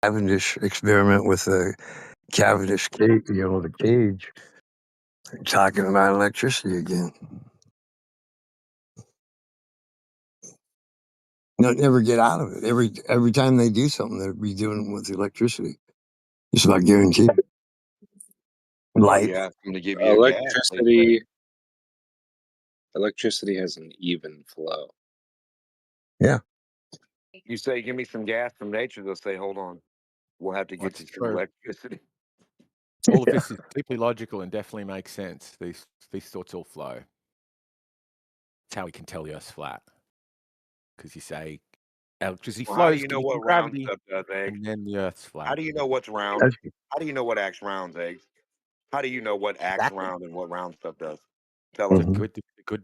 Cavendish experiment with the Cavendish cage, the cage. Talking about electricity again. Never get out of it. Every time they do something, they'll be doing it with electricity. Just about guaranteed. Light. You ask them to give you a gas. Electricity has an even flow. Yeah. You say, give me some gas from nature, they'll say, hold on. We'll have to get you some electricity. All of this is deeply logical and definitely makes sense. These thoughts all flow. It's how we can tell the Earth's flat. Because you say electricity flows. How do you know what round stuff does, Eggs? And then the Earth's flat. How do you know what's round? How do you know what acts round, Eggs? How do you know what acts round and what round stuff does? Tell us. Good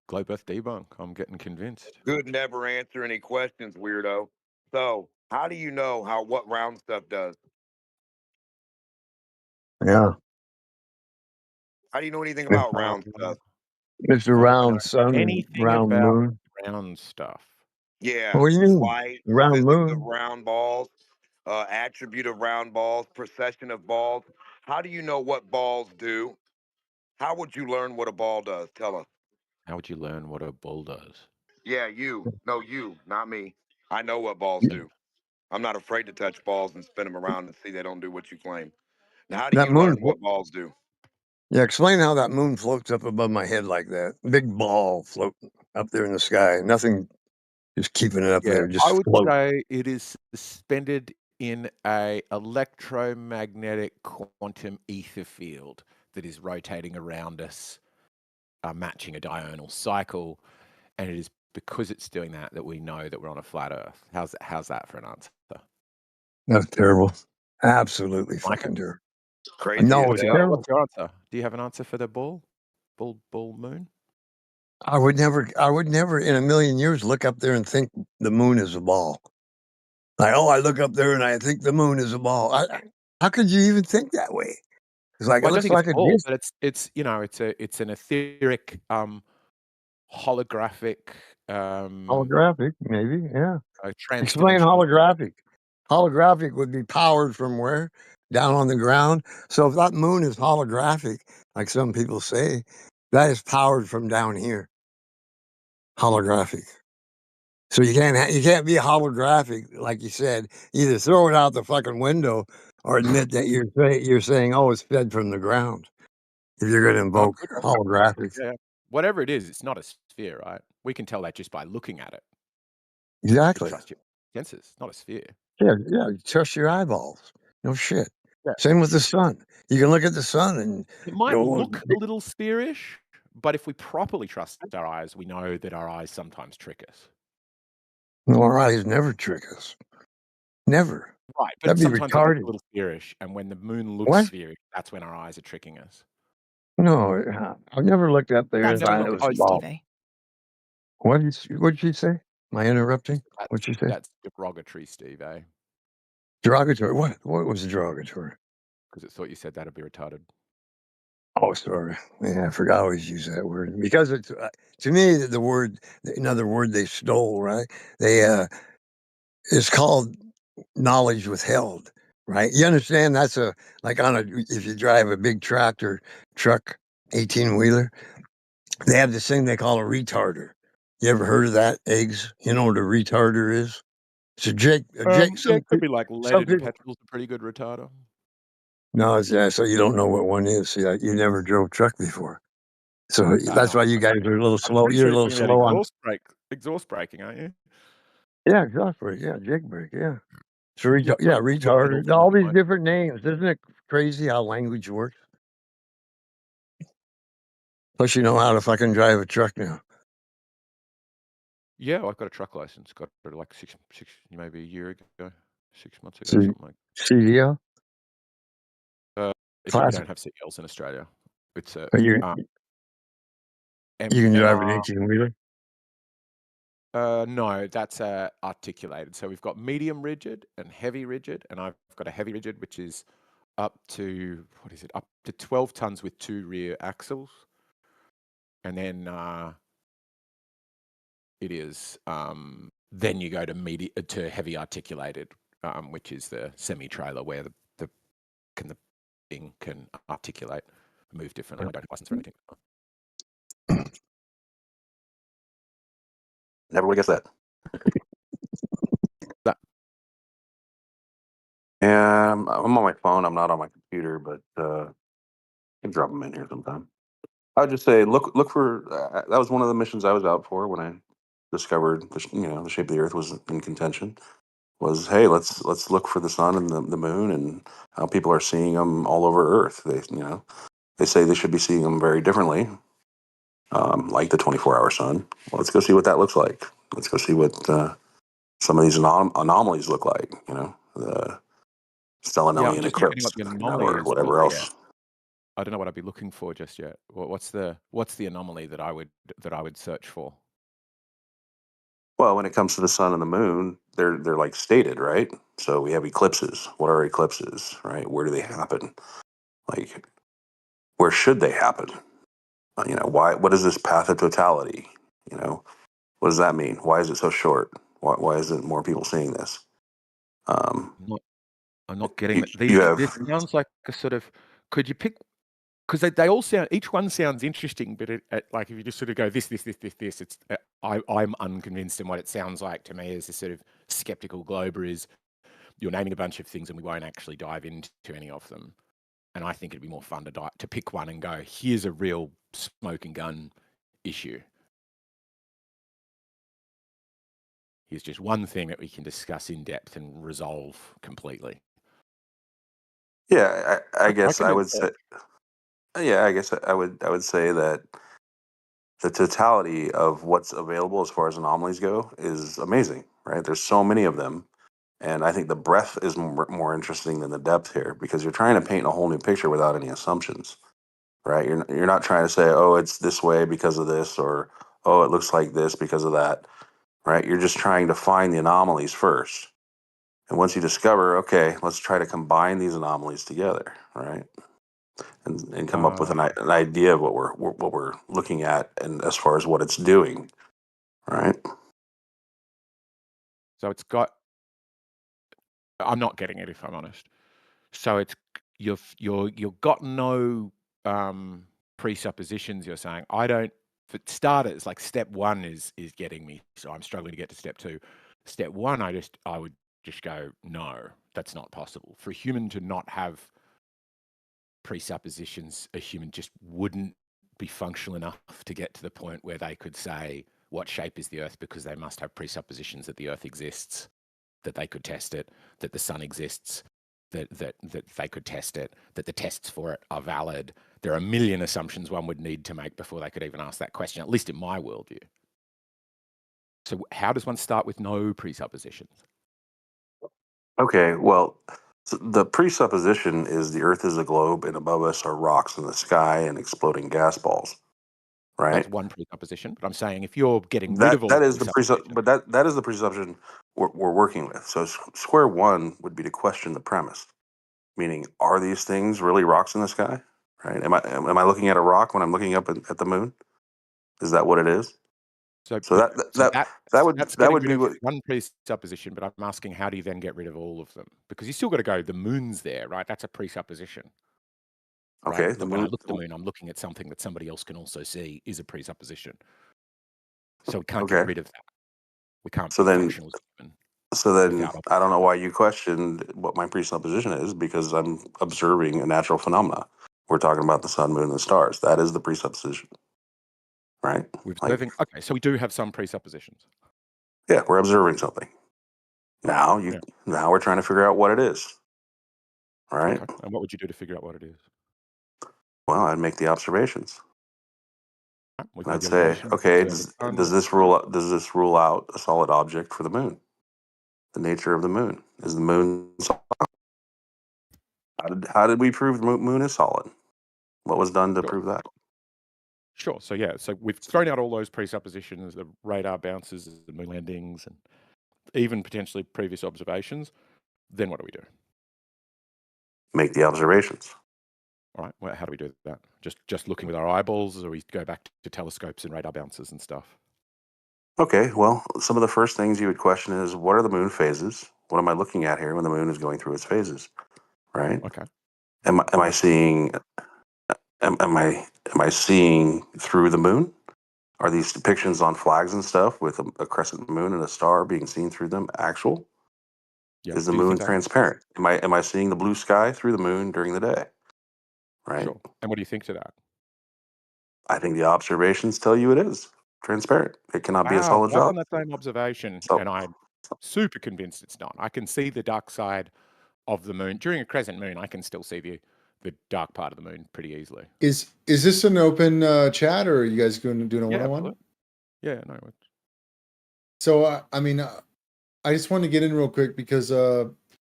globe Earth debunk. I'm getting convinced. Good never answer any questions, weirdo. So how do you know what round stuff does? Yeah. How do you know anything about round stuff? Mr. Round Sun, anything round about moon, round stuff. Yeah. What do you mean? Light, round moon. of round balls, attribute of round balls, precession of balls. How do you know what balls do? How would you learn what a ball does? Tell us. How would you learn what a ball does? Yeah, you. No, you, not me. I know what balls do. I'm not afraid to touch balls and spin them around and see they don't do what you claim. Now, how do you learn what balls do? Yeah, explain how that moon floats up above my head like that. Big ball floating up there in the sky. Nothing, just keeping it up there. Just I would float. say it is suspended in a electromagnetic quantum ether field that is rotating around us, matching a diurnal cycle, and it is because it's doing that we know that we're on a flat Earth. How's that for an answer? That's terrible. Absolutely fucking terrible. Crazy. No, it's terrible. What's your answer? Do you have an answer for the ball moon? I would never in a million years look up there and think the moon is a ball. Like, I look up there and I think the moon is a ball. How could you even think that way? It's like, it looks like a ball, but it's an etheric, holographic. Holographic, maybe, yeah. Explain Trans-dimensional. holographic. Holographic would be powered from where? Down on the ground. So if that moon is holographic, like some people say, that is powered from down here. Holographic. So you can't be holographic, like you said. Either throw it out the fucking window or admit that you're saying, it's fed from the ground. If you're going to invoke holographic. Yeah. Whatever it is, it's not a sphere, right? We can tell that just by looking at it. Exactly. Trust your senses, it's not a sphere. Yeah, trust your eyeballs. No shit. Yeah. Same with the sun. You can look at the sun and it might look a little spherish, but if we properly trust our eyes, we know that our eyes sometimes trick us. No, our eyes never trick us. Never. Right, but that'd be sometimes retarded. It's a little spherish, and when the moon looks spheric, that's when our eyes are tricking us. No, I've never looked up there and thought it was a ball. What'd you say? Am I interrupting? What'd you say? That's derogatory, Steve, eh? Derogatory? What was derogatory? Because it thought you said that'd be retarded. Oh, sorry. Yeah, I forgot I always use that word. Because it's, to me, another word they stole, right? It's called knowledge withheld, right? You understand that's if you drive a big tractor truck, 18-wheeler, they have this thing they call a retarder. You ever heard of that, Eggs? You know what a retarder is? So Jake, it could be like leaded petrol's a pretty good retarder. No, so you don't know what one is. See, you never drove truck before. So that's why you guys are a little slow. You're a little slow on exhaust braking, aren't you? Yeah, exhaust brake. Yeah, jig brake. Yeah. So retarder. All these different names. Isn't it crazy how language works? Plus, you know how to fucking drive a truck now. Yeah, I've got a truck license. Got it like six, maybe a year ago, 6 months ago, something like. CDL. We don't have CDLs in Australia. It's a. You can drive an 18-wheeler. No, that's articulated. So we've got medium rigid and heavy rigid, and I've got a heavy rigid which is up to up to 12 tons with 2 rear axles, and then it is then you go to heavy articulated, which is the semi-trailer where the thing can articulate, move differently. I don't have license for anything. Everybody gets that. That. Yeah, I'm on my phone. I'm not on my computer, but I can drop them in here sometime. I would just say, look for that was one of the missions I was out for when I discovered the shape of the Earth was in contention. Was, hey, let's look for the sun and the moon and how people are seeing them all over Earth. They say they should be seeing them very differently, like the 24-hour sun. Well, let's go see what that looks like. Let's go see what some of these anomalies look like. The I'm Stellanellian just not getting what eclipse, the anomaly or is whatever just else. yet. I don't know what I'd be looking for just yet. What's the anomaly that I would search for? Well, when it comes to the sun and the moon, they're like stated, right? So we have eclipses. What are eclipses, right? Where do they happen? Like, where should they happen? Why? What is this path of totality? What does that mean? Why is it so short? Why isn't more people seeing this? I'm not getting that. This sounds like a sort of. Could you pick? Because they all sound. Each one sounds interesting, but like if you just sort of go this, it's. I'm unconvinced, and what it sounds like to me is this sort of skeptical glober is you're naming a bunch of things and we won't actually dive into any of them. And I think it'd be more fun to pick one and go, here's a real smoking gun issue. Here's just one thing that we can discuss in depth and resolve completely. Yeah, I guess I would say. Yeah, I guess I would say that the totality of what's available as far as anomalies go is amazing, right? There's so many of them. And I think the breadth is more interesting than the depth here, because you're trying to paint a whole new picture without any assumptions, right? You're not trying to say, oh, it's this way because of this, or oh, it looks like this because of that, right? You're just trying to find the anomalies first. And once you discover, okay, let's try to combine these anomalies together, right? And come up with an idea of what we're looking at, and as far as what it's doing, right? So it's got. I'm not getting it, if I'm honest. So it's you've got no presuppositions. You're saying I don't. For starters, like step one is getting me. So I'm struggling to get to step two. Step one, I would just go, no, that's not possible. For a human to not have presuppositions, a human just wouldn't be functional enough to get to the point where they could say what shape is the Earth, because they must have presuppositions that the Earth exists, that they could test it, that the sun exists, that they could test it, that the tests for it are valid. There are a million assumptions one would need to make before they could even ask that question, at least in my worldview. So how does one start with no presuppositions? Okay, well, so the presupposition is the Earth is a globe, and above us are rocks in the sky and exploding gas balls, right? That's one presupposition. But I'm saying if you're getting rid of all that is the presuppositions, but that is the presupposition we're working with. So square one would be to question the premise, meaning, are these things really rocks in the sky? Right? Am I looking at a rock when I'm looking up at the moon? Is that what it is? So that would rid be of what. one presupposition, but I'm asking, how do you then get rid of all of them? Because you still got to go, the moon's there, right? That's a presupposition. Right? Okay, When I look at the moon, I'm looking at something that somebody else can also see is a presupposition. So we can't get rid of that. We can't be functional as human. So then I don't know why you questioned what my presupposition is, because I'm observing a natural phenomena. We're talking about the sun, moon, and the stars. That is the presupposition, right? Okay, so we do have some presuppositions. Yeah, we're observing something. Now we're trying to figure out what it is, right? Okay. And what would you do to figure out what it is? Well, I'd make the observations. Right. I'd say, okay, does this rule out a solid object for the moon? The nature of the moon. Is the moon solid? How did we prove the moon is solid? What was done to prove that? Sure. So so we've thrown out all those presuppositions, the radar bounces, the moon landings, and even potentially previous observations. Then what do we do? Make the observations. All right. Well, how do we do that? Just looking with our eyeballs, or we go back to telescopes and radar bounces and stuff? Okay, well, some of the first things you would question is, what are the moon phases? What am I looking at here when the moon is going through its phases? Right? Okay. Am I seeing? Am I seeing through the moon? Are these depictions on flags and stuff with a crescent moon and a star being seen through them actual? Yeah. Is the Do you moon think that? transparent? Am I seeing the blue sky through the moon during the day? Right. Sure. And what do you think to that? I think the observations tell you it is transparent. It cannot be a Wow. solid I've done job. that same observation, So and I'm super convinced it's not. I can see the dark side of the moon during a crescent moon. I can still see the dark part of the moon pretty easily. Is this an open chat, or are you guys doing a one-on-one? Absolutely. Yeah, no. So I mean, I just want to get in real quick because a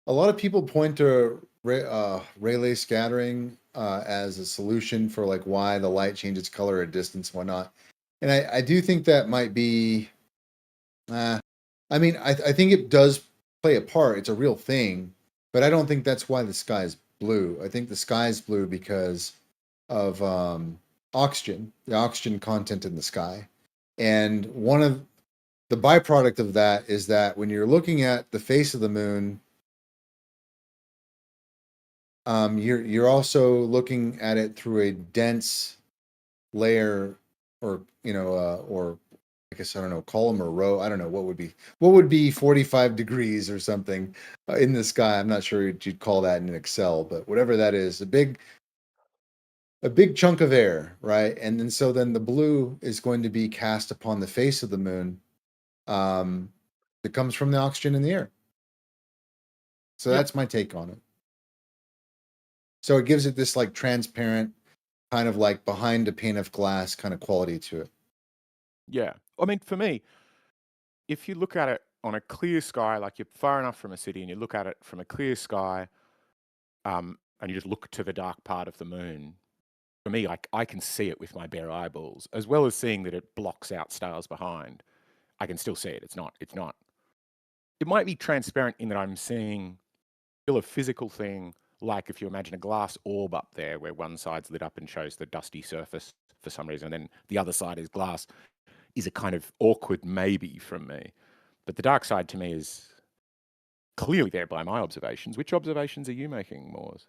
lot of people point to Rayleigh scattering as a solution for like why the light changes color at distance and whatnot, and I do think that might be. I mean, I think it does play a part. It's a real thing, but I don't think that's why the sky is blue. I think the sky is blue because of oxygen, the oxygen content in the sky, and one of the byproduct of that is that when you're looking at the face of the moon, you're also looking at it through a dense layer, or or I guess I don't know, column or row. I don't know what would be 45 degrees or something in the sky. I'm not sure what you'd call that in Excel, but whatever that is, a big chunk of air, right? And then so then the blue is going to be cast upon the face of the moon. That comes from the oxygen in the air. So that's my take on it. So it gives it this like transparent, kind of like behind a pane of glass kind of quality to it. Yeah. I mean, for me, if you look at it on a clear sky, like you're far enough from a city and you look at it from a clear sky, and you just look to the dark part of the moon, for me, I can see it with my bare eyeballs, as well as seeing that it blocks out stars behind. I can still see it. It's not. It might be transparent in that I'm seeing still a physical thing, like if you imagine a glass orb up there where one side's lit up and shows the dusty surface for some reason, and then the other side is glass, is a kind of awkward maybe from me. But the dark side to me is clearly there by my observations. Which observations are you making, Moors?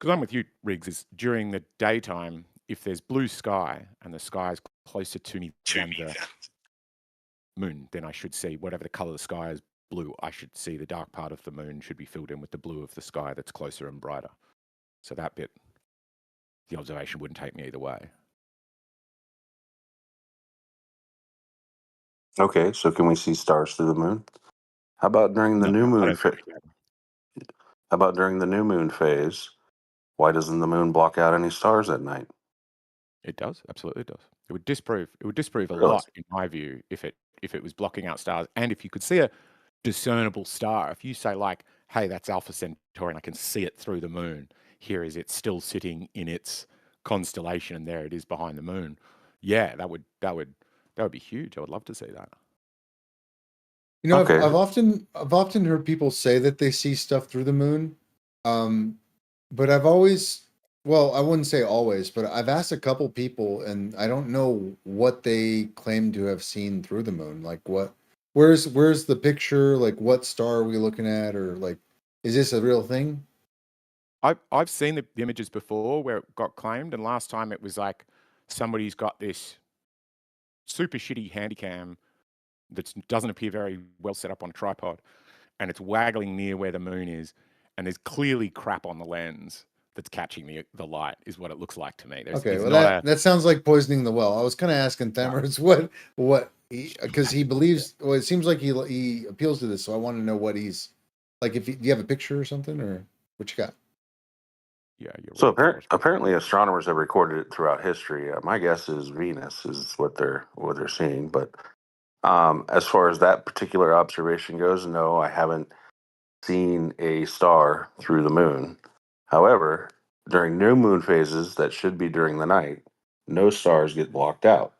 Because I'm with you, Riggs, is during the daytime, if there's blue sky and the sky is closer to me than the moon, then I should see whatever the color of the sky is blue. I should see the dark part of the moon should be filled in with the blue of the sky that's closer and brighter. So that bit, the observation wouldn't take me either way. okay, so can we see stars through the moon? How about during the new moon? How about during the new moon phase? Why doesn't the moon block out any stars at night? It does, absolutely it does. It would disprove a Really? lot, in my view, if it was blocking out stars, and if you could see a discernible star. If you say like, hey, that's Alpha Centauri and I can see it through the moon, here is it still sitting in its constellation and there it is behind the moon. Yeah, that would be huge. I would love to see that. You know, Okay. I've often heard people say that they see stuff through the moon, but I've always, well, I wouldn't say always, but I've asked a couple people, and I don't know what they claim to have seen through the moon. Like, where's the picture? Like, what star are we looking at, or like, is this a real thing? I've seen the images before where it got claimed, and last time it was like somebody's got this super shitty handycam that doesn't appear very well set up on a tripod, and it's waggling near where the moon is, and there's clearly crap on the lens that's catching the light, is what it looks like to me. Okay, well that sounds like poisoning the well. I was kind of asking Themorz what because he believes. Well, it seems like he appeals to this, so I want to know what he's like. If do you have a picture or something, or what you got? Yeah, you're So right. apparently, astronomers have recorded it throughout history. My guess is Venus is what they're seeing. But as far as that particular observation goes, no, I haven't seen a star through the moon. However, during new moon phases, that should be during the night, no stars get blocked out.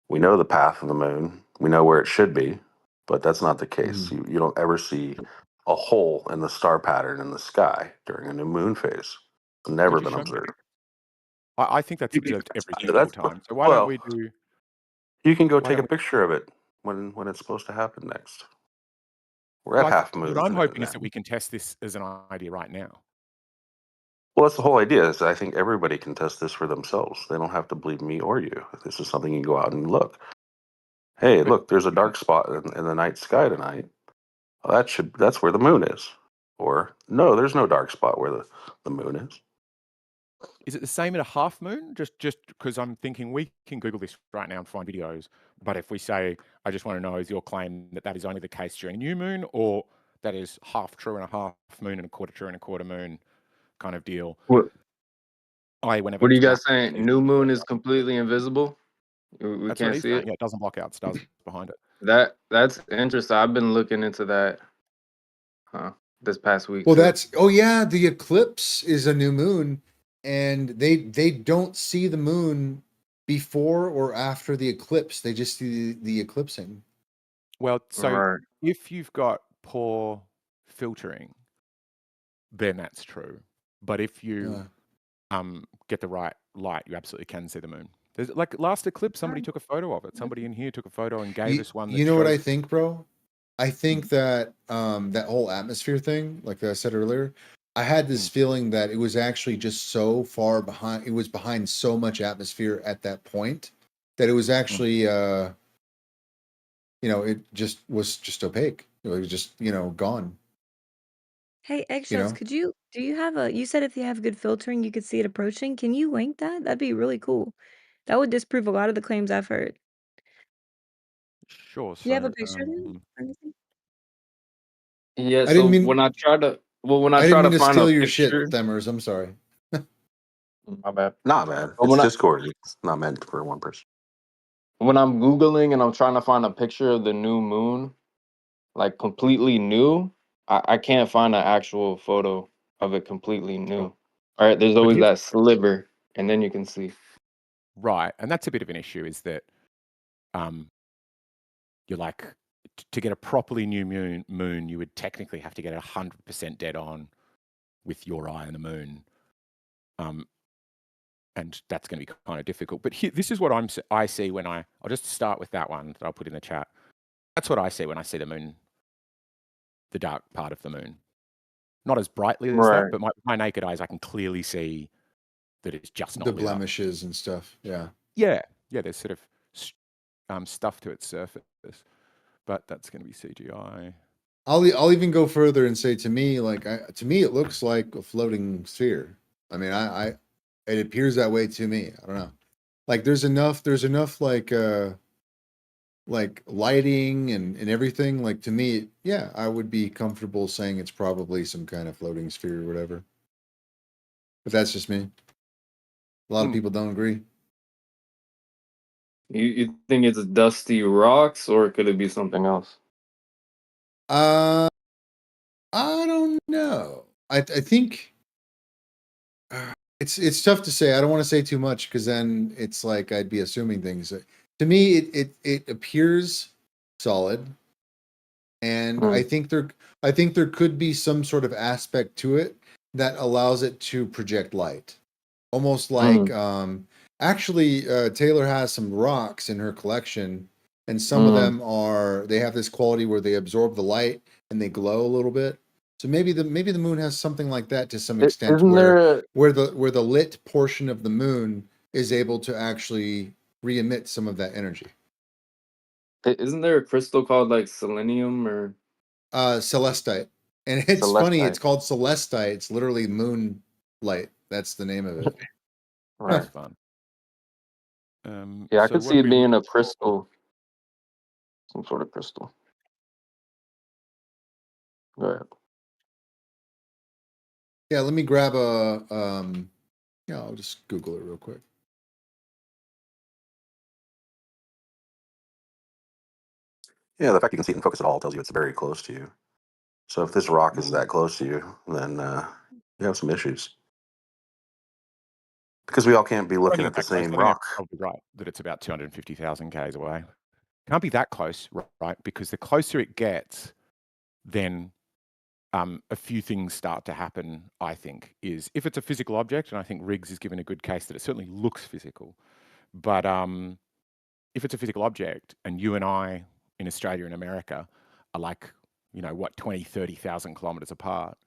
We know the path of the moon. We know where it should be, but that's not the case. You don't ever see a hole in the star pattern in the sky during a new moon phase. Never been observed. I think that's observed every single That's time. So why don't we do? You can go why take a don't we- picture of it. when it's supposed to happen next. We're Well, at half moon. what I'm hoping is now. that we can test this as an idea right now. Well, that's the whole idea. Is I think everybody can test this for themselves. They don't have to believe me or you. This is something you can go out and look. Hey, But look, there's a dark spot in the night sky tonight. Well, that's where the moon is. Or no, there's no dark spot where the moon is. is it the same at a half moon? Just because I'm thinking we can Google this right now and find videos. But if we say, I just want to know, is your claim that is only the case during a new moon, or that is half true and a half moon and a quarter true and a quarter moon kind of deal? What Whenever are you it's guys black, saying? New moon is completely invisible. We that's what can't he's see saying. it. Yeah, it doesn't block out stars behind it. That's interesting. I've been looking into that this past week Well, too. the eclipse is a new moon, and they don't see the moon before or after the eclipse. They just see the eclipsing. Well, so Right. if you've got poor filtering, then that's true. But if you get the right light, you absolutely can see the moon. There's like last eclipse, somebody took a photo of it. Somebody in here took a photo and gave us one that You know what I shows. think, bro? I think that that whole atmosphere thing, like I said earlier, I had this feeling that it was actually just so far behind. It was behind so much atmosphere at that point that it was actually, it just was just opaque. It was just, gone. Hey, Eggshells, do you have you said if you have good filtering, you could see it approaching. Can you link that? That'd be really cool. That would disprove a lot of the claims I've heard. Sure. Do you have a So, picture of it or anything? Yeah. I didn't So mean when I try to to find a steal your shit, picture, Themorz. I'm sorry. my bad. Nah, man. But It's Discord. It's not meant for one person. when I'm Googling and I'm trying to find a picture of the new moon, like completely new, I can't find an actual photo of it completely new. All right, there's But always here's- that sliver, and then you can see. right, and that's a bit of an issue. Is that you're like to get a properly new moon, you would technically have to get 100% dead on with your eye on the moon, and that's going to be kind of difficult. But this is what I see when I'll just start with that one that I'll put in the chat. That's what I see when I see the moon, the dark part of the moon. Not as brightly as that, but my naked eyes, I can clearly see that it's just not The lit up. blemishes and stuff. Yeah. Yeah. There's sort of stuff to its surface, but that's going to be CGI. I'll even go further and say to me, it looks like a floating sphere. I mean, it appears that way to me. I don't know. Like there's enough like lighting and everything. Like to me, yeah, I would be comfortable saying it's probably some kind of floating sphere or whatever. But that's just me. A lot of people don't agree. You think it's dusty rocks, or could it be something else? I don't know. I think it's tough to say. I don't want to say too much because then it's like I'd be assuming things. To me, it appears solid, and I think there could be some sort of aspect to it that allows it to project light, almost like actually Tayler has some rocks in her collection, and some of them they have this quality where they absorb the light and they glow a little bit. So maybe the moon has something like that to some extent, where the lit portion of the moon is able to actually re-emit some of that energy. Isn't there a crystal called like selenium or celestite? And it's celestite? funny, it's called celestite. It's literally moon light. That's the name of it. Right. That's fun. Yeah, I could see it being a crystal, some sort of crystal. Go ahead. Yeah, let me grab I'll just Google it real quick. Yeah, the fact you can see it in focus at all tells you it's very close to you. So if this rock is that close to you, then you have some issues. Because we all can't be looking at the same rock. Probably right, that it's about 250,000 k's away. Can't be that close, right? Because the closer it gets, then a few things start to happen, I think, is if it's a physical object, and I think Riggs is given a good case that it certainly looks physical, but if it's a physical object and you and I in Australia and America are like, you know, what, 20, 30,000 kilometers apart,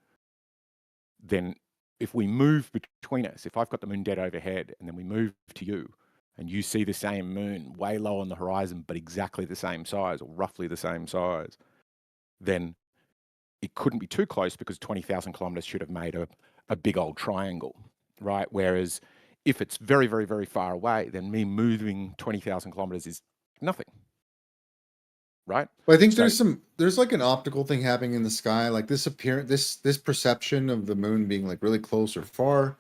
then if we move between us, if I've got the moon dead overhead and then we move to you and you see the same moon way low on the horizon, but exactly the same size or roughly the same size, then it couldn't be too close because 20,000 kilometers should have made a big old triangle, right? Whereas if it's very, very, very far away, then me moving 20,000 kilometers is nothing, right? Well, I think there's like an optical thing happening in the sky, like this perception of the moon being like really close or far.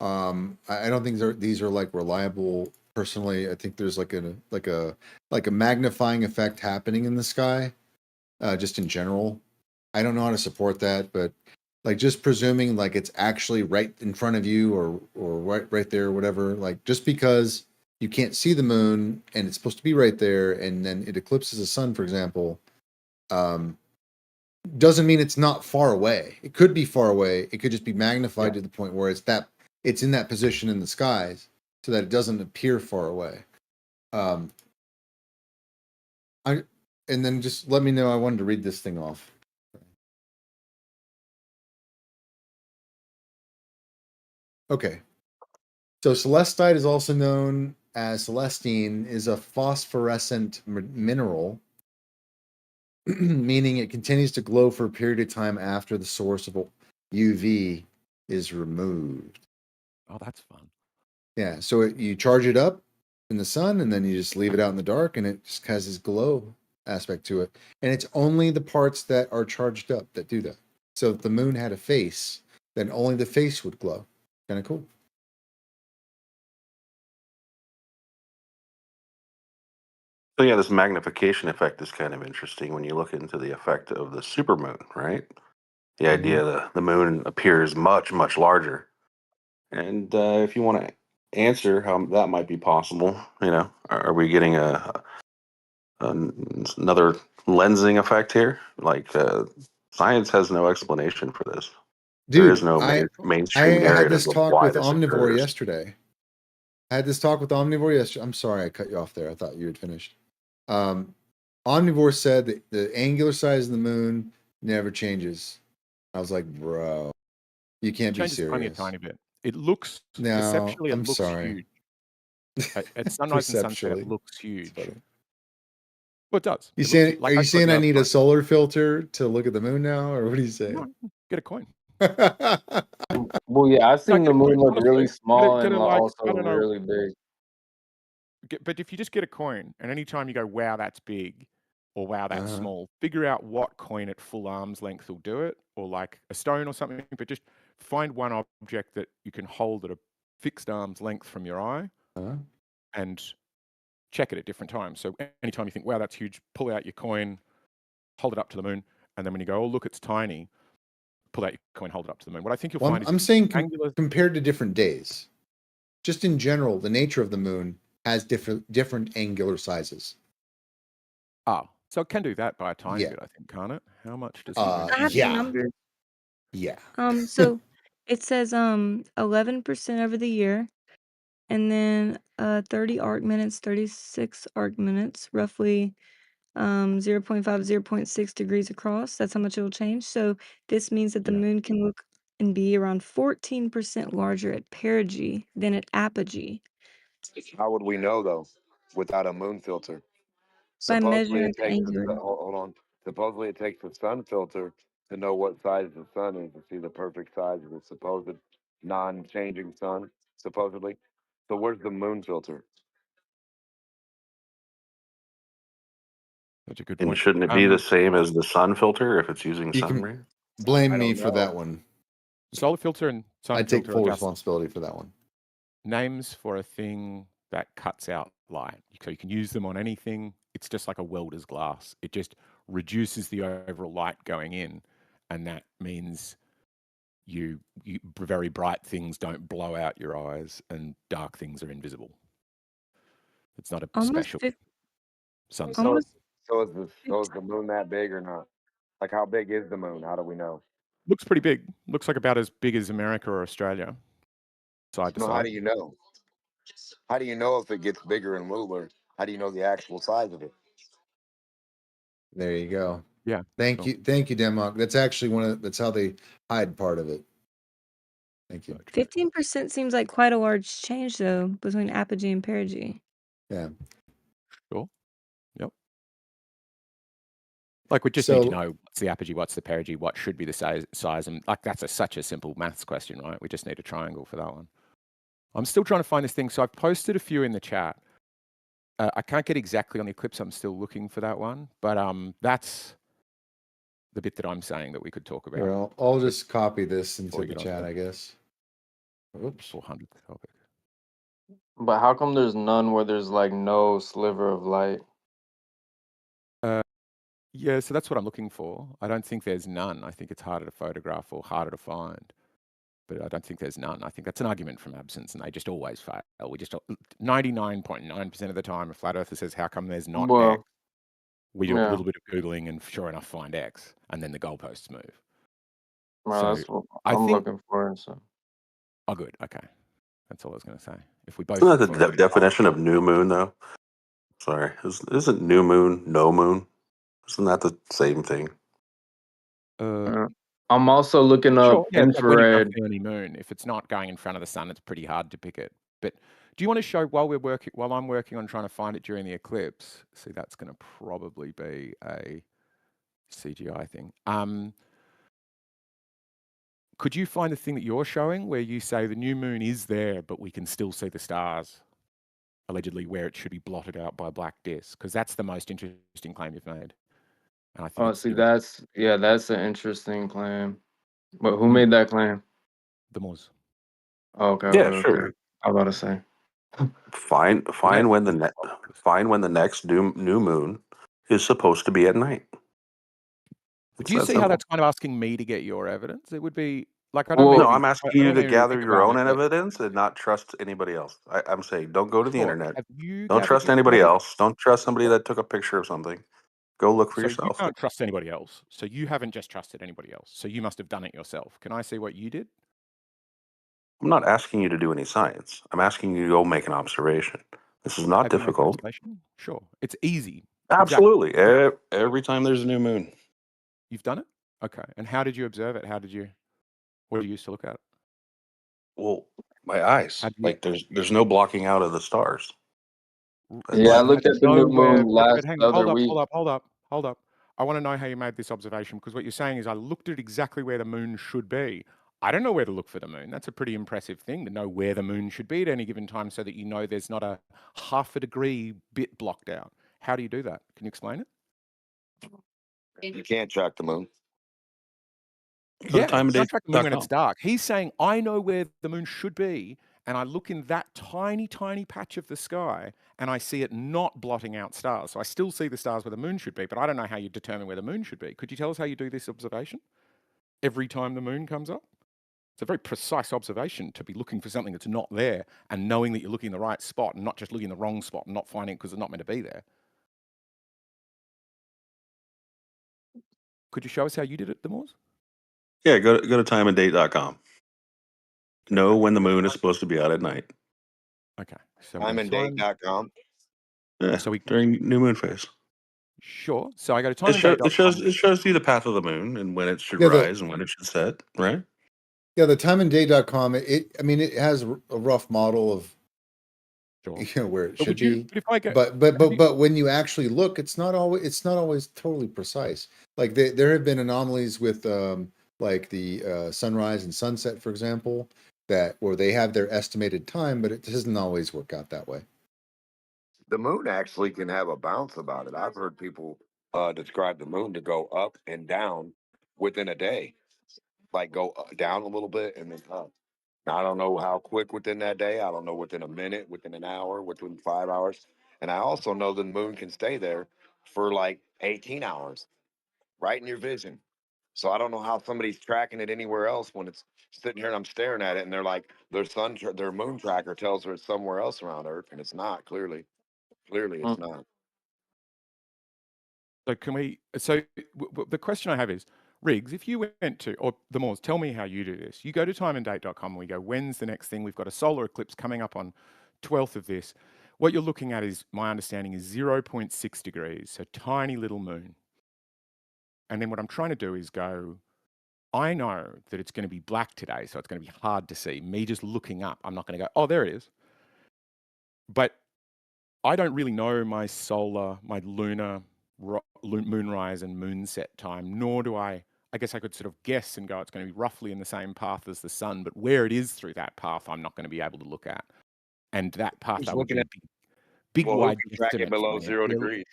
I don't think these are like reliable. Personally, I think there's like a magnifying effect happening in the sky, just in general. I don't know how to support that, but like just presuming like it's actually right in front of you or right there, or whatever. Like just because you can't see the moon and it's supposed to be right there, and then it eclipses the sun, for example, doesn't mean it's not far away. It could be far away. It could just be magnified to the point where it's in that position in the skies, so that it doesn't appear far away. And then just let me know. I wanted to read this thing off. Okay. So celestite is also known as celestine, is a phosphorescent mineral, meaning it continues to glow for a period of time after the source of UV is removed. Oh, that's fun. Yeah, so you charge it up in the sun and then you just leave it out in the dark and it just has this glow aspect to it. And it's only the parts that are charged up that do that. So if the moon had a face, then only the face would glow. Kind of cool. So yeah, this magnification effect is kind of interesting when you look into the effect of the supermoon, right? The idea that the moon appears much, much larger. And if you want to answer how that might be possible, you know, are we getting another lensing effect here? Like science has no explanation for this. There is Dude, no I mainstream had narrative this of talk why with this Omnivore occurs. yesterday. I'm sorry I cut you off there. I thought you had finished. Omnivore said that the angular size of the moon never changes. I was like, bro, you can't be Changes only a serious. tiny bit. It looks No, perceptually, it I'm looks sorry. huge. At sunrise and sunset, it Perceptually. looks huge. It's funny. Well, it does. You It looks saying? like Are I you saw saying the I other need a night. solar filter to look at the moon now, or what are you saying? No, get a coin. Well, yeah, I've No, seen get the a coin. moon look Honestly, really small get and a like also I don't know. really big. But if you just get a coin, and anytime you go, wow, that's big, or wow, that's Uh-huh. small, figure out what coin at full arm's length will do it, or like a stone or something. But just find one object that you can hold at a fixed arm's length from your eye, Uh-huh. and check it at different times. So anytime you think, wow, that's huge, pull out your coin, hold it up to the moon, and then when you go, oh, look, it's tiny, pull out your coin, hold it up to the moon. What I think you'll find is I'm saying angular. compared to different days, just in general, the nature of the moon has different angular sizes. Oh, so it can do that by a tiny Yeah. bit, I think, can't it? How much does the moon? I have the Yeah. numbers. Yeah. So it says 11% over the year, and then 30 arc minutes, 36 arc minutes, roughly 0.5, 0.6 degrees across. That's how much it'll change. So this means that the Yeah. moon can look and be around 14% larger at perigee than at apogee How would we know though, without a moon filter? by Supposedly measuring it the takes angular. hold on. Supposedly it takes the sun filter to know what size the sun is to see the perfect size of the supposed non-changing sun. Supposedly, so where's the moon filter? Such a good And point. shouldn't it be the same as the sun filter if it's using You sun can rays? blame I me don't for know. that one. Solar filter and sun I take filter are full just responsibility for that one. names for a thing that cuts out light. So you can use them on anything. It's just like a welder's glass. It just reduces the overall light going in, and that means you very bright things don't blow out your eyes, and dark things are invisible. It's not a Almost special 50, sun So, filter. so is the moon that big or not? Like, how big is the moon? How do we know? Looks pretty big. Looks like about as big as America or Australia, side to No, how side. do you know? How do you know if it gets bigger and littler? How do you know the actual size of it? There you go. Yeah. Thank cool. you, Demok. That's actually that's how they hide part of it. Thank you. 15% seems like quite a large change though between apogee and perigee. Yeah. Sure. Yep. Like we just need to So know what's the apogee, what's the perigee, what should be the size, and like that's such a simple maths question, right? We just need a triangle for that one. I'm still trying to find this thing, so I've posted a few in the chat. I can't get exactly on the eclipse. I'm still looking for that one, but that's the bit that I'm saying that we could talk about. here, I'll just copy this into Before we the get chat, onto I guess. Oops. 400th topic. But how come there's none where there's like no sliver of light? Yeah, so that's what I'm looking for. I don't think there's none. I think it's harder to photograph or harder to find, but I don't think there's none. I think that's an argument from absence, and they just always fail. We just 99.9% of the time, a flat earther says, "How come there's not X?" Well, We do a yeah, little bit of googling, and sure enough, find X, and then the goalposts move. well, So that's what I I'm think, looking for. So oh, good, okay, that's all I was going to say. If we both Isn't that look the for it, definition of new moon, though? Sorry, isn't new moon no moon? Isn't that the same thing? uh, I'm also looking up sure, yeah, it's like when you've got infrared. a fairly moon. If it's not going in front of the sun, it's pretty hard to pick it. But do you want to show while I'm working on trying to find it during the eclipse? See, that's going to probably be a CGI thing. Could you find the thing that you're showing where you say the new moon is there, but we can still see the stars, allegedly where it should be blotted out by a black disk? Because that's the most interesting claim you've made. And I think Oh, it's see, that's an interesting claim. But who made that claim? Themorz. Oh, okay, Yeah, okay. sure. I was about to say. Fine Yeah, when the it's fine when the next new moon is supposed to be at night. But It's do you that see how simple. that's kind of asking me to get your evidence? It would be like, I don't Well, mean to No, be, I'm asking I you don't to mean to be gather thick your about own it, but evidence and not trust anybody else. I'm saying don't go to the sure. internet. Have you Don't gathered trust your own anybody evidence? else. Don't trust somebody that took a picture of something. Go look for So you yourself. can't trust anybody else. So you haven't just trusted anybody else. So you must have done it yourself. Can I see what you did? I'm not asking you to do any science. I'm asking you to go make an observation. This is not Have you made an difficult. observation? Sure. It's easy. Exactly. Absolutely. Every time there's a new moon. You've done it? Okay. And how did you observe it? What did you use to look at it? Well, my eyes. How did you, Like there's no blocking out of the stars. yeah, That's I right. How looked do you at the know new where, moon but last hang on, other week. hold up. I want to know how you made this observation, because what you're saying is I looked at exactly where the moon should be. I don't know where to look for the moon. That's a pretty impressive thing, to know where the moon should be at any given time so that you know there's not a half a degree bit blocked out. How do you do that? Can you explain it? You can't track the moon. Go to Yeah, you can't track the moon when it's timeanddate.com. dark. He's saying, I know where the moon should be, and I look in that tiny, tiny patch of the sky, and I see it not blotting out stars. So I still see the stars where the moon should be, but I don't know how you determine where the moon should be. Could you tell us how you do this observation every time the moon comes up? It's a very precise observation to be looking for something that's not there and knowing that you're looking in the right spot and not just looking in the wrong spot and not finding it because it's not meant to be there. Could you show us how you did it, Themorz? Yeah, go to timeanddate.com. Know when the moon is supposed to be out at night. Okay. So we're going to find, Timeanddate.com. Yeah, so we, during new moon phase. sure. So I go to It timeanddate.com. shows you the path of the moon and when it should Yeah, rise and when it should set, right? the timeanddate.com, it has a rough model of Sure. where it But should would you, be. but if I go, But when you actually look, it's not always totally precise. Like there have been anomalies with like the sunrise and sunset, for example, that where they have their estimated time, but it doesn't always work out that way. The moon actually can have a bounce about it. I've heard people describe the moon to go up and down within a day, like go down a little bit and then up. Now, I don't know how quick within that day. I don't know within a minute, within an hour, within 5 hours. And I also know the moon can stay there for like 18 hours, right in your vision. So I don't know how somebody's tracking it anywhere else when it's sitting here and I'm staring at it and they're like, their moon tracker tells her it's somewhere else around Earth, and it's not. Clearly, it's not. so can we, so the question I have is, Riggs, if you went to, or Themorz, tell me how you do this. You go to timeanddate.com and we go, when's the next thing? We've got a solar eclipse coming up on 12th of this. What you're looking at is, my understanding is 0.6 degrees, so tiny little moon. And then what I'm trying to do is go, I know that it's going to be black today, so it's going to be hard to see. Me just looking up, I'm not going to go, oh, there it is. But I don't really know my solar, my lunar, moonrise and moonset time, nor do I guess I could sort of guess and go, it's going to be roughly in the same path as the sun, but where it is through that path, I'm not going to be able to look at. And that path, Who's that would looking be at? big Well, who wide can track it estimate for below me. 0 degrees,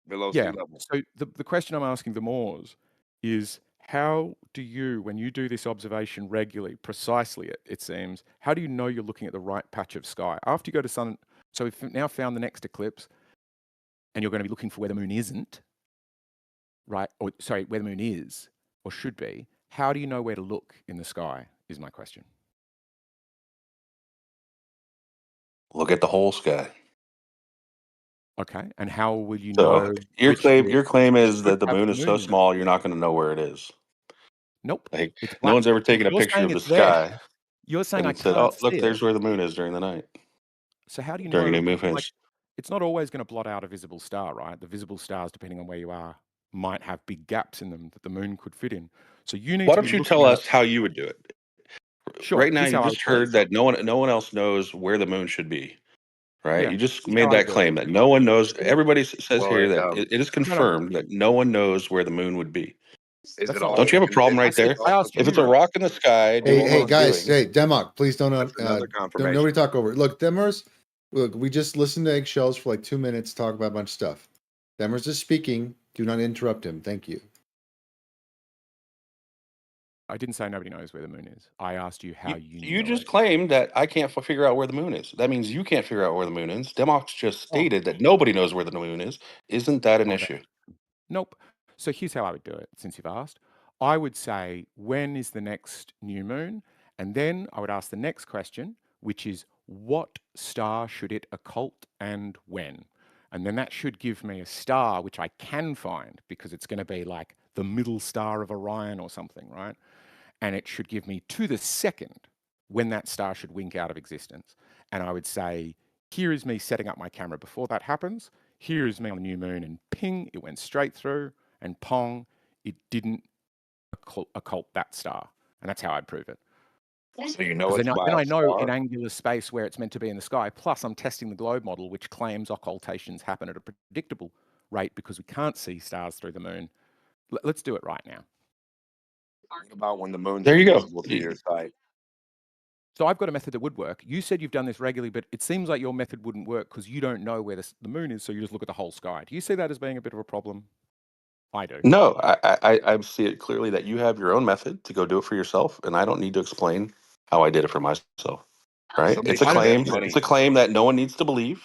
below sea Yeah. level? So the question I'm asking Themorz is, how do you, when you do this observation regularly, precisely it seems, how do you know you're looking at the right patch of sky? After you go to sun, so we've now found the next eclipse, and you're going to be looking for where the moon isn't, right? Or sorry, where the moon is or should be. How do you know where to look in the sky is my question. Look at the whole sky. Okay. And how will you So know your which claim is should that the have moon the is so moon in it? small you're not going to know where it is. Nope. Like It's no black. one's ever taken a You're picture saying of the it's there. sky You're saying I and said, can't "Oh, see look, it. there's where the moon is during the night, So how do you during a know, new moon like, phase." it's not always going to blot out a visible star, right? The visible stars, depending on where you are, might have big gaps in them that the moon could fit in. So you need Why to be don't you looking tell at it. us how you would do it? Sure. Right now, Here's you how I would just do it. heard that no one else knows where the moon should be. Right? Yeah. You just Here's how made I would that do it. claim that no one knows. Everybody says Well, here that it is No. confirmed that no one knows where the moon would be. is That's it not all? what I Don't you have a said. problem Is I right it said, there? I also asked If it's a you. rock in the sky Hey, doing what hey, it's guys, doing, hey, Demok, please don't That's another confirmation. nobody talk over. Look, Themorz, look, we just listened to Eggshells for like 2 minutes, talk about a bunch of stuff. Themorz is speaking. Do not interrupt him. Thank you. I didn't say nobody knows where the moon is. I asked you how you know just it. claimed that I can't figure out where the moon is. That means you can't figure out where the moon is. Demox just Oh, stated that nobody knows where the moon is. Isn't that an issue? nope. So here's how I would do it, since you've asked. I would say, when is the next new moon? And then I would ask the next question, which is, what star should it occult and when? And then that should give me a star, which I can find, because it's going to be like the middle star of Orion or something, right? And it should give me to the second when that star should wink out of existence. And I would say, here is me setting up my camera before that happens. Here is me on the new moon, and ping, it went straight through, and pong, it didn't occult that star. And that's how I'd prove it. So you know Because it's by then a I know in star. angular space where it's meant to be in the sky. Plus, I'm testing the globe model, which claims occultations happen at a predictable rate because we can't see stars through the moon. Let's do it right now. What about when the moon's There you go. invisible to your sight? So I've got a method that would work. You said you've done this regularly, but it seems like your method wouldn't work because you don't know where the moon is, so you just look at the whole sky. Do you see that as being a bit of a problem? I do. No, I see it clearly that you have your own method to go do it for yourself, and I don't need to explain how I did it for myself. Right? Somebody It's a should bet claim. money. It's a claim that no one needs to believe.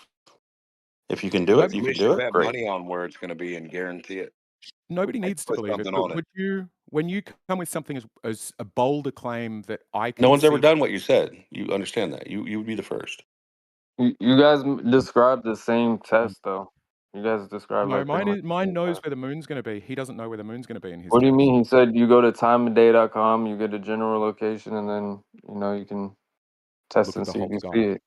If you can do it, you Somebody can do should it. bet Great. money on where it's going to be and guarantee it. Nobody I'd needs to put believe it, something but on it. would you, when you come with something as a bolder claim that I can No one's ever see, done what you said. You understand that. You would be the first. You guys described the same test though. You guys described no, like pretty much the mine same knows test. where the moon's going to be. He doesn't know where the moon's going to be in his What do you test. mean? He said you go to timeandday.com, you get a general location, and then you can test Look at and the see if whole you sky. see it.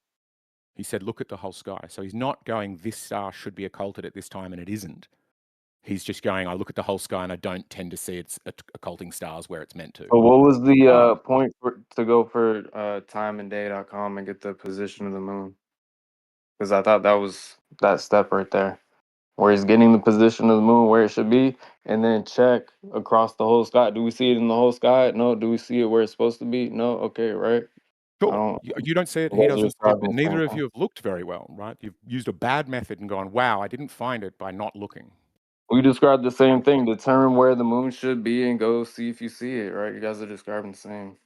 He said, look at the whole sky. So he's not going, this star should be occulted at this time, and it isn't. He's just going, I look at the whole sky and I don't tend to see it's occulting stars where it's meant to. But what was the Oh. point to go for timeandday.com and get the position of the moon? Because I thought that was that step right there, where he's getting the position of the moon where it should be, and then check across the whole sky. Do we see it in the whole sky? No. Do we see it where it's supposed to be? No. Okay, right. Sure. You don't see it, You he guys are doesn't see it, describing but the neither same of thing. you have looked very well, right? You've used a bad method and gone, wow, I didn't find it by not looking. We described the same thing. Determine where the moon should be and go see if you see it, right? You guys are describing the same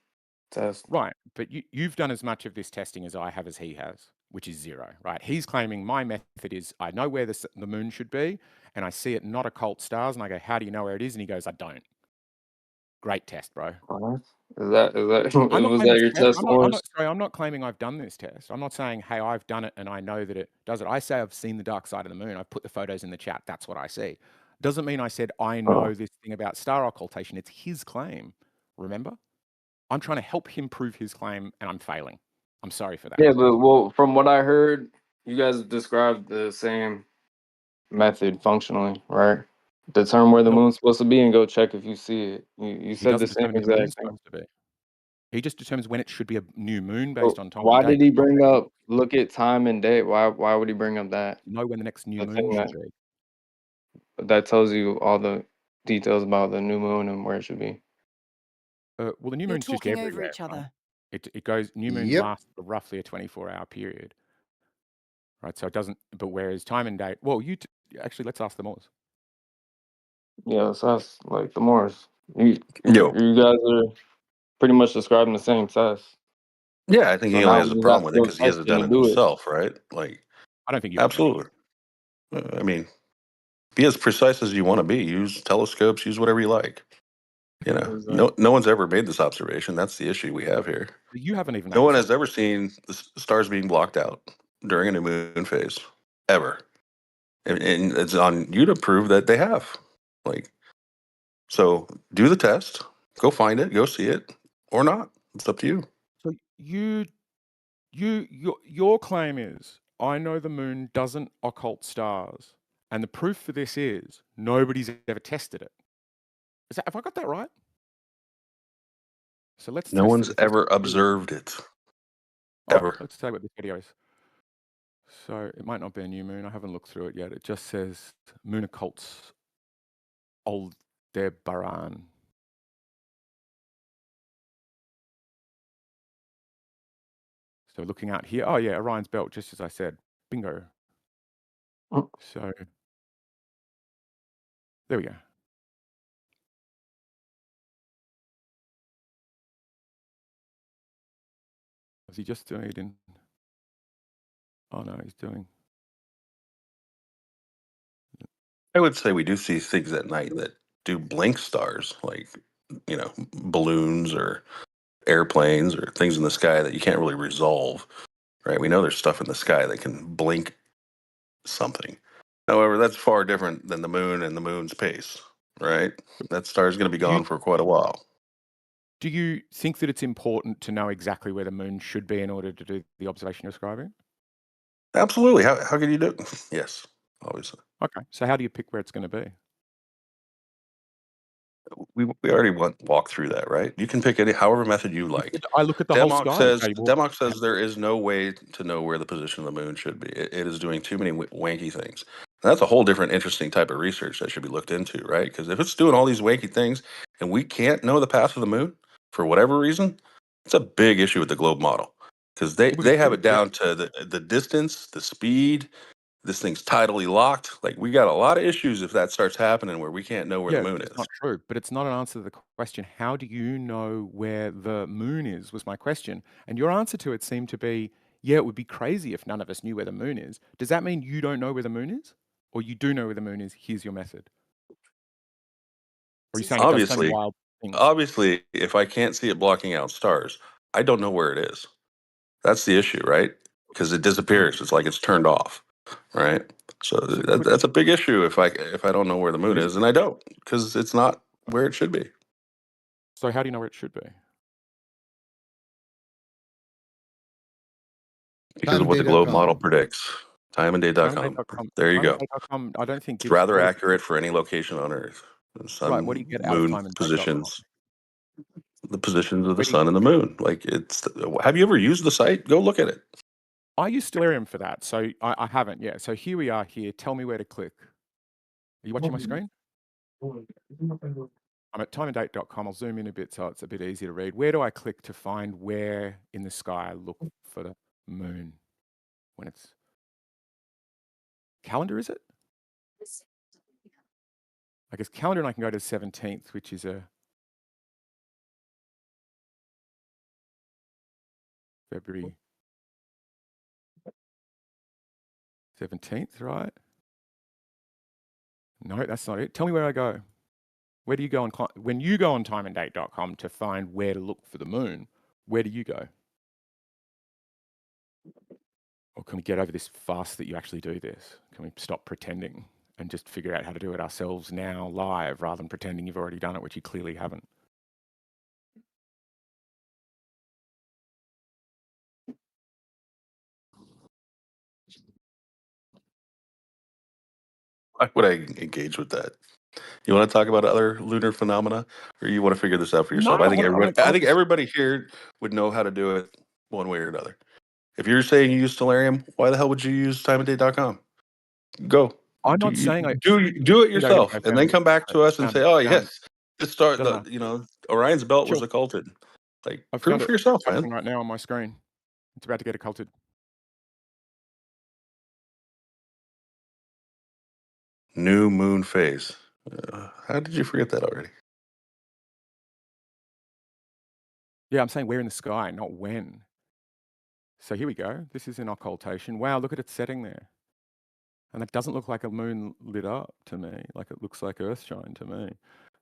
test. Right. But you've done as much of this testing as I have as he has, which is zero, right? He's claiming my method is I know where the moon should be and I see it not occult stars. And I go, how do you know where it is? And he goes, I don't. Great test, bro. What? Is that I'm not was claiming that it's your a test. test scores? I'm not claiming I've done this test. I'm not saying, hey, I've done it and I know that it does it. I say I've seen the dark side of the moon. I've put the photos in the chat. That's what I see. Doesn't mean I said I know this thing about star occultation. It's his claim. Remember? I'm trying to help him prove his claim and I'm failing. I'm sorry for that. Yeah, but well, from what I heard, you guys described the same method functionally, right? Determine where the No, moon's supposed to be and go check if you see it. You he said the doesn't same determine where the moon's exact thing. supposed to be. He just determines when it should be a new moon So based on time and why date, did he not bring when up look at time and date? Why would he bring up that? know when the next new The moon thing should that be. that tells you all the details about the new moon and where it should be. Well, the new You're moon's just talking over everywhere, each right? other. It goes. New moons Yep. last for roughly a 24-hour period, right? So it doesn't. But whereas time and date, well, actually let's ask Themorz. Yeah, so that's like Themorz. You Yo, you guys are pretty much describing the same test. yeah, I think So he only now has a we just problem ask with it you a because he hasn't question done to it do it. himself, right? Like, I don't think you have to. absolutely. I mean, be as precise as you want to be. Use telescopes. Use whatever you like. Exactly. No one's ever made this observation. That's the issue we have here. You haven't even No made one this has up. ever seen the stars being blocked out during a new moon phase, ever. And it's on you to prove that they have. Like, so do the test, go find it, go see it, or not. It's up to you. So your claim is I know the moon doesn't occult stars, and the proof for this is nobody's ever tested it. Have I got that right? So let's No test one's it. ever observed it, All right, ever. let's say what this video is. So it might not be a new moon. I haven't looked through it yet. It just says moon occults Aldebaran. So looking out here, oh yeah, Orion's belt, just as I said. Bingo. Mm. So there we go. Was he just doing it in? Oh no, he's doing. I would say we do see things at night that do blink stars, like, balloons or airplanes or things in the sky that you can't really resolve, right? We know there's stuff in the sky that can blink something. However, that's far different than the moon and the moon's pace, right? That star is going to be Do you gone for quite a while. do you think that it's important to know exactly where the moon should be in order to do the observation you're describing? Absolutely. How can you do it? Yes, obviously. Okay. So how do you pick where it's going to be? We already walk through that, right? You can pick any however method you like. I look at the whole Demox sky and says say, well, Demox says there is no way to know where the position of the moon should be. It is doing too many wanky things. And that's a whole different interesting type of research that should be looked into, right? Because if it's doing all these wanky things and we can't know the path of the moon for whatever reason, it's a big issue with the globe model. Because they, well, they have because it down to the distance, the speed. This thing's tidally locked. Like, we got a lot of issues if that starts happening where we can't know where the yeah, moon it's is. not true, but it's not an answer to the question. How do you know where the moon is? Was my question, and your answer to it seemed to be, yeah, it would be crazy if none of us knew where the moon is. Does that mean you don't know where the moon is, or you do know where the moon is? Here's your method. Or are you saying it does so many Obviously, wild things? obviously, if I can't see it blocking out stars, I don't know where it is. That's the issue, right? Because it disappears. It's like it's turned off, right? So So, that's a big issue if I don't know where the moon it is, is. and I don't because it's not where it should be So how do you know where it should be? because of what the globe model Timeanddate.com. predicts. Timeanddate.com. Timandate.com. There you go. Timandate.com. I don't think It's gives. rather What, accurate for any location on Earth. The right. What do sun, you get out of moon timandate.com? positions, the positions of the Where do you, sun and the moon. Like, it's. Have you ever used the site? Go look at it. I use Stellarium for that, so I haven't. Yeah. So here we are. Here, tell me where to click. Are you watching my screen? I'm at timandate.com. I'll zoom in a bit so it's a bit easier to read. Where do I click to find where in the sky I look for the moon when it's calendar? Is it? I guess calendar, and I can go to the 17th, which is a February 17th, right? No, that's not it. Tell me where I go. Where do you go on when you go on timandate.com to find where to look for the moon? Where do you go? Or can we get over this fast that you actually do this? Can we stop pretending and just figure out how to do it ourselves now live rather than pretending you've already done it, which you clearly haven't? Why would I engage with that? You want to talk about other lunar phenomena, or you want to figure this out for yourself? No, I I think want, I everybody, want, I I think just, everybody here would know how to do it one way or another. If you're saying you use Stellarium, why the hell would you use timeanddate.com? Go. I'm Do not you saying I do it think I gotta yourself, go and then come back to us and say, "Oh yes, this start doesn't the matter. Orion's belt was Sure. occulted." Like, I've prove found it it for yourself, man. happening right now on my screen. It's about to get occulted. New moon phase. How did you forget that already? Yeah, I'm saying where in the sky, not when. So here we go. This is in occultation. Wow, look at its setting there. And it doesn't look like a moon lit up to me. Like it looks like Earthshine to me.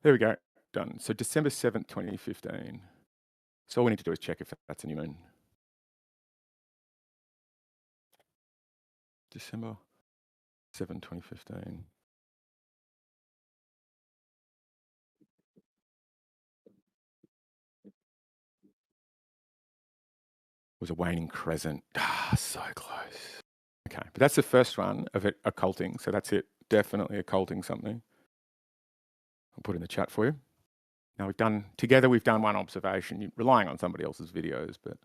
There we go. Done. So December 7th, 2015. So all we need to do is check if that's a new moon. December 7, 2015. Was a waning crescent. Ah, so close. Okay, but that's the first one of it occulting. So that's it. Definitely occulting something. I'll put in the chat for you. Now we've done one observation. You're relying on somebody else's videos, but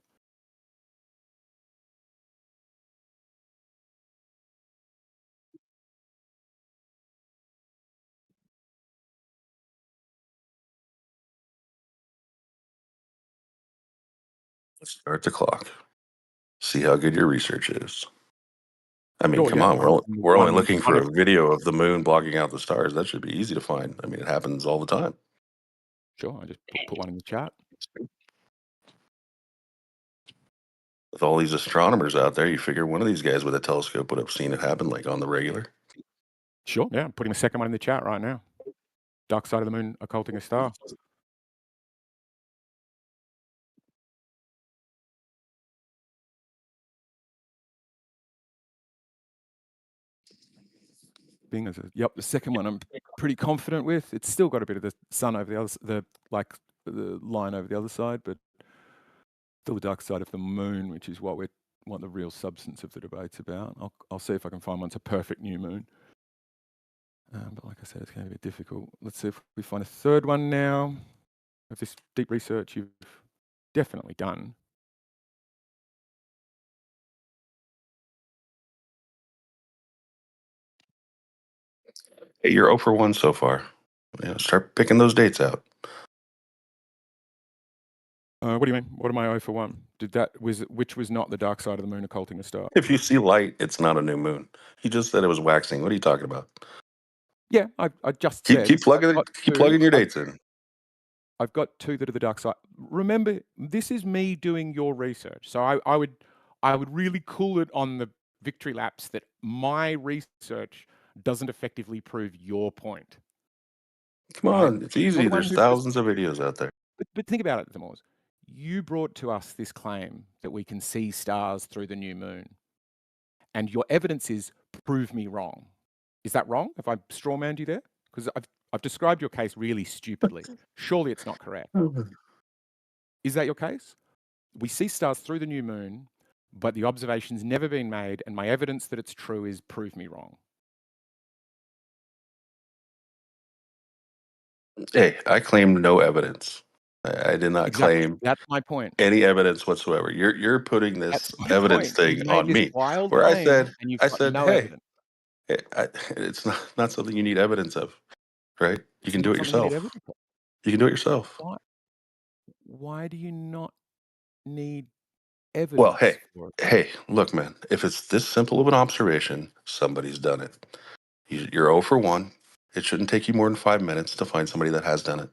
Let's start the clock. See how good your research is. I mean, sure, come yeah. on, we're only looking One for of, a video of the moon blocking out the stars. That should be easy to find. I mean, it happens all the time. sure, I just put one in the chat. With all these astronomers out there, you figure one of these guys with a telescope would have seen it happen, like on the regular. Sure, yeah. I'm putting a second one in the chat right now. Dark side of the moon occulting a star. Yep, the second one I'm pretty confident with. It's still got a bit of the sun over the other, the line over the other side, but still the dark side of the moon, which is what the real substance of the debate's about. I'll see if I can find one. It's a perfect new moon. But like I said, it's going to be difficult. Let's see if we find a third one now. Of this deep research you've definitely done. Hey, you're 0 for 1 so far. Start picking those dates out. What do you mean? What am I 0 for 1? Which was not the dark side of the moon occulting a star? If you see light, it's not a new moon. You just said it was waxing. What are you talking about? Yeah, I just Keep said plugging your dates in. I've got two that are the dark side. Remember, this is me doing your research. So I would really cool it on the victory laps that my research doesn't effectively prove your point. Come Right? on, it's easy. You're the one There's who thousands of videos out there. But think about it, Themorz. You brought to us this claim that we can see stars through the new moon. And your evidence is prove me wrong. Is that wrong? Have I strawmanned you there? Because I've described your case really stupidly. Surely it's not correct. Is that your case? We see stars through the new moon, but the observation's never been made, and my evidence that it's true is prove me wrong. Hey, I claimed no evidence. I did not claim That's my point. any evidence whatsoever. You're putting this That's my evidence point. You thing made on this me. wild Where claim, and you've got no hey, evidence. it's not something you need evidence of, right? You It's can do not it something you need yourself. evidence for. You can do it yourself. Why do you not need Well, evidence for it? hey, look, man. If it's this simple of an observation, somebody's done it. You're 0 for 1. It shouldn't take you more than 5 minutes to find somebody that has done it.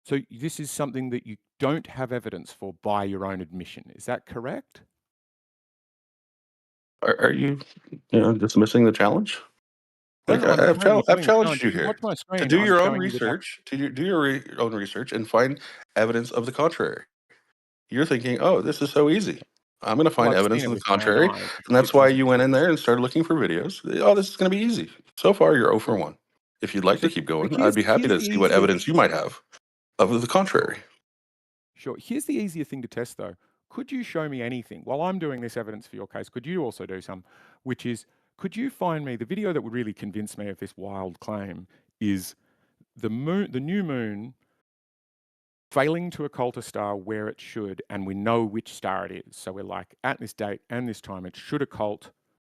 So this is something that you don't have evidence for by your own admission. Is that correct? Are you dismissing the challenge? No, Like no, I'm currently I've doing the challenged challenge. you If you watch here my to screen, do I'm your own showing you the research, own research, and find evidence of the contrary. You're thinking, oh, this is so easy. I'm going to well, find I've seen evidence it of the with my own contrary, eyes. and that's It why you doesn't. went in there and started looking for videos. Oh, this is going to be easy. So far, you're 0 for 1. If you'd like to So keep going, I'd here's be happy here's to the see what easier. evidence you might have of the contrary. Sure. Here's the easier thing to test, though. Could you show me anything while I'm doing this evidence for your case? Could you also do some, which is, could you find me the video that would really convince me of this wild claim? is the new moon failing to occult a star where it should, and we know which star it is. So we're like, at this date and this time, it should occult,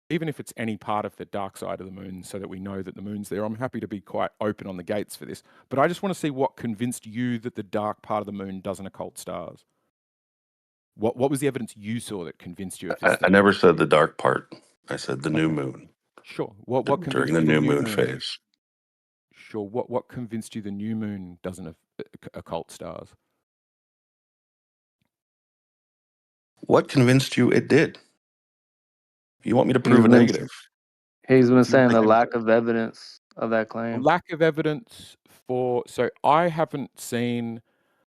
even if it's any part of the dark side of the moon, so that we know that the moon's there. I'm happy to be quite open on the gates for this, but I just want to see what convinced you that the dark part of the moon doesn't occult stars. What was the evidence you saw that convinced you? I never said the dark part. I said the new moon. Sure. What during the new moon phase? Sure. What convinced you the new moon doesn't occult stars? What convinced you it did? You want me to prove a negative? He's been It's saying the negative. lack of evidence of that claim. Lack of evidence so I haven't seen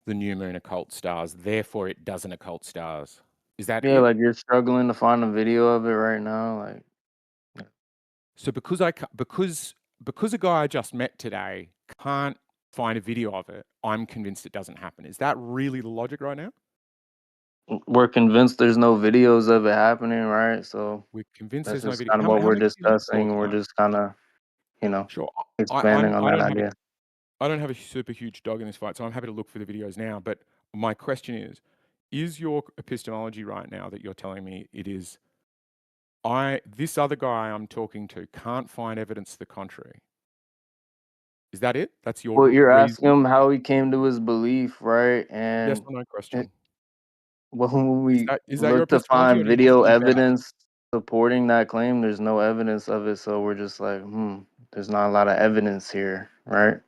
the new moon occult stars, therefore it doesn't occult stars. Is that Yeah, it? like you're struggling to find a video of it right now. Like, So because a guy I just met today can't find a video of it, I'm convinced it doesn't happen. Is that really the logic right now? we're convinced there's no videos of it happening, right? So We're convinced that's there's no just video. kind of How what we're many videos have you saw discussing. We're tonight? just kind of, Sure. expanding on that idea. I don't have a super huge dog in this fight, so I'm happy to look for the videos now. But my question is your epistemology right now that you're telling me it is, this other guy I'm talking to can't find evidence to the contrary? Is that it? That's your Well, you're reason? asking him how he came to his belief, right? And Yes or no question. when we Is that your look to epistemology, or find do you just video want to vouch? evidence supporting that claim, there's no evidence of it. So we're just like, there's not a lot of evidence here, right?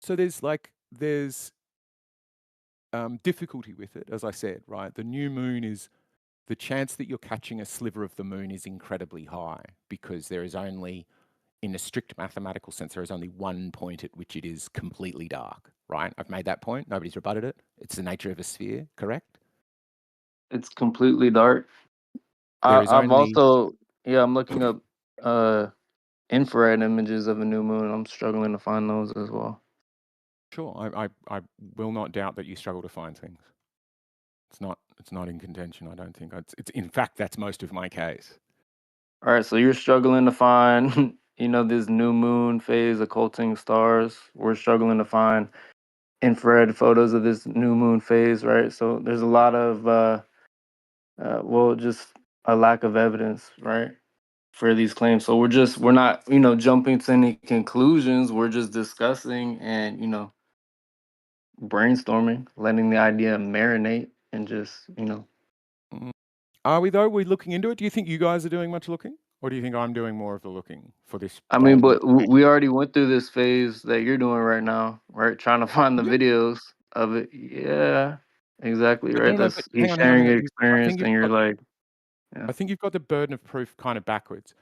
So there's difficulty with it, as I said, right? The new moon is, the chance that you're catching a sliver of the moon is incredibly high, because there is only, in a strict mathematical sense, there is only one point at which it is completely dark, right? I've made that point. Nobody's rebutted it. It's the nature of a sphere, correct? It's completely dark. There is I'm only... also, I'm looking up infrared images of a new moon. I'm struggling to find those as well. Sure, I will not doubt that you struggle to find things. It's not in contention, I don't think. It's in fact, that's most of my case. All right, so you're struggling to find, this new moon phase occulting stars. We're struggling to find infrared photos of this new moon phase, right? So there's a lot of, just a lack of evidence, right, for these claims. So we're not, jumping to any conclusions. We're just discussing and, brainstorming, letting the idea marinate, and just, Are we, though? We're looking into it. Do you think you guys are doing much looking? Or do you think I'm doing more of the looking for this? I mean, but we already went through this phase that you're doing right now, right? Trying to find the videos of it. Yeah, exactly, right? No, That's but he's hang on. sharing your I experience, think and you're like, I think you've got the burden of proof kind of backwards.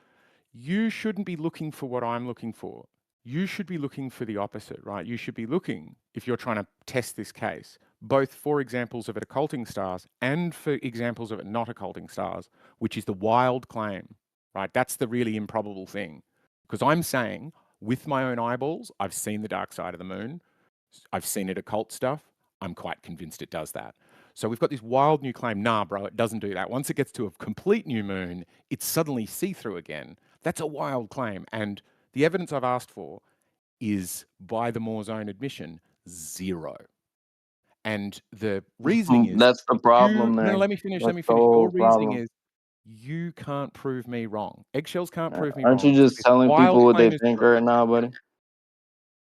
You shouldn't be looking for what I'm looking for. You should be looking for the opposite, right? You should be looking, if you're trying to test this case, both for examples of it occulting stars and for examples of it not occulting stars, which is the wild claim, right? That's the really improbable thing. Because I'm saying, with my own eyeballs, I've seen the dark side of the moon. I've seen it occult stuff. I'm quite convinced it does that. So we've got this wild new claim. Nah, bro, it doesn't do that. Once it gets to a complete new moon, it's suddenly see-through again. That's a wild claim. And the evidence I've asked for is, by Themorz own admission, zero. And the reasoning is... that's the problem there. No, let me finish. That's the whole Your reasoning problem. is, you can't prove me wrong. Eggshells can't prove me Aren't wrong. you just This telling wild people what they claim is think true. right now, buddy?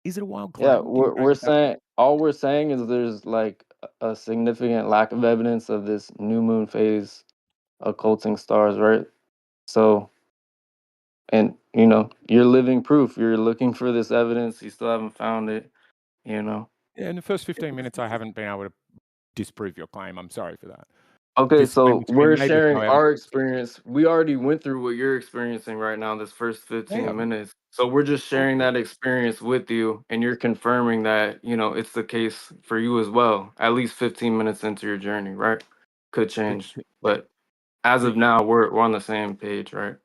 Is it a wild Yeah, claim? we're saying all we're saying is there's like a significant lack of evidence of this new moon phase occulting stars, right? So, and you're living proof. You're looking for this evidence. You still haven't found it. Yeah, in the first 15 minutes, I haven't been able to disprove your claim. I'm sorry for that. Okay, This claim so to be we're made with sharing no our evidence. experience. We already went through what you're experiencing right now, this first 15 minutes. So we're just sharing that experience with you, and you're confirming that, it's the case for you as well, at least 15 minutes into your journey, right? Could change. But as of now, we're on the same page, right?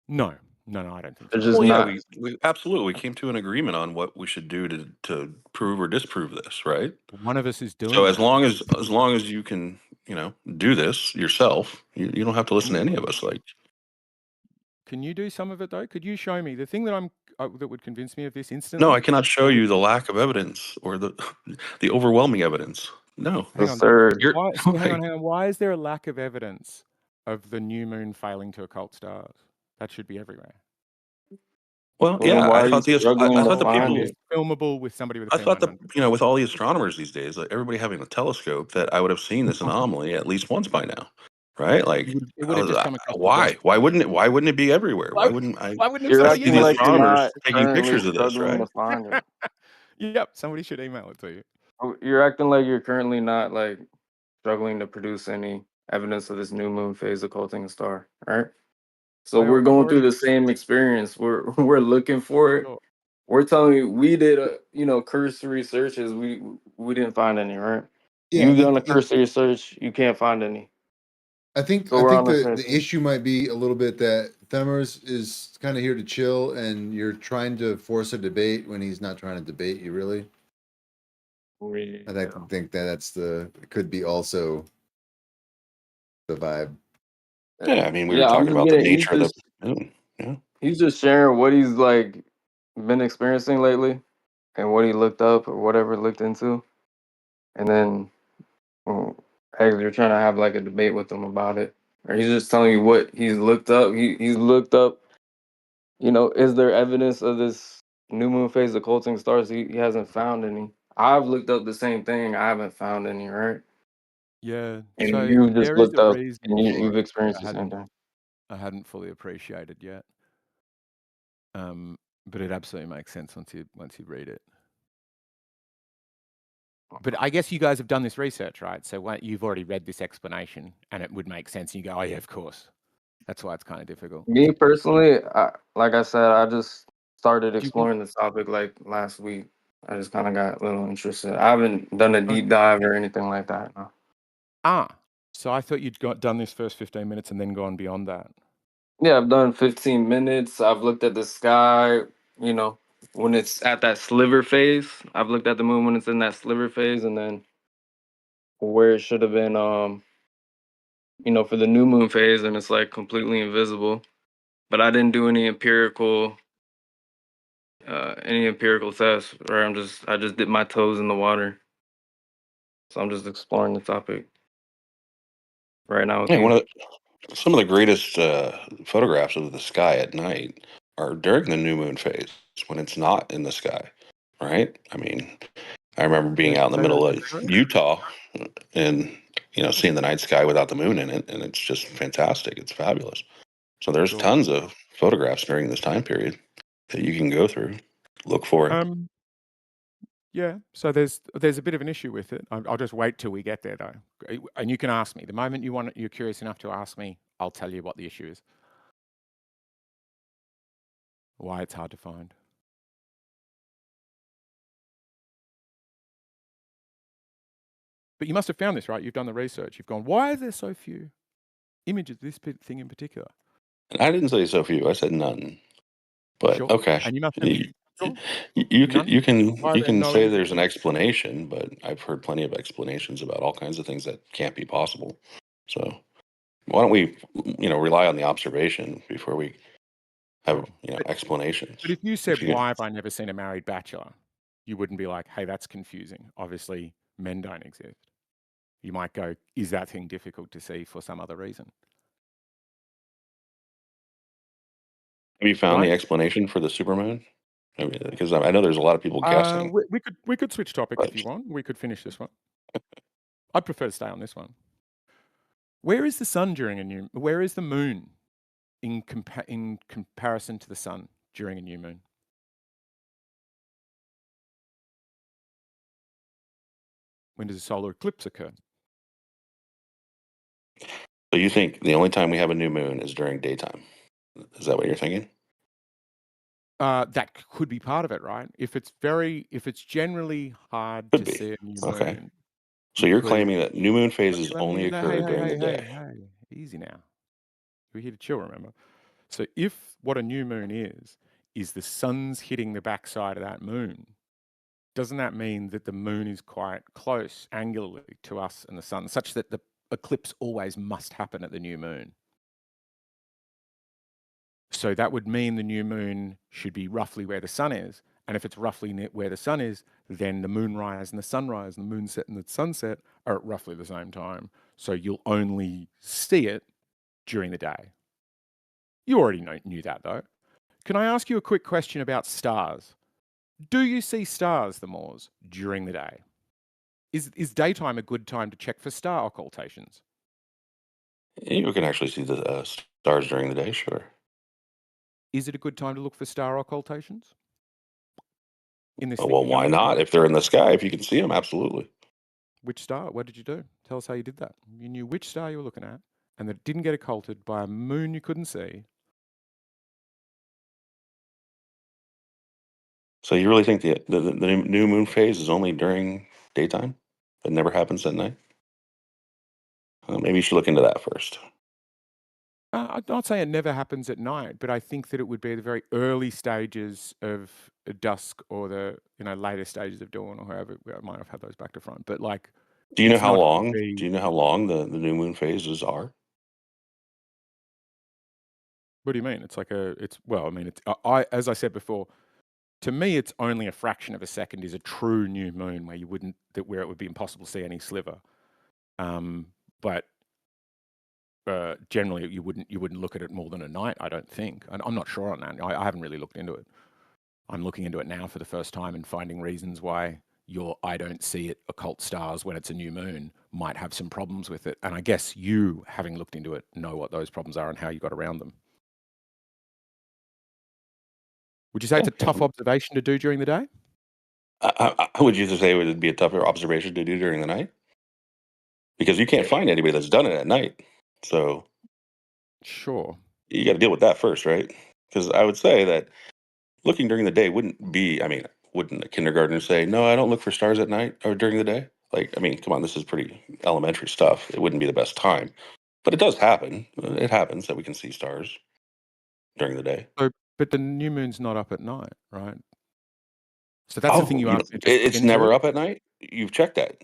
No, I don't think so. There's just Well, yeah, not. we absolutely came to an agreement on what we should do to prove or disprove this, right? One of us is doing So it. as long as you can, do this yourself, you don't have to listen to any of us. Like, Can you do some of it though? Could you show me the thing that that would convince me of this No, instantly? I cannot show you the lack of evidence or the the overwhelming evidence. No. Hang Yes, on. sir. You're Why? So hang like, on, hang on. Why is there a lack of evidence of the new moon failing to occult stars? That should be everywhere. well, Well, then yeah, why I are you thought the I struggling to thought the find Filmable, people it? filmable with somebody with a I thought the P900. with all the astronomers these days, like everybody having a telescope, that I would have seen this anomaly at least once by now, right? Like, It I would have was, just come across the why? desk. Why wouldn't it? Why wouldn't it be everywhere? Why, why wouldn't have You're I somebody see acting the like emailed it you're to you? not astronomers taking currently pictures of this, struggling right? to find it. Yep, somebody should email it to you. You're acting like you're currently not like struggling to produce any evidence of this new moon phase occulting a star, right? So we're I've going through already the same experience. We're looking for it. sure. We're telling you we did a cursory searches. We didn't find any, right? Yeah, You've done a cursory search. You can't find any. I think So we're on the same the page. issue might be a little bit that Themorz is kind of here to chill, and you're trying to force a debate when he's not trying to debate you. Really, I think that could be also the vibe. Yeah, I mean, we were Yeah, I'm talking just about the getting. nature of the moon. Yeah. He's just sharing what he's like been experiencing lately, and what he looked up or whatever looked into, and then as you're trying to have like a debate with him about it, or he's just telling you what he's looked up. He's looked up. Is there evidence of this new moon phase occulting stars? He hasn't found any. I've looked up the same thing. I haven't found any. Right, Yeah. and So you just there is looked a up reason and for you've it that experienced the same thing. I hadn't fully appreciated yet. But it absolutely makes sense once you read it. But I guess you guys have done this research, right? So you've already read this explanation, and it would make sense. And you go, "Oh yeah, of course." That's why it's kind of difficult. Me personally, like I said, I just started Do you want? exploring this topic like last week. I just kind of got a little interested. I haven't done a deep dive or anything like that. No. So I thought you'd done this first 15 minutes and then gone beyond that. Yeah, I've done 15 minutes. I've looked at the sky, you know, when it's at that sliver phase. I've looked at the moon when it's in that sliver phase, and then where it should have been, for the new moon phase, and it's like completely invisible. But I didn't do any empirical tests, or I just dipped my toes in the water. So I'm just exploring the topic right now with Yeah, you. some of the greatest photographs of the sky at night are during the new moon phase when it's not in the sky, right? I mean, I remember being out in the Taylor, is middle that of true? Utah and seeing the night sky without the moon in it, and it's just fantastic. It's fabulous. So there's Sure. tons of photographs during this time period that you can go through, look for it. Yeah. So there's a bit of an issue with it. I'll just wait till we get there, though, and you can ask me the moment you're curious enough to ask me. I'll tell you what the issue is. Why it's hard to find. But you must have found this, right? You've done the research. You've gone, why are there so few images of this thing in particular? And I didn't say so few. I said none. But Sure. okay, And you must have sure. can None. Why are you there can no say images? there's an explanation, but I've heard plenty of explanations about all kinds of things that can't be possible. So why don't we rely on the observation before we have Sure. explanations? But if you If said, you why have I never seen a married bachelor? You wouldn't be like, hey, that's confusing. Obviously, men don't exist. You might go, is that thing difficult to see for some other reason? have you found Right? the explanation for the supermoon? I mean, because I know there's a lot of people guessing. We could switch topic But if you want. We could finish this one. I'd prefer to stay on this one. Where is the sun during a new? Where is the moon in comparison to the sun during a new moon? When does a solar eclipse occur? so you think the only time we have a new moon is during daytime? Is that what you're thinking? That could be part of it, right? If it's generally hard Could to be. see a new Okay. moon So you're because claiming that new moon phases only no, hey, occur hey, during the hey, hey, day. hey, easy now. We're here to chill, remember? So if what a new moon is the sun's hitting the backside of that moon, doesn't that mean that the moon is quite close angularly to us and the sun, such that the eclipse always must happen at the new moon? So that would mean the new moon should be roughly where the sun is. And if it's roughly where the sun is, then the moonrise and the sunrise and the moonset and the sunset are at roughly the same time. So you'll only see it during the day. You already knew that, though. Can I ask you a quick question about stars? Do you see stars, Themorz, during the day? Is daytime a good time to check for star occultations? You can actually see the stars during the day, sure. Is it a good time to look for star occultations? In this thing Well, you're why going to? not? If they're in the sky, if you can see them, absolutely. Which star? What did you do? Tell us how you did that. You knew which star you were looking at, and that it didn't get occulted by a moon you couldn't see. So you really think the new moon phase is only during daytime? It never happens at night? Maybe you should look into that first. I'm not saying it never happens at night, but I think that it would be the very early stages of dusk or the later stages of dawn, or however I might have had those back to front. But like, Do you know it's how not gonna long? be. Do you know how long the new moon phases are? What do you mean? It's like well, I mean, as I said before, to me, it's only a fraction of a second is a true new moon where where it would be impossible to see any sliver. But generally, you wouldn't look at it more than a night, I don't think. And I'm not sure on that. I haven't really looked into it. I'm looking into it now for the first time and finding reasons why your I don't see it occult stars when it's a new moon might have some problems with it. And I guess you, having looked into it, know what those problems are and how you got around them. Would you say it's a tough observation to do during the day? Would you say it would be a tougher observation to do during the night? Because you can't find anybody that's done it at night. So Sure. you got to deal with that first, right? Because I would say that looking during the day wouldn't a kindergartner say, no, I don't look for stars at night or during the day? Like, I mean, come on, this is pretty elementary stuff. It wouldn't be the best time. But it does happen. It happens that we can see stars during the day. So, but the new moon's not up at night, right? So that's the thing you asked me to look It's never into. up at night? You've checked that.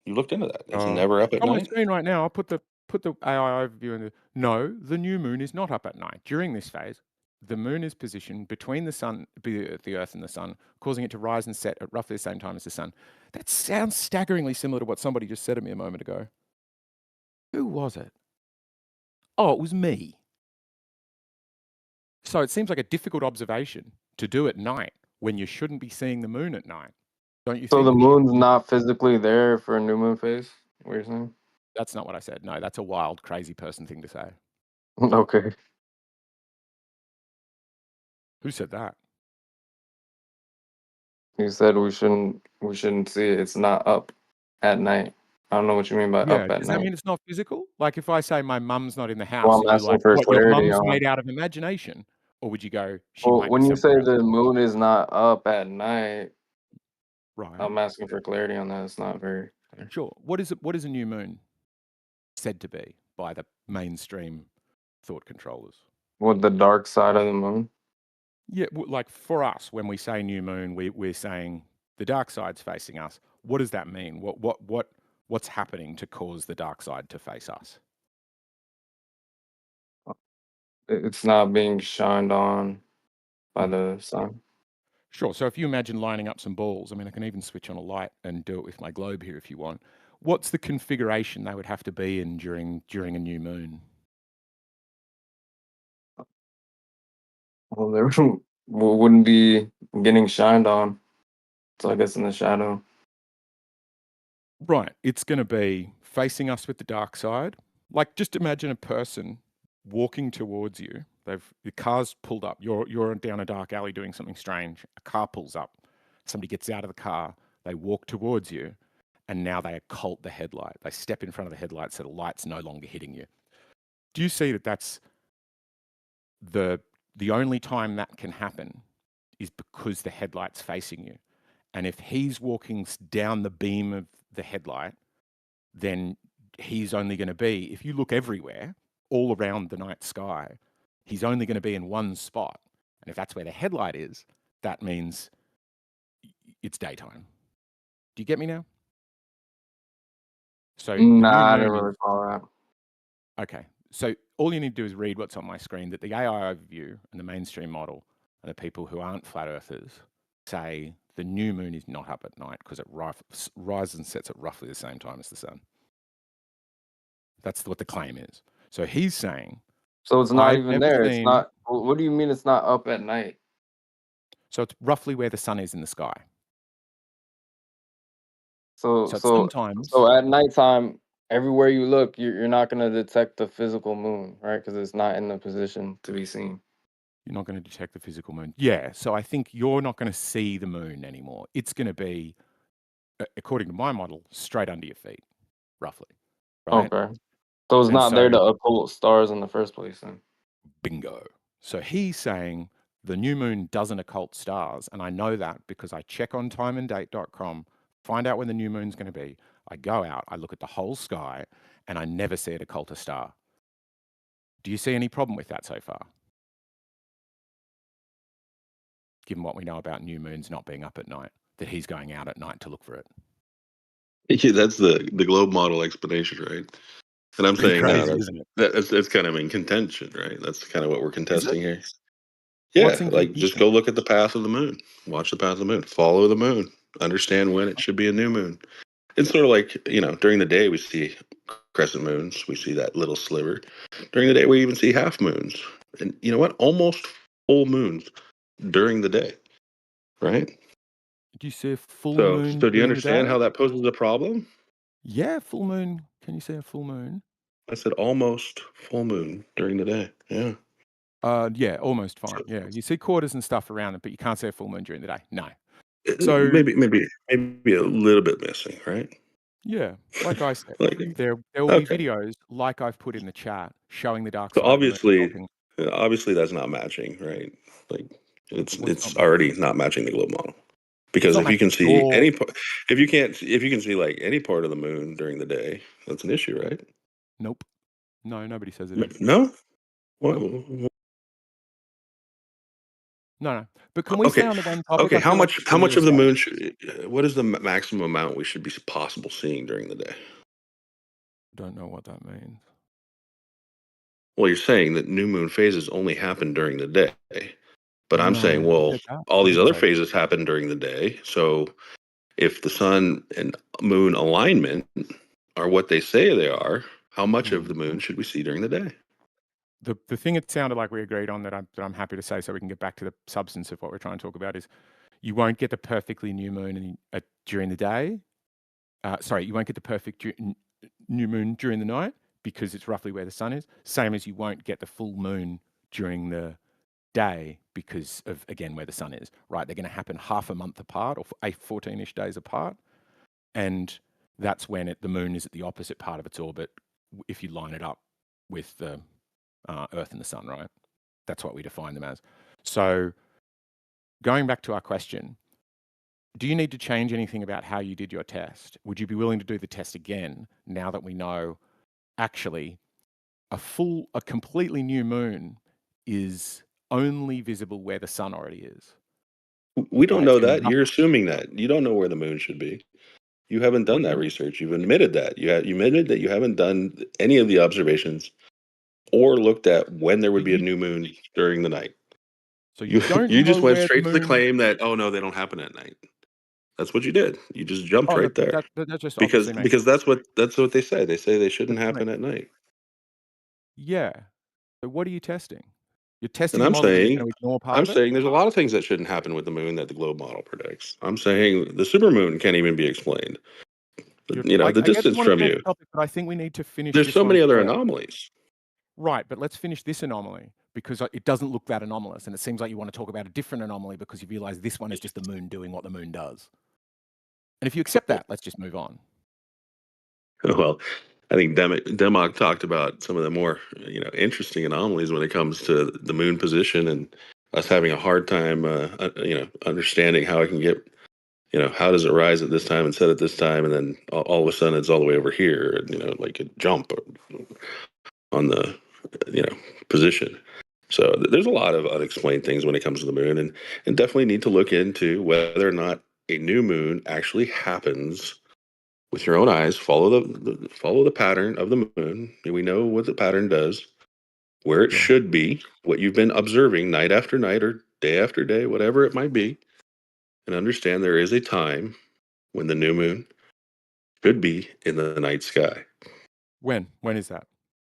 You looked into that. It's never up at On my night? screen right now, I'll put the AI overview in. No, the new moon is not up at night. During this phase, the moon is positioned between the sun, the Earth and the sun, causing it to rise and set at roughly the same time as the sun. That sounds staggeringly similar to what somebody just said to me a moment ago. Who was it? Oh, it was me. So it seems like a difficult observation to do at night when you shouldn't be seeing the moon at night, don't you So think? the moon's not physically there for a new moon phase? What you're saying? That's not what I said. No, that's a wild, crazy person thing to say. Okay. Who said that? You said we shouldn't see it. It's not up at night. I don't know what you mean by Yeah, up at does that night. mean it's not physical? Like if I say my mum's not in the Well, house, I'm are you asking like, for what, your clarity mum's on. made out of imagination? Or would you go, she Well, might be when you say somewhere else? the moon is not up at night, Right. I'm asking for clarity on that. It's not very clear. Sure. What is a new moon said to be by the mainstream thought controllers? What, the dark side of the moon? Yeah, like for us, when we say new moon, we're saying the dark side's facing us. What does that mean? What's happening to cause the dark side to face us? It's not being shined on by the sun. Sure. So if you imagine lining up some balls, I mean, I can even switch on a light and do it with my globe here if you want. What's the configuration they would have to be in during a new moon? Well, there wouldn't be getting shined on. So I guess in the shadow. Right. It's going to be facing us with the dark side. Like, just imagine a person walking towards you. The car's pulled up. You're down a dark alley doing something strange. A car pulls up. Somebody gets out of the car. They walk towards you, and now they occult the headlight. They step in front of the headlight so the light's no longer hitting you. Do you see that that's the only time that can happen is because the headlight's facing you? And if he's walking down the beam of the headlight, then he's only going to be, if you look everywhere, all around the night sky, he's only going to be in one spot. And if that's where the headlight is, that means it's daytime. Do you get me now? So the new Nah, I didn't moon really follow that. okay. So all you need to do is read what's on my screen, that the AI overview and the mainstream model and the people who aren't flat earthers say the new moon is not up at night because it rises and sets at roughly the same time as the sun. That's what the claim is. So he's saying, So it's not I've even never there. It's seen. not. What do you mean it's not up at night? So it's roughly where the sun is in the sky. So sometimes at nighttime, everywhere you look, you're not gonna detect the physical moon, right? Because it's not in the position to be seen. you're not going to detect the physical moon. Yeah. So I think you're not going to see the moon anymore. It's going to be, according to my model, straight under your feet, roughly. Right. Okay. So it's And not there so, to occult stars in the first place, then. bingo. So he's saying the new moon doesn't occult stars. And I know that because I check on timeanddate.com, find out when the new moon's going to be. I go out, I look at the whole sky, and I never see it occult a star. Do you see any problem with that so far? Given what we know about new moons not being up at night, that he's going out at night to look for it. Yeah, that's the globe model explanation, right? And I'm Pretty saying no, crazy, isn't it? that's kind of in contention, right? That's kind of what we're Is it? contesting here. What's Yeah, in like just contention? go look at the path of the moon, watch the path of the moon, follow the moon, understand when it should be a new moon. It's sort of like, during the day we see crescent moons, we see that little sliver. During the day we even see half moons, and you know what? Almost full moons during the day, right? Do you see a full So, moon so do you during the understand day? how that poses a problem? Yeah, full moon. Can you see a full moon? I said almost full moon during the day. Yeah. Yeah, almost So, fine. Yeah, you see quarters and stuff around it, but you can't see a full moon during the day. No. So maybe a little bit missing, right? yeah, like I said, Like, there will be okay. videos like I've put in the chat showing the dark So side of the moon. obviously that's not matching, right? Like What's not it's matching? already not matching the globe model. It's Because not if you matching can see your. if you can see like any part of the moon during the day, that's an issue, right? Nope. No, nobody says it is. No? What, Nope. No. But can we stay okay. on the one topic? Okay, I feel like how we're much of just the like, moon what is the maximum amount we should be possible seeing during the day? don't know what that means. Well, you're saying that new moon phases only happen during the day. But I'm saying, No, who well, said that? all I these didn't other say that. phases happen during the day. So if the sun and moon alignment are what they say they are, how much of the moon should we see during the day? The thing it sounded like we agreed on that I'm happy to say, so we can get back to the substance of what we're trying to talk about, is you won't get the perfectly new moon during the day. Sorry, you won't get the perfect new moon during the night because it's roughly where the sun is. Same as you won't get the full moon during the day because of, again, where the sun is, right? They're going to happen half a month apart or 14-ish days apart. And that's when the moon is at the opposite part of its orbit if you line it up with the Earth and the sun, right? That's what we define them as. So going back to our question, do you need to change anything about how you did your test? Would you be willing to do the test again now that we know actually a completely new moon is only visible where the sun already is? We don't Right? It's know going to that. be rough. You're assuming that. You don't know where the moon should be. You haven't done What do you that mean? research. You've admitted that. You admitted that you haven't done any of the observations or looked at when there So would be a you, new moon during the night. so you You don't you know just went where the straight to the moon. claim that, oh no, they don't happen at night. That's what you did. You just jumped Oh, right there. that just Because obviously makes because that's what they say. They say they shouldn't that makes happen at night. yeah. So what are you testing? You're And testing a model that is going to ignore part I'm of it. saying there's a lot of things that shouldn't happen with the moon that the globe model predicts. I'm saying the supermoon can't even be explained. The I get you distance want to from change the you. topic, but I think we need to finish There's this so one many other first. anomalies. Right, but let's finish this anomaly because it doesn't look that anomalous, and it seems like you want to talk about a different anomaly because you realize this one is just the moon doing what the moon does. And if you accept that, let's just move on. Well, I think Demok talked about some of the more interesting anomalies when it comes to the moon position and us having a hard time understanding how it can get how does it rise at this time and set at this time, and then all of a sudden it's all the way over here, and like a jump on the position. So there's a lot of unexplained things when it comes to the moon, and definitely need to look into whether or not a new moon actually happens with your own eyes. Follow the pattern of the moon. We know what the pattern does. where it Sure. should be, what you've been observing night after night or day after day, whatever it might be, and understand there is a time when the new moon should be in the night sky. When? When is that?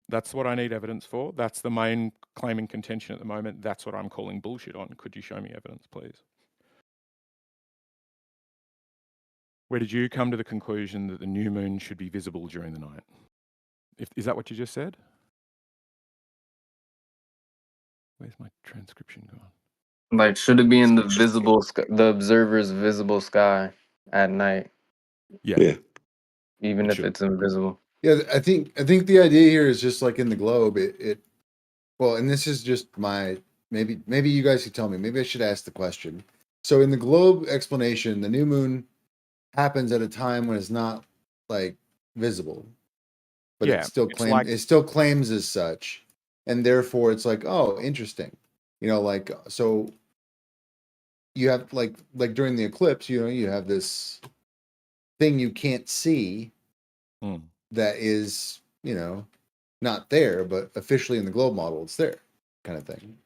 That's what I need evidence for. That's the main claim in contention at the moment. That's what I'm calling bullshit on. Could you show me evidence, please? Where did you come to the conclusion that the new moon should be visible during the night? Is that what you just said? Where's my transcription gone? Like, should it be in the the observer's visible sky at night, Yeah. even It if should. it's invisible? Yeah, I think the idea here is just like in the globe. Well, and this is just my maybe you guys could tell me. Maybe I should ask the question. So in the globe explanation, the new moon happens at a time when it's not like visible, but Yeah, it still claims as such, and therefore it's like, oh, interesting. You know, like so you have like during the eclipse, you know, you have this thing you can't see Mm. that is, you know, not there, but officially in the globe model, it's there, kind of thing.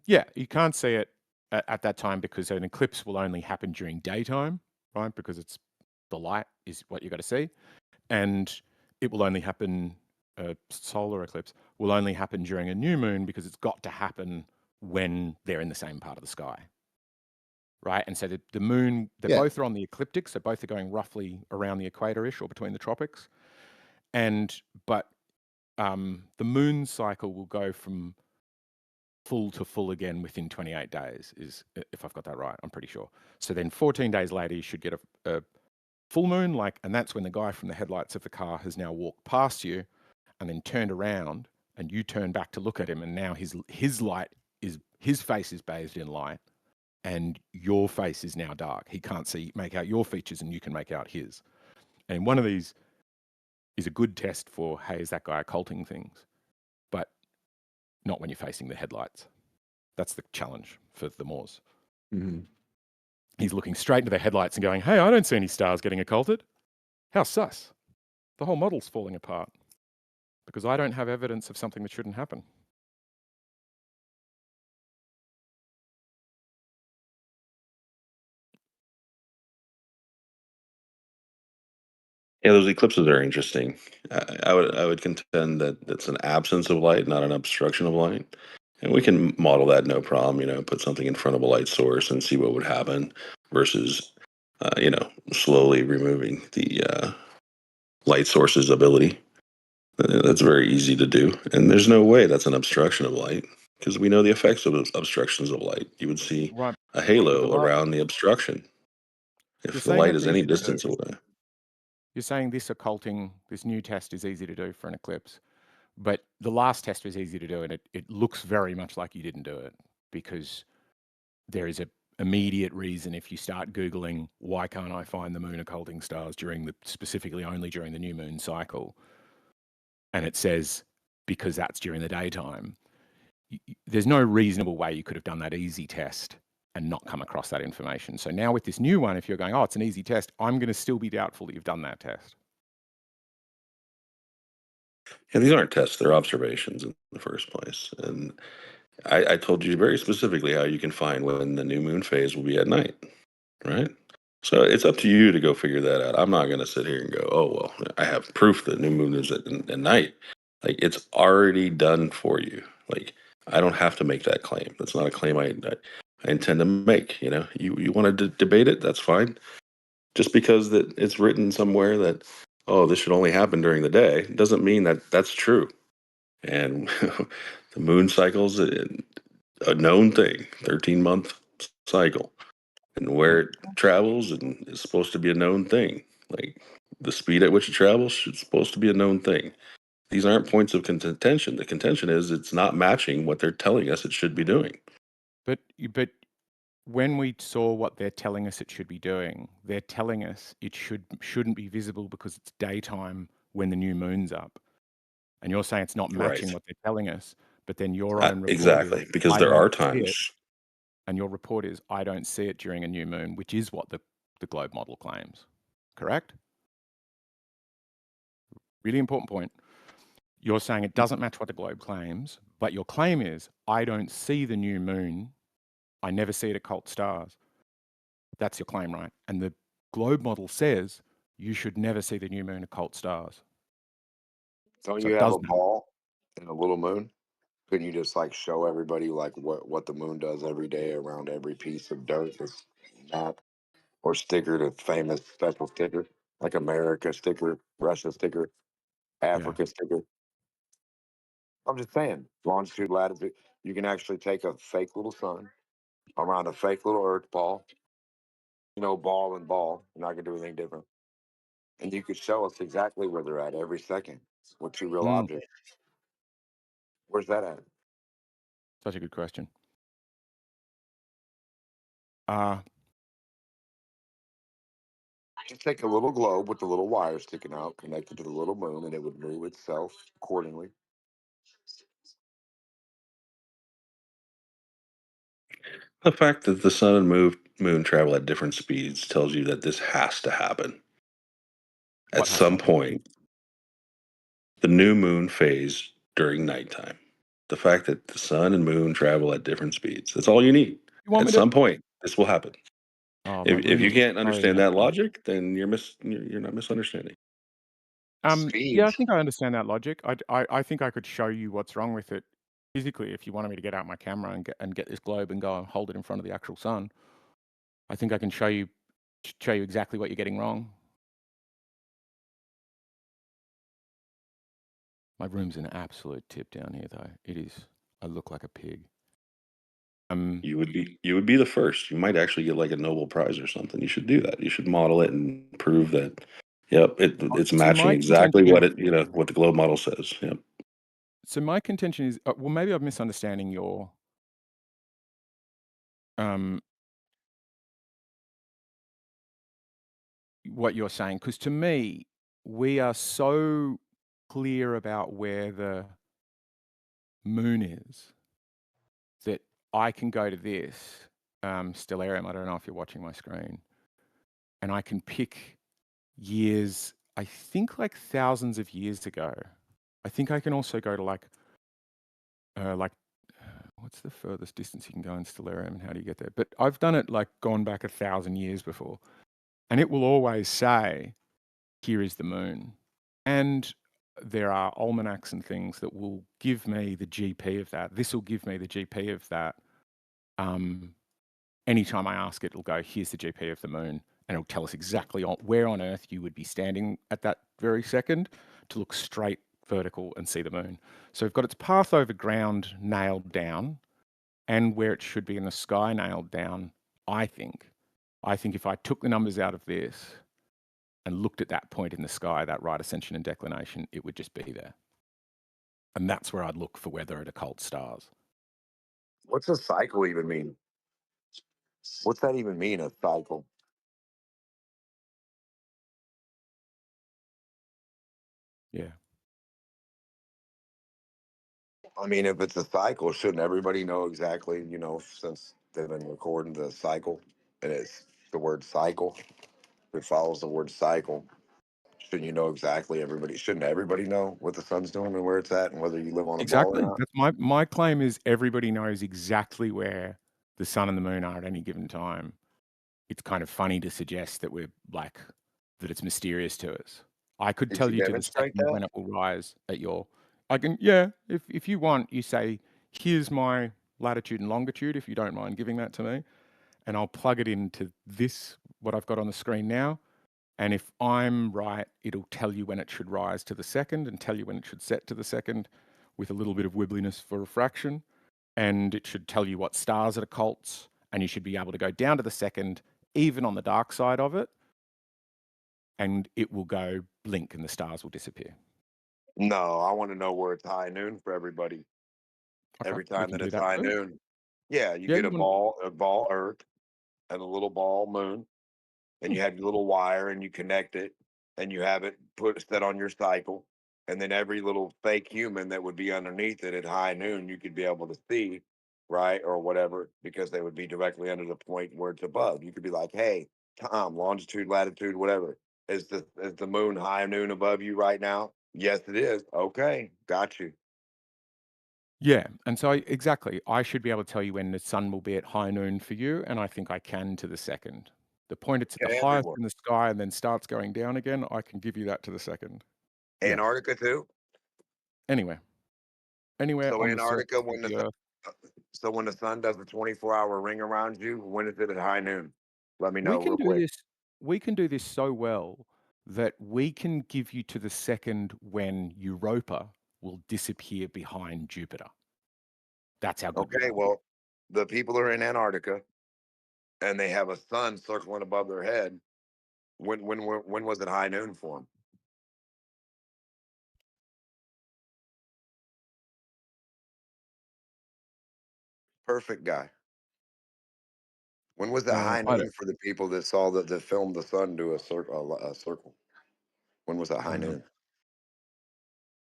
Yeah, you can't see it at that time because an eclipse will only happen during daytime, right? Because it's the light is what you got to see, and it will only happen. Solar eclipse will only happen during a new moon because it's got to happen when they're in the same part of the sky, right? And so the moon, they Yeah. both are on the ecliptic, so both are going roughly around the equator-ish or between the tropics, but the moon cycle will go from full to full again within 28 days, is if I've got that right. I'm pretty sure. So then 14 days later, you should get a full moon, and that's when the guy from the headlights of the car has now walked past you and then turned around, and you turn back to look at him, and now his light his face is bathed in light, and your face is now dark. He can't make out your features, and you can make out his. And one of these is a good test for, hey, is that guy occulting things? But not when you're facing the headlights. That's the challenge for Themorz. Mm-hmm. He's looking straight into the headlights and going, hey, I don't see any stars getting occulted. How sus. The whole model's falling apart because I don't have evidence of something that shouldn't happen. Yeah, those eclipses are interesting. I would contend that it's an absence of light, not an obstruction of light. And we can model that no problem, you know, put something in front of a light source and see what would happen versus, you know, slowly removing the light source's ability. That's very easy to do. And there's no way that's an obstruction of light because we know the effects of those obstructions of light. You would see Right. a But halo around the obstruction you're if the saying light it's is any easy to distance do. away. You're saying this occulting, this new test is easy to do for an eclipse, but the last test was easy to do, and it looks very much like you didn't do it because there is a immediate reason if you start Googling, why can't I find the moon occulting stars specifically only during the new moon cycle? And it says, because that's during the daytime. There's no reasonable way you could have done that easy test and not come across that information. So now with this new one, if you're going, oh, it's an easy test, I'm going to still be doubtful that you've done that test. And these aren't tests, they're observations in the first place. And I told you very specifically how you can find when the new moon phase will be at night, right? So it's up to you to go figure that out. I'm not going to sit here and go, oh, well, I have proof that new moon is at night. Like, it's already done for you. Like, I don't have to make that claim. That's not a claim I intend to make. You know, you want to debate it, that's fine. Just because that it's written somewhere that, oh, this should only happen during the day, doesn't mean that that's true. And the moon cycle's a known thing, 13-month cycle, and where it travels and is supposed to be a known thing. Like the speed at which it travels is supposed to be a known thing. These aren't points of contention. The contention is it's not matching what they're telling us it should be doing. But when we saw what they're telling us it should be doing, they're telling us it shouldn't be visible because it's daytime when the new moon's up. And you're saying it's not matching Right. what they're telling us, but then your own report Exactly. is, Because I there don't are see it. times. And your report is, I don't see it during a new moon, which is what the globe model claims. Correct? Really important point. You're saying it doesn't match what the globe claims, but your claim is, I don't see the new moon. I never see it at occult stars. That's your claim, right? And the globe model says you should never see the new moon at occult stars. Don't So you it have does a matter. ball and a little moon? Couldn't you just like show everybody like what the moon does every day around every piece of dirt, this map or sticker, the famous special sticker, like America sticker, Russia sticker, Yeah. Africa sticker? I'm just saying, longitude, latitude. You can actually take a fake little sun around a fake little earth ball, ball and ball. You're not gonna do anything different. And you could show us exactly where they're at every second with two real Mm, objects. Where's that at? such a good question. Uh, Just take a little globe with the little wire sticking out, connected to the little moon, and it would move itself accordingly. The fact that the sun and moon travel at different speeds tells you that this has to happen. At what has to some happen? point, the new moon phase during nighttime. The fact that the sun and moon travel at different speeds. That's all you need. You want At me to? some point, this will happen. Oh, my If room you is can't so understand that echoey. logic, then you're not misunderstanding. Yeah, I Speeds. think I understand that logic. I think I could show you what's wrong with it physically if you wanted me to get out my camera and get this globe and go and hold it in front of the actual sun. I think I can show you exactly what you're getting wrong. My room's an absolute tip down here, though. It is. I look like a pig. You would be the first. You might actually get like a Nobel Prize or something. You should do that. You should model it and prove that. Yep, it's See, matching my exactly contention what is. what the globe model says. Yep. So my contention is, well, maybe I'm misunderstanding your um what you're saying, because to me, we are so clear about where the moon is that I can go to this stellarium. I don't know if you're watching my screen, and I can pick years. I think like thousands of years ago. I think I can also go to like what's the furthest distance you can go in stellarium, and how do you get there? But I've done it like gone back 1,000 years before, and it will always say, "Here is the moon," and there are almanacs and things that will give me the GP of that. This will give me the GP of that. Anytime I ask it, it'll go, "Here's the GP of the moon," and it'll tell us exactly where on Earth you would be standing at that very second to look straight vertical and see the moon. So we've got its path over ground nailed down, and where it should be in the sky nailed down. I think. I think if I took the numbers out of this and looked at that point in the sky, that right ascension and declination, it would just be there. And that's where I'd look for whether it occult stars. What's a cycle even mean? What's that even mean, a cycle? Yeah. I mean, if it's a cycle, shouldn't everybody know exactly, since they've been recording the cycle and it's the word cycle, it follows the word cycle. Shouldn't you know exactly shouldn't everybody know what the sun's doing and where it's at and whether you live on a ball or Exactly. not? That's my claim is everybody knows exactly where the sun and the moon are at any given time. It's kind of funny to suggest that that it's mysterious to us. I could Did tell you you to the demonstrate second that? when it will rise at your. I can, yeah. If you want, you say, "Here's my latitude and longitude," if you don't mind giving that to me, and I'll plug it into what I've got on the screen now. And if I'm right, it'll tell you when it should rise to the second and tell you when it should set to the second, with a little bit of wibbliness for refraction. And it should tell you what stars it occults, and you should be able to go down to the second, even on the dark side of it, and it will go blink and the stars will disappear. No, I want to know where it's high noon for everybody. Okay, Every we time can that do it's that high too. noon. Yeah, you Yeah, get you want. a ball Earth and a little ball moon, and Hmm. you have your little wire and you connect it and you have it put set on your cycle. And then every little fake human that would be underneath it at high noon, you could be able to see, right? Or whatever, because they would be directly under the point where it's above. You could be like, hey, Tom, longitude, latitude, whatever. Is the moon high noon above you right now? Yes, it is. Okay, got you. Yeah, and so exactly, I should be able to tell you when the sun will be at high noon for you, and I think I can to the second. The point it's at the Okay, highest everywhere. in the sky and then starts going down again, I can give you that to the second. Yes. Antarctica too. Anywhere. Anywhere So on the surface Antarctica, of the Earth. so when the sun does a 24-hour ring around you, when is it at high noon? Let me know We can real do quick. this we can do this so well that we can give you to the second when Europa will disappear behind Jupiter. That's how good we Okay, are. well, the people are in Antarctica and they have a sun circling above their head. When was it high noon for them? Perfect guy. When was it high I noon don't for the people that saw that filmed the sun do a circle? When was it high um, noon?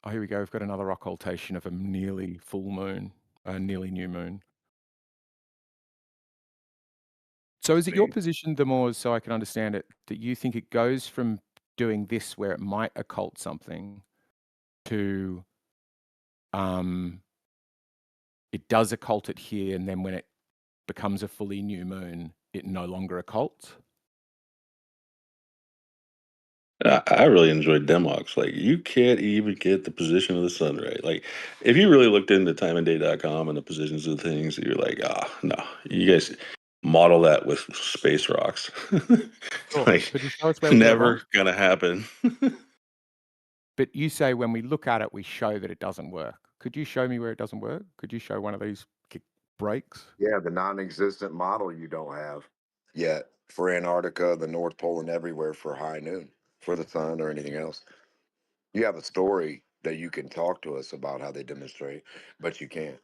oh, here we go. We've got another occultation of a nearly full moon, a nearly new moon. So is it your See? position, Themorz, so I can understand it, that you think it goes from doing this where it might occult something to it does occult it here, and then when it becomes a fully new moon, it no longer occults? I really enjoyed Demox. Like, you can't even get the position of the sun right. Like, if you really looked into timeandday.com and the positions of things, you're like, ah, no, you guys model that with space rocks. Sure. Like, But you show us where we get it wrong? never gonna happen. But you say when we look at it, we show that it doesn't work. Could you show me where it doesn't work? Could you show one of these breaks? Yeah, the non-existent model you don't have yet for Antarctica, the North Pole, and everywhere for high noon for the sun or anything else. You have a story that you can talk to us about how they demonstrate, but you can't.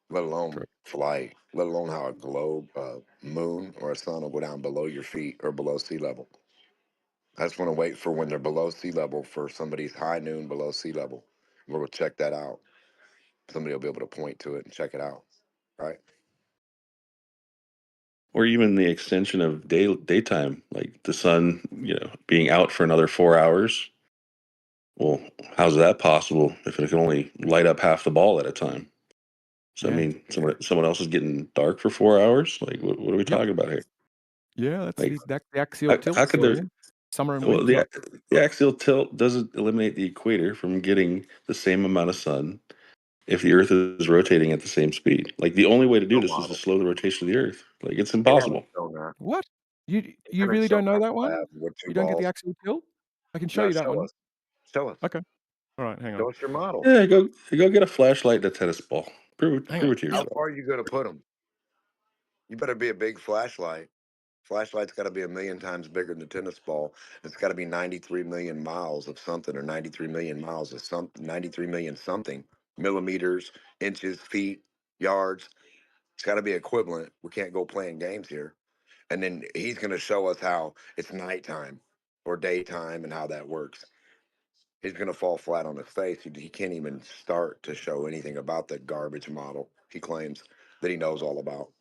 Let alone True. flight, let alone how a globe, moon, or a sun will go down below your feet or below sea level. I just want to wait for when they're below sea level for somebody's high noon below sea level. We'll check that out. Somebody will be able to point to it and check it out, right? Or even the extension of daytime, like the sun, being out for another 4 hours. Well, how's that possible if it can only light up half the ball at a time? So I Yeah. mean, someone else is getting dark for 4 hours. Like, what are we Yep. talking about here? Yeah, that's Like, the axial tilt how could for there? you. Summer and Well, winter. the axial tilt doesn't eliminate the equator from getting the same amount of sun if the Earth is rotating at the same speed. Like, the only way to do No this is to model. slow the rotation of the Earth. Like, it's They haven't impossible. shown that. What? They You haven't really shown don't know that that one? lab with two You don't get the balls. axial tilt? I can show No, you that show one. us. Show us. Okay. All right, hang on. Show us your model. Yeah, go get a flashlight and a tennis ball. Prove Hang on. it to How Yep. yourself. far are you going to put them? You better be a big flashlight. Flashlight's got to be a million times bigger than the tennis ball. It's got to be 93 million miles of something, or 93 million miles of something, 93 million something millimeters, inches, feet, yards. It's got to be equivalent. We can't go playing games here. And then he's going to show us how it's nighttime or daytime and how that works. He's going to fall flat on his face. He can't even start to show anything about the garbage model he claims that he knows all about.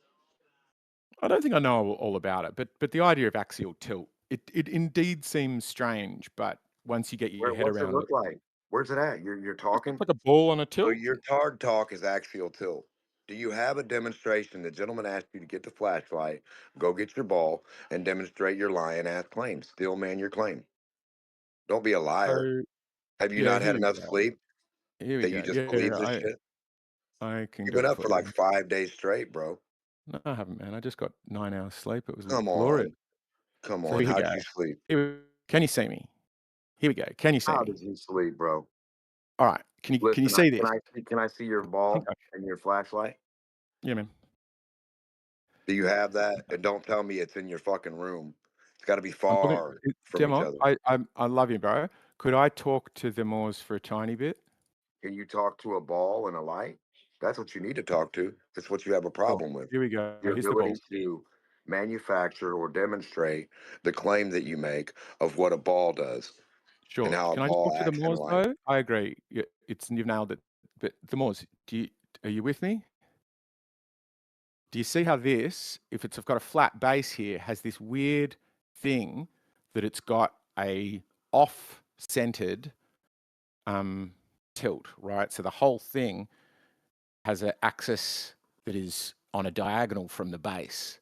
I don't think I know all about it, but the idea of axial tilt, it indeed seems strange, but once you get your head What's it around it, look like? Where's it at? You're it looks talking. like a ball on a So tilt. your tard talk is axial tilt. Do you have a demonstration? The gentleman asked you to get the flashlight, go get your ball, and demonstrate your lying ass claim. Still man your claim. Don't be a liar. So Have you yeah, not here had we enough go. sleep Here we that you go. just Yeah, believe yeah, this shit? I can You've go been up for for like you. 5 days straight, bro. No, I haven't, man. I just got 9 hours sleep. It was Come glorious. on. Come So on. here we How'd go. you sleep? Can you see me? Here we go. Can you see How me? did you sleep, bro? All right. Can you Listen, see can this? I see your Hang ball on. and your flashlight? Yeah, man. Do you have that? And don't tell me it's in your fucking room. It's got to be I'm talking. far from each Demo, other. I love you, bro. Could I talk to Themorz for a tiny bit? Can you talk to a ball and a light? That's what you need to talk to. That's what you have a Sure. problem with. Here we go. Your Here's the ability ball. to manufacture or demonstrate the claim that you make of what a ball does and Sure. how a Can I just ball talk to acts in Themorz light. though? I agree. You've nailed it. But Themorz, are you with me? Do you see how this, if it's got a flat base here, has this weird thing that it's got a off-centered tilt, right? So the whole thing has an axis that is on a diagonal from the base.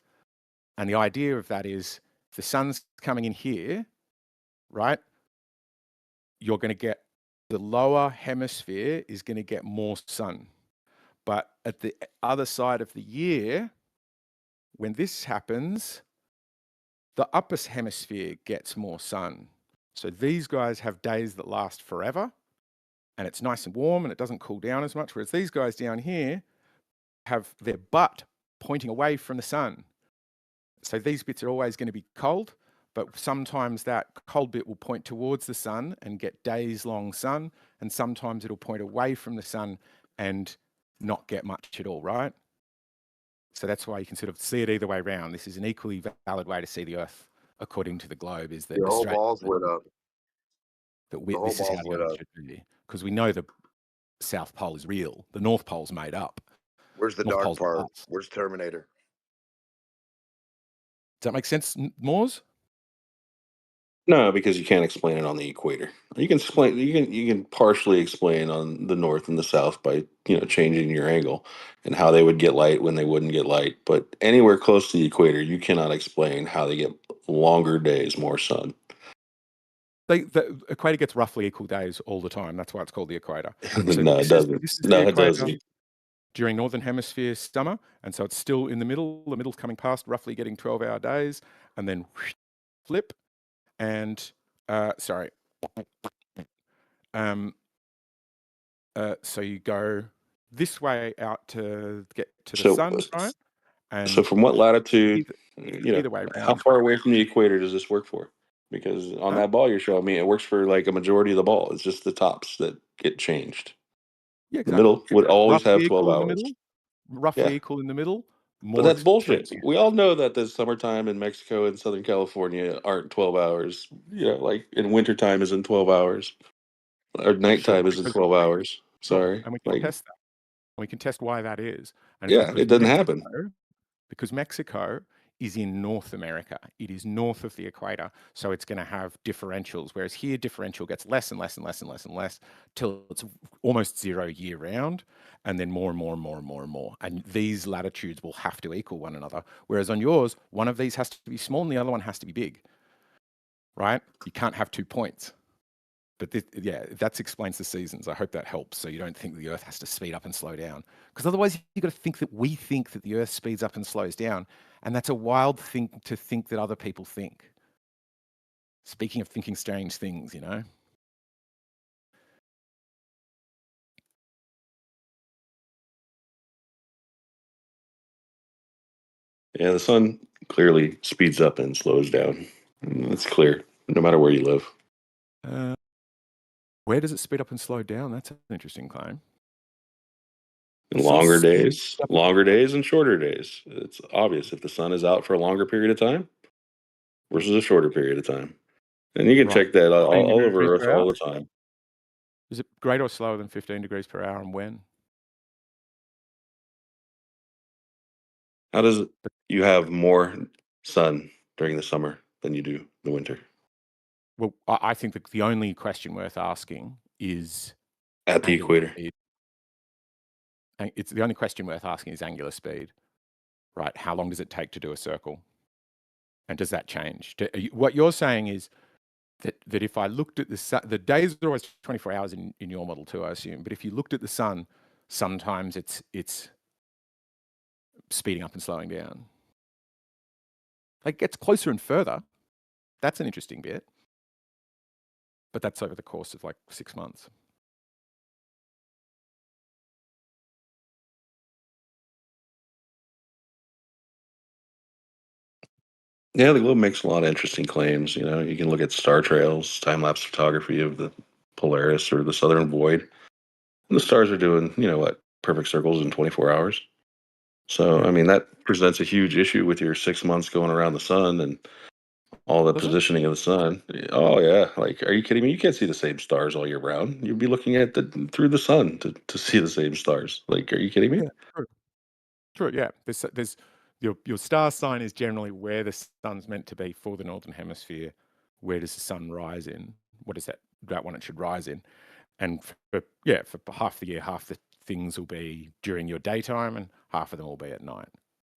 And the idea of that is if the sun's coming in here, right, you're going to get the lower hemisphere is going to get more sun. But at the other side of the year, when this happens, the upper hemisphere gets more sun. So these guys have days that last forever and it's nice and warm and it doesn't cool down as much. Whereas these guys down here have their butt pointing away from the sun. So these bits are always going to be cold, but sometimes that cold bit will point towards the sun and get days long sun. And sometimes it'll point away from the sun and not get much at all, right? So that's why you can sort of see it either way around. This is an equally valid way to see the Earth according to the globe, is that Your whole Australia, balls lit up. this is how the lit Earth up. should be. Because we know the South Pole is real. The North Pole's made up. Where's the North dark Pole's part? us. Where's Terminator? Does that make sense, Moors? No, because you can't explain it on the equator. You can explain. You can partially explain on the north and the south by changing your angle and how they would get light when they wouldn't get light. But anywhere close to the equator, you cannot explain how they get longer days, more sun. The equator gets roughly equal days all the time. That's why it's called the equator. So No, it doesn't. This is No, the it equator doesn't. during Northern Hemisphere summer. And so it's still in the middle. The middle's coming past, roughly getting 12-hour days, and then flip. And sorry. So you go this way out to get to the sun, right? And So from what latitude, either way how around. far away from the equator does this work for? Because on that ball you're showing me, it works for like a majority of the ball. It's just the tops that get changed. Yeah, The exactly. middle would always Roughly have 12 equal in the hours. middle. Roughly Yeah. equal in the middle. But More that's extreme. bullshit. We all know that the summertime in Mexico and Southern California aren't 12 hours. Like in wintertime isn't 12 hours. Or nighttime isn't 12 hours. Sure. Sorry. And we can test that. We can test why that is. And it's Yeah, it doesn't happen. because Mexico is in North America. It is north of the equator. So it's going to have differentials. Whereas here, differential gets less and less and less and less and less till it's almost zero year round. And then more and more and more and more and more. And these latitudes will have to equal one another. Whereas on yours, one of these has to be small and the other one has to be big. Right? You can't have 2 points. But that explains the seasons. I hope that helps. So you don't think the Earth has to speed up and slow down. Because otherwise you've got to think that we think that the Earth speeds up and slows down. And that's a wild thing to think that other people think. Speaking of thinking strange things, Yeah, the sun clearly speeds up and slows down. It's clear, no matter where you live. Where does it speed up and slow down? That's an interesting claim. Longer days and shorter days. It's obvious if the sun is out for a longer period of time versus a shorter period of time. And you can check that all over Earth all the time. Is it greater or slower than 15 degrees per hour, and when? How does you have more sun during the summer than you do the winter? Well, I think that the only question worth asking is at the equator. Speed. It's the only question worth asking is angular speed, right? How long does it take to do a circle? And does that change? What you're saying is that if I looked at the sun, the days are always 24 hours in your model too, I assume. But if you looked at the sun, sometimes it's speeding up and slowing down. Like it gets closer and further. That's an interesting bit. But that's over the course of like 6 months. Yeah, the globe makes a lot of interesting claims. You can look at star trails, time-lapse photography of the Polaris or the Southern Void. And the stars are doing, perfect circles in 24 hours. So, I mean, that presents a huge issue with your 6 months going around the sun and all the positioning of the sun. Oh, yeah. Like, are you kidding me? You can't see the same stars all year round. You'd be looking at through the sun to see the same stars. Like, are you kidding me? Yeah, true. Yeah. There's your star sign is generally where the sun's meant to be for the Northern Hemisphere. Where does the sun rise in? What is that one it should rise in? And for half the year, half the things will be during your daytime and half of them will be at night.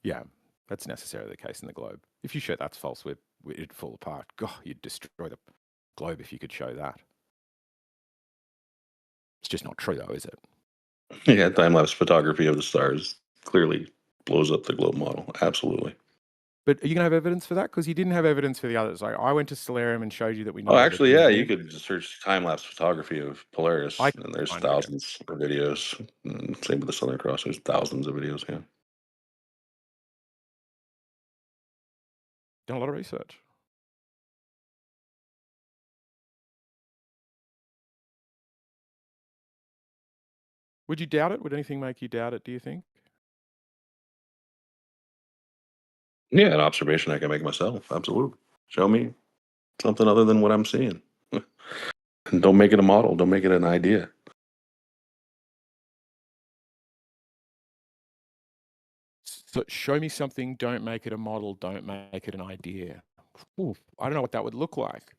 Yeah, that's necessarily the case in the globe. If you show that's false, it'd fall apart. God, you'd destroy the globe if you could show that. It's just not true, though, is it? Yeah, time-lapse photography of the stars clearly blows up the globe model. Absolutely. But are you going to have evidence for that? Because you didn't have evidence for the others. Like I went to Stellarium and showed you that we know. Oh, actually, yeah, you could just search time-lapse photography of Polaris, I and there's find, thousands of videos. Same with the Southern Cross. There's thousands of videos. Yeah. done a lot of research. Would you doubt it? Would anything make you doubt it, do you think? Yeah, an observation I can make myself. Absolutely. Show me something other than what I'm seeing. Don't make it a model. Don't make it an idea. So show me something, don't make it a model, don't make it an idea. Ooh, I don't know what that would look like.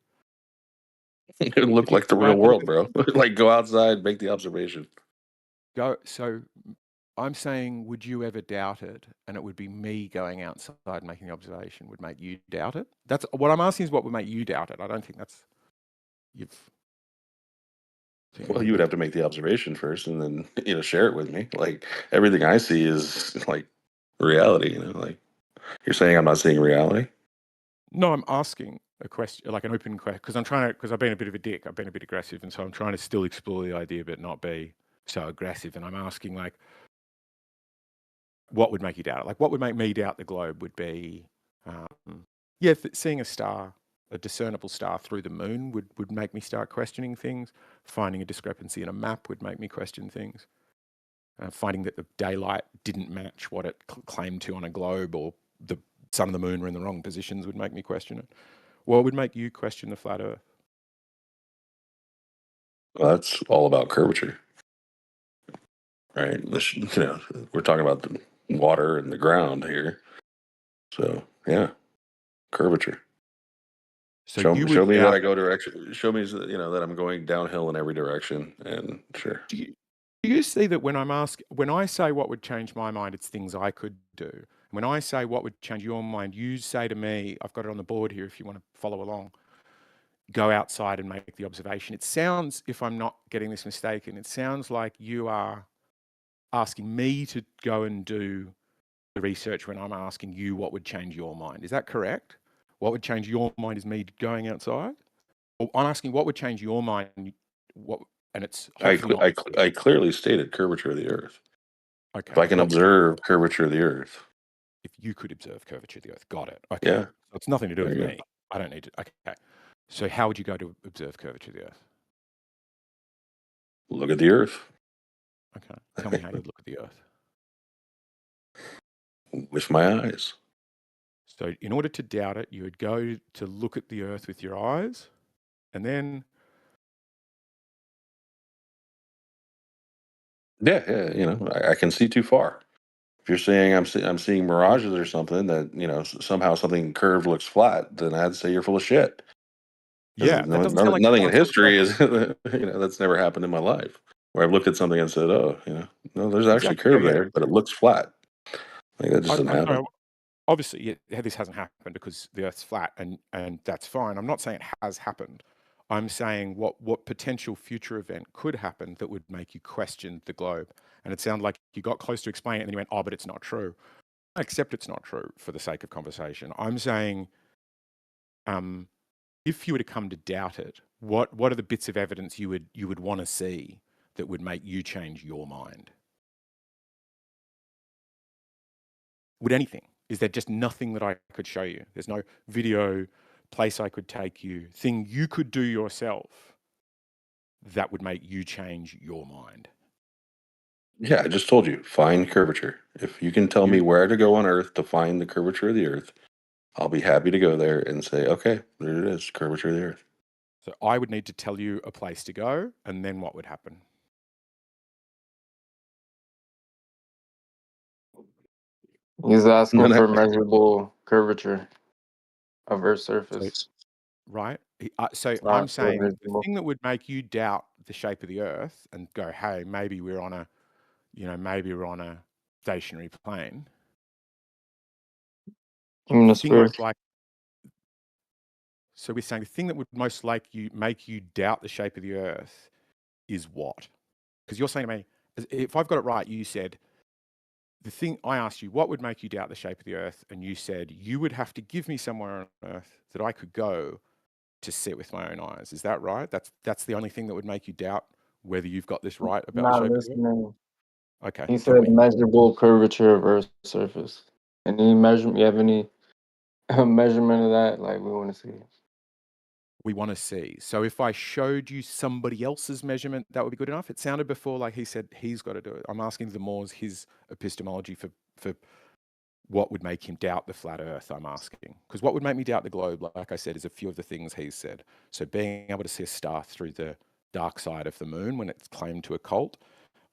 It would look If you like the go real out- world, bro. Like go outside, make the observation. So I'm saying, would you ever doubt it? And it would be me going outside making the observation would make you doubt it. That's what I'm asking is what would make you doubt it. I don't think that's Well, you would have to make the observation first, and then share it with me. Like everything I see is like reality. Like you're saying, I'm not seeing reality. No, I'm asking a question, like an open question, because I've been a bit of a dick. I've been a bit aggressive, and so I'm trying to still explore the idea, but not be so aggressive. And I'm asking, like, what would make you doubt it? Like, what would make me doubt the globe would be, seeing a star, a discernible star through the moon would make me start questioning things. Finding a discrepancy in a map would make me question things. Finding that the daylight didn't match what it claimed to on a globe, or the sun and the moon were in the wrong positions would make me question it. What would make you question the flat Earth? Well, that's all about curvature, right? We're talking about the water and the ground here. So yeah, curvature. So show me that doubt, I go direction. Show me that I'm going downhill in every direction, and sure. do you see that when I say what would change my mind, it's things I could do. When I say what would change your mind, you say to me, I've got it on the board here if you want to follow along, go outside and make the observation. It sounds, if I'm not getting this mistaken, it sounds like you are asking me to go and do the research when I'm asking you what would change your mind. Is that correct? What would change your mind is me going outside? Or I'm asking what would change your mind, and it's hopefully not. I clearly stated curvature of the Earth. Okay. If I can observe curvature of the Earth. If you could observe curvature of the Earth. Got it. Okay. Yeah. So it's nothing to do with There you me. I don't need to. Okay. So how would you go to observe curvature of the Earth? Look at the Earth. Okay. Tell me how you'd look at the Earth. With my eyes. So in order to doubt it, you would go to look at the Earth with your eyes, and then Yeah, I can see too far. If you're saying I'm seeing mirages or something that somehow something curved looks flat, then I'd say you're full of shit. yeah, that doesn't sound like Nothing in balance on history is that's never happened in my life where I've looked at something and said, oh, no, there's actually Exactly. curve Yeah. there, but it looks flat. Like that just doesn't happen. No, obviously, this hasn't happened because the Earth's flat, and that's fine. I'm not saying it has happened. I'm saying what potential future event could happen that would make you question the globe. And it sounded like you got close to explaining it, and then you went, oh, but it's not true. I accept it's not true for the sake of conversation. I'm saying, if you were to come to doubt it, what are the bits of evidence you would want to see that would make you change your mind? Would anything? Is there just nothing that I could show you? There's no video, place I could take you, thing you could do yourself that would make you change your mind? Yeah, I just told you, find curvature. If you can tell me where to go on Earth to find the curvature of the Earth, I'll be happy to go there and say, okay, there it is, curvature of the Earth. So I would need to tell you a place to go, and then what would happen? He's asking for measurable curvature of Earth's surface. Right? So Not I'm so saying the visible. thing that would make you doubt the shape of the Earth and go, hey, maybe we're on a stationary plane. Hemisphere. So we're saying the thing that would most make you doubt the shape of the Earth is what? Because you're saying to me, if I've got it right, you said the thing I asked you, what would make you doubt the shape of the Earth? And you said you would have to give me somewhere on Earth that I could go to see it with my own eyes. Is that right? That's the only thing that would make you doubt whether you've got this right about the Not shape of the Earth? listening. Okay, He tell said me. measurable curvature of Earth's surface. Any measurement? You have any measurement of that? Like we want to see. We want to see. So if I showed you somebody else's measurement, that would be good enough. It sounded before like he said he's got to do it. I'm asking Themorz his epistemology for what would make him doubt the flat Earth. I'm asking because what would make me doubt the globe, like I said, is a few of the things he's said. So being able to see a star through the dark side of the moon when it's claimed to a cult,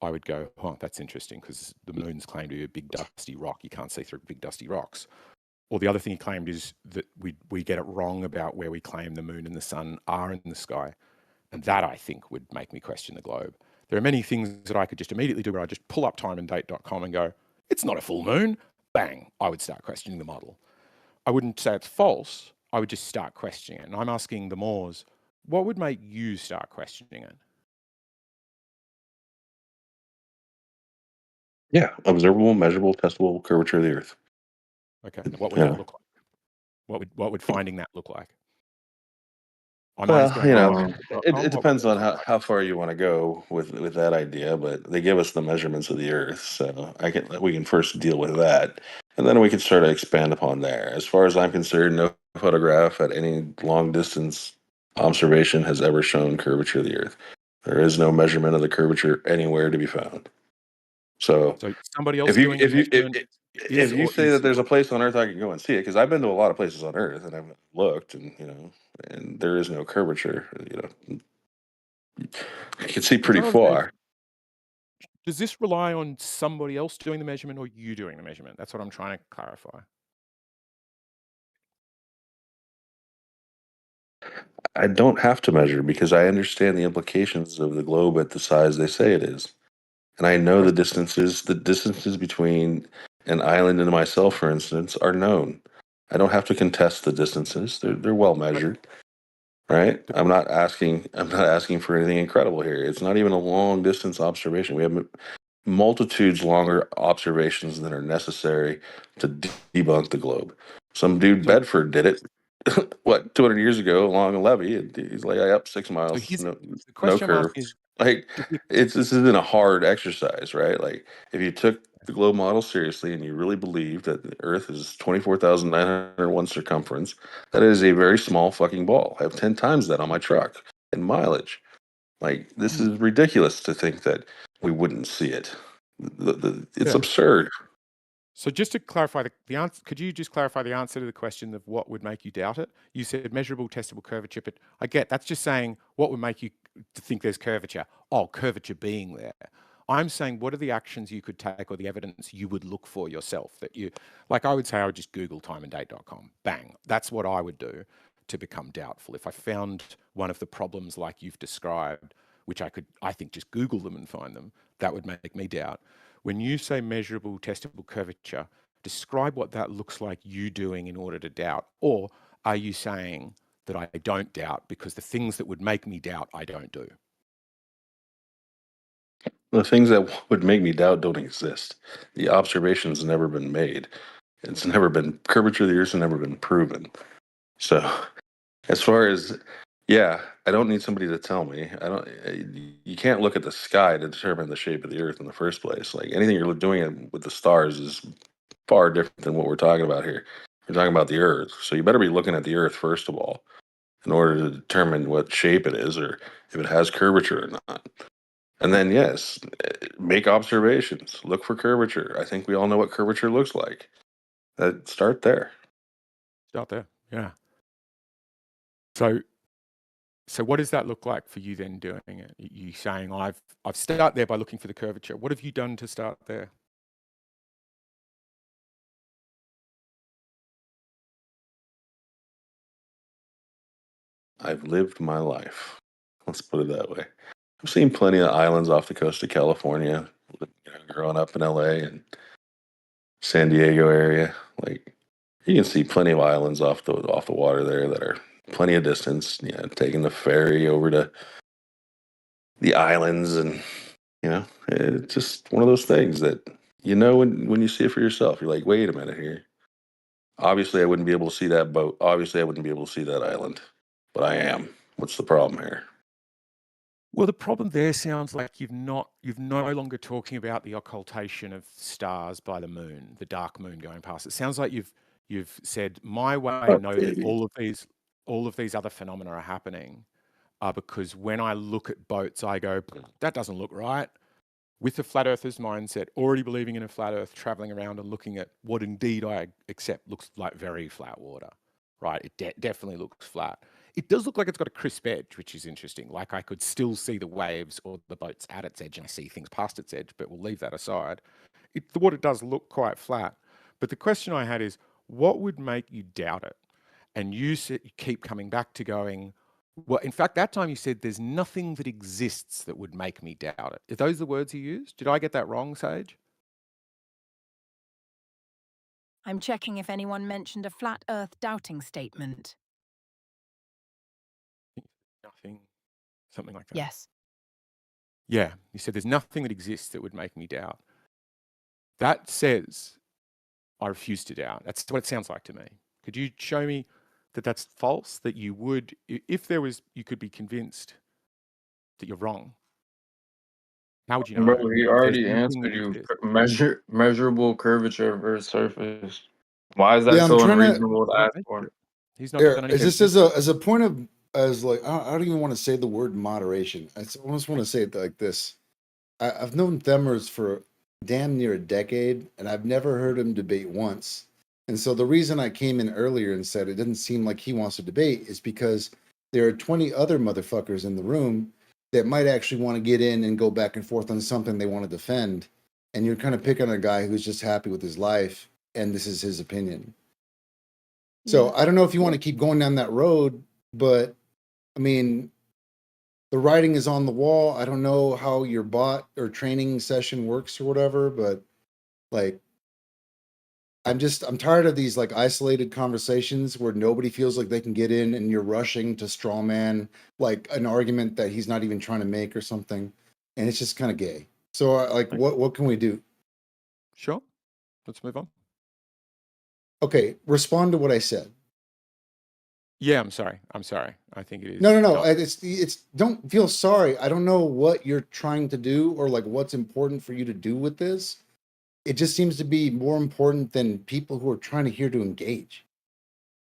I would go, oh, that's interesting because the moon's claimed to be a big dusty rock. You can't see through big dusty rocks. Or the other thing he claimed is that we get it wrong about where we claim the moon and the sun are in the sky. And that, I think, would make me question the globe. There are many things that I could just immediately do where I just pull up timeanddate.com and go, it's not a full moon. Bang, I would start questioning the model. I wouldn't say it's false. I would just start questioning it. And I'm asking Themorz, what would make you start questioning it? Yeah, observable, measurable, testable curvature of the Earth. Okay, and what would Yeah. that look like? What would finding that look like? I'm Well, going it What would depends on how far you want to go with that idea, but they give us the measurements of the Earth, so we can first deal with that, and then we can sort of expand upon there. As far as I'm concerned, no photograph at any long distance observation has ever shown curvature of the Earth. There is no measurement of the curvature anywhere to be found. So So somebody else if you doing the measurement if you say is that there's a place on Earth I can go and see it, because I've been to a lot of places on Earth and I've looked, and and there is no curvature. You can see that's pretty what I was saying. far. Does this rely on somebody else doing the measurement or you doing the measurement? That's what I'm trying to clarify. I don't have to measure because I understand the implications of the globe at the size they say it is. And I know the distances between an island and myself, for instance, are known. I don't have to contest the distances. They're well measured, right? The I'm not asking for anything incredible here. It's not even a long distance observation. We have multitudes longer observations than are necessary to debunk the globe. Some dude So, Bedford did it. What, 200 years ago along a levee? He's like up 6 miles, here's the no question I'm curve. asking is, Like if we, this isn't a hard exercise, right? Like if you took the globe model seriously and you really believe that the Earth is 24,901 circumference, that is a very small fucking ball. I have 10 times that on my truck in mileage. Like this is ridiculous to think that we wouldn't see it. It's yeah. absurd. So just to clarify the answer, could you just clarify the answer to the question of what would make you doubt it? You said measurable, testable curvature, but I get that's just saying what would make you to think there's curvature. Oh, curvature being there. I'm saying what are the actions you could take or the evidence you would look for yourself that you like I would say I would just Google timeanddate.com. Bang. That's what I would do to become doubtful. If I found one of the problems like you've described, which I think just Google them and find them, that would make me doubt. When you say measurable, testable curvature, describe what that looks like you doing in order to doubt. Or are you saying that I don't doubt because the things that would make me doubt, I don't do? The things that would make me doubt don't exist. The observation's never been made. It's never been curvature of the Earth's never been proven. So as far as yeah, I don't need somebody to tell me. I don't. You can't look at the sky to determine the shape of the Earth in the first place. Like anything you're doing with the stars is far different than what we're talking about here. We're talking about the Earth, so you better be looking at the Earth first of all in order to determine what shape it is or if it has curvature or not. And then yes, make observations. Look for curvature. I think we all know what curvature looks like. Start there. Start there. Yeah. So what does that look like for you then doing it? You saying I've started there by looking for the curvature. What have you done to start there? I've lived my life. Let's put it that way. I've seen plenty of islands off the coast of California. Growing up in LA and San Diego area, like you can see plenty of islands off the water there that are plenty of distance. Taking the ferry over to the islands, and it's just one of those things that when you see it for yourself, you're like, wait a minute here. Obviously, I wouldn't be able to see that boat. Obviously, I wouldn't be able to see that island, but I am. What's the problem here? Well, the problem there sounds like you're no longer talking about the occultation of stars by the moon, the dark moon going past. It sounds like you've said my way I know that all of these other phenomena are happening are because when I look at boats, I go, that doesn't look right. With the flat earther's mindset, already believing in a flat earth, traveling around and looking at what indeed I accept looks like very flat water, right? It definitely looks flat. It does look like it's got a crisp edge, which is interesting. Like I could still see the waves or the boat's at its edge and I see things past its edge, but we'll leave that aside. The water does look quite flat. But the question I had is, what would make you doubt it? And you keep coming back to going, well, in fact, that time you said there's nothing that exists that would make me doubt it. Are those the words you used? Did I get that wrong, Sage? I'm checking if anyone mentioned a flat earth doubting statement. Nothing, something like that. Yes. Yeah, you said there's nothing that exists that would make me doubt. That says I refuse to doubt. That's what it sounds like to me. Could you show me that that's false, that you would, if there was, you could be convinced that you're wrong? How would you know? Bro, he If there's already nothing answered that you. exists. Measurable curvature of Earth's surface. Why is that Yeah, I'm so trying to. unreasonable to He didn't ask mention for? it. He's not done Is anything. this as a point of like I don't even want to say the word moderation. I almost want to say it like this. I've known Themorz for damn near a decade, and I've never heard him debate once. And so the reason I came in earlier and said it doesn't seem like he wants to debate is because there are 20 other motherfuckers in the room that might actually want to get in and go back and forth on something they want to defend. And you're kind of picking a guy who's just happy with his life, and this is his opinion. So I don't know if you want to keep going down that road, but I mean, the writing is on the wall. I don't know how your bot or training session works or whatever, but like, I'm tired of these like isolated conversations where nobody feels like they can get in and you're rushing to straw man like an argument that he's not even trying to make or something. And it's just kind of gay. So like, what can we do? Sure. Let's move on. Okay. Respond to what I said. Yeah, I'm sorry. I think it is. No. It's don't feel sorry. I don't know what you're trying to do or like what's important for you to do with this. It just seems to be more important than people who are trying to hear to engage.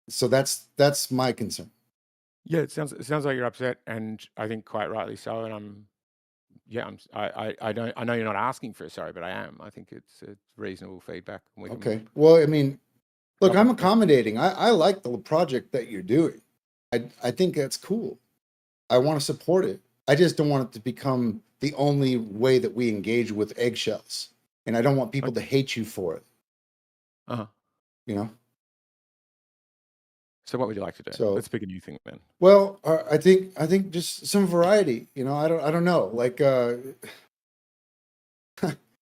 So that's my concern. Yeah, it sounds like you're upset, and I think quite rightly so. And I know you're not asking for a sorry, but I am. I think it's reasonable feedback. Okay. Well, I mean, look, I'm accommodating. I like the project that you're doing. I think that's cool. I want to support it. I just don't want it to become the only way that we engage with Eggshells. And I don't want people to hate you for it. Uh-huh. You know? So what would you like to do? So let's pick a new thing then. Well, I think just some variety. You know, I don't know. Like I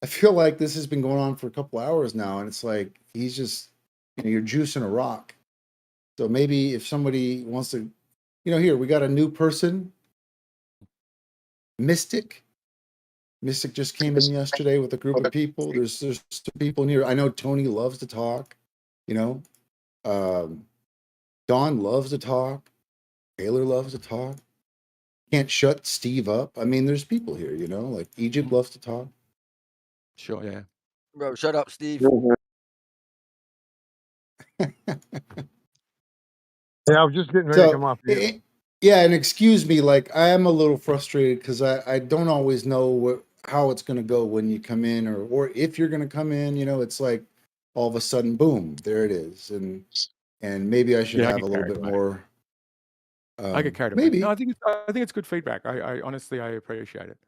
feel like this has been going on for a couple hours now, and it's like he's just you're juicing a rock. So maybe if somebody wants to, here we got a new person, Mystyk. Mystyk just came in yesterday with a group of people. There's people in here. I know Tony loves to talk. Don loves to talk. Tayler loves to talk. Can't shut Steve up. I mean, there's people here. Like Egypt loves to talk. Sure, yeah. Bro, shut up, Steve. Yeah, I was just getting ready to come off here. Yeah, and excuse me, like I am a little frustrated because I don't always know how it's going to go when you come in or if you're going to come in. It's like all of a sudden, boom, there it is, and maybe I should have a little bit more. I get carried away. Maybe. No, I think it's good feedback. I honestly appreciate it.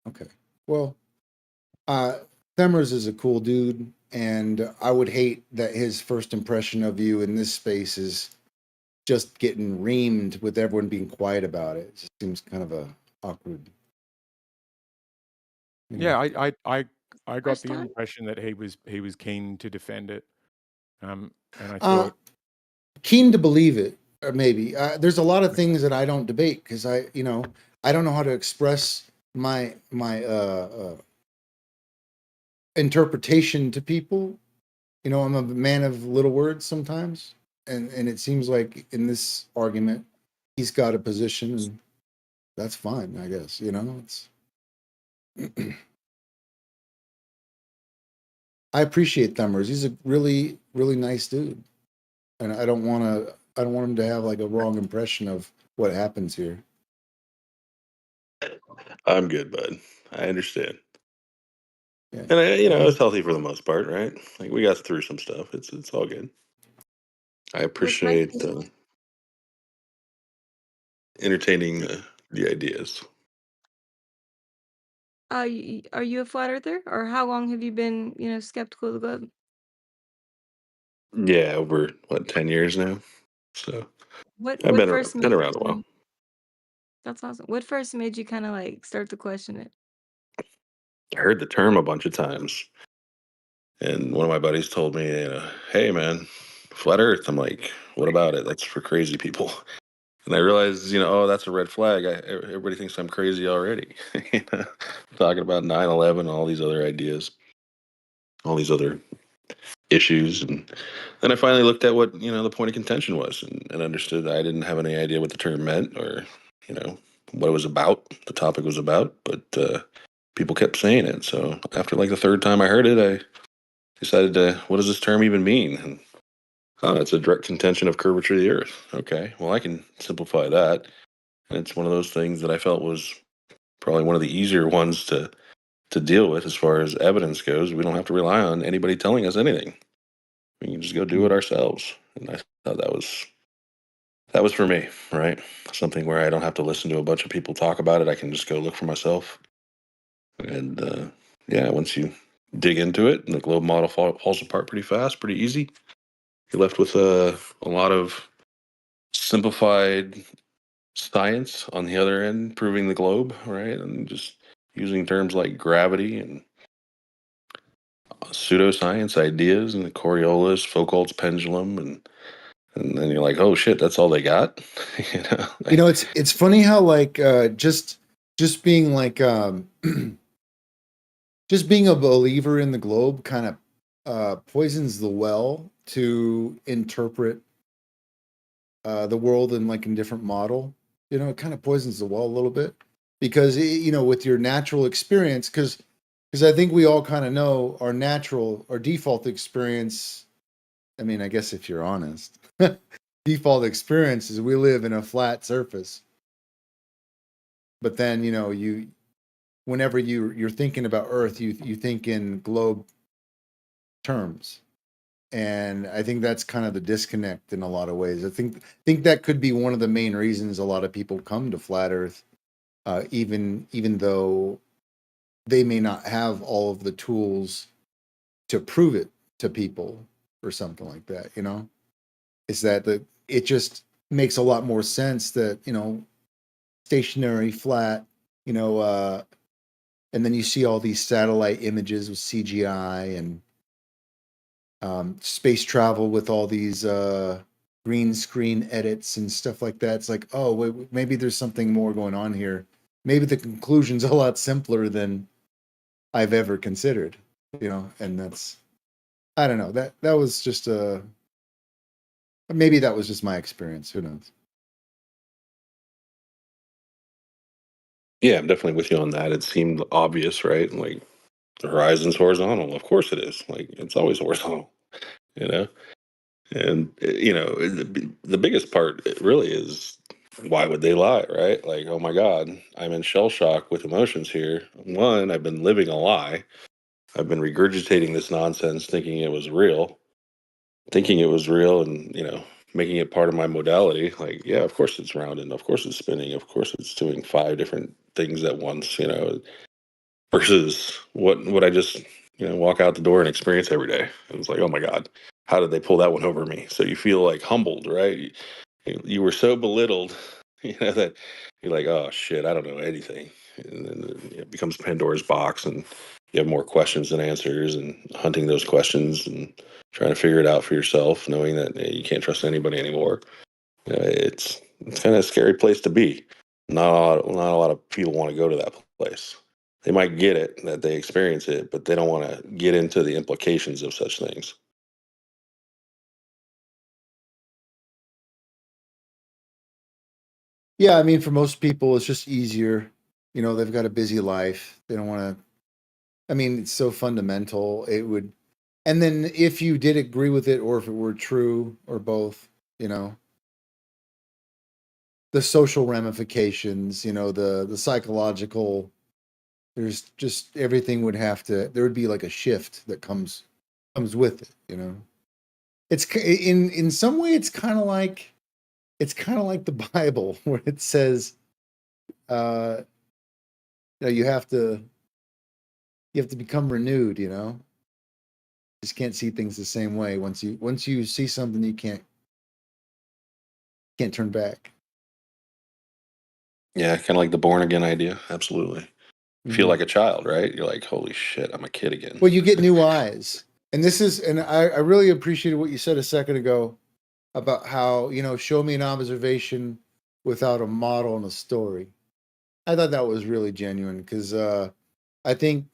Okay. Well, Themorz is a cool dude, and I would hate that his first impression of you in this space is just getting reamed with everyone being quiet about it. It just seems kind of a awkward. Yeah, I got First the time? impression that he was keen to defend it, and I Uh, thought, keen to believe it, or maybe. There's a lot of things that I don't debate because I don't know how to express my interpretation to people. I'm a man of little words sometimes, and it seems like in this argument, he's got a position, and that's fine, I guess. It's. I appreciate Themorz. He's a really, really nice dude, and I don't want to. I don't want him to have like a wrong impression of what happens here. I'm good, bud. I understand. Yeah. And it's healthy for the most part, right? Like we got through some stuff. It's all good. I What's my appreciate entertaining the ideas. are you a flat earther, or how long have you been, skeptical of the globe? Yeah, over what 10 years now. So What I've what been first been made around a while. you? That's awesome. What first made you kind of like start to question it? I heard the term a bunch of times, and one of my buddies told me, "Hey, man, flat Earth." I'm like, "What about it? That's for crazy people." And I realized, oh, that's a red flag. Everybody thinks I'm crazy already. you know, Talking about 9/11, all these other ideas, all these other issues, and then I finally looked at what the point of contention was, and understood that I didn't have any idea what the term meant, or you know what it was about, the topic was about, but people kept saying it. So after like the third time I heard it, I decided to, what does this term even mean? And it's a direct contention of curvature of the Earth. Okay, well I can simplify that, and it's one of those things that I felt was probably one of the easier ones to deal with as far as evidence goes. We don't have to rely on anybody telling us anything. We can just go do it ourselves. And I thought that was for me, right? Something where I don't have to listen to a bunch of people talk about it. I can just go look for myself. And yeah, once you dig into it, and the globe model falls apart pretty fast, pretty easy. You're left with a lot of simplified science on the other end, proving the globe, right? And just using terms like gravity and pseudoscience ideas and the Coriolis, Foucault's pendulum, and then you're like, oh shit, that's all they got. It's funny how like just being like just being a believer in the globe kind of poisons the well to interpret the world in like a different model. It kind of poisons the well a little bit because with your natural experience, because I think we all kind of know our default experience. I mean, I guess if you're honest, default experience is we live in a flat surface. But then whenever you're thinking about Earth, you think in globe terms, and I think that's kind of the disconnect in a lot of ways. I think that could be one of the main reasons a lot of people come to flat Earth, even though they may not have all of the tools to prove it to people or something like that. Is that it just makes a lot more sense that stationary flat, and then you see all these satellite images with CGI and space travel with all these green screen edits and stuff like that. It's like, oh, wait, maybe there's something more going on here. Maybe the conclusion's a lot simpler than I've ever considered, and that's, I don't know, that was just maybe that was just my experience. Who knows? Yeah, I'm definitely with you on that. It seemed obvious, right? Like the horizon's horizontal. Of course it is. Like it's always horizontal, you know? And, the biggest part really is, why would they lie, right? Like, oh my God, I'm in shell shock with emotions here. One, I've been living a lie. I've been regurgitating this nonsense, thinking it was real, and, making it part of my modality. Like, yeah, of course it's rounded. Of course it's spinning. Of course it's doing 5 different things at once, versus what I just, walk out the door and experience every day. It was like, oh my God, how did they pull that one over me? So you feel like humbled, right? You were so belittled, that you're like, oh shit, I don't know anything, and then it becomes Pandora's box, and you have more questions than answers, and hunting those questions and trying to figure it out for yourself, knowing that you can't trust anybody anymore. It's kind of a scary place to be. Not a lot of people want to go to that place. They might get it, that they experience it, but they don't want to get into the implications of such things. Yeah, I mean, for most people, it's just easier. You know, they've got a busy life. They don't want to. I mean, it's so fundamental. It would, and then if you did agree with it, or if it were true, or both, you know, the social ramifications, you know, the psychological. There's just everything would have to. There would be like a shift that comes with it. You know, in some way, it's kind of like the Bible, where it says, uh, you know, you have to become renewed. You know, just can't see things the same way. Once you see something, you can't turn back. Yeah, kind of like the born again idea. Absolutely. Feel Mhm. like a child, right? You're like, holy shit, I'm a kid again. Well, you get new eyes, and I really appreciated what you said a second ago about how, you know, show me an observation without a model and a story. I thought that was really genuine because I think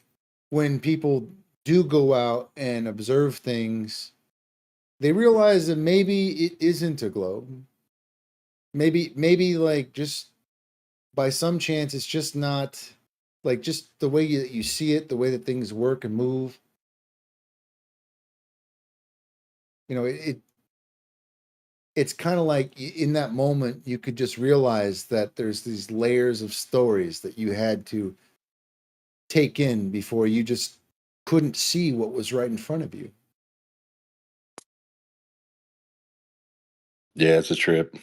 when people do go out and observe things, they realize that maybe it isn't a globe. Maybe like just by some chance, it's just not like just the way you see it, the way that things work and move. You know, it's kind of like in that moment, you could just realize that there's these layers of stories that you had to take in before you just couldn't see what was right in front of you. Yeah, it's a trip.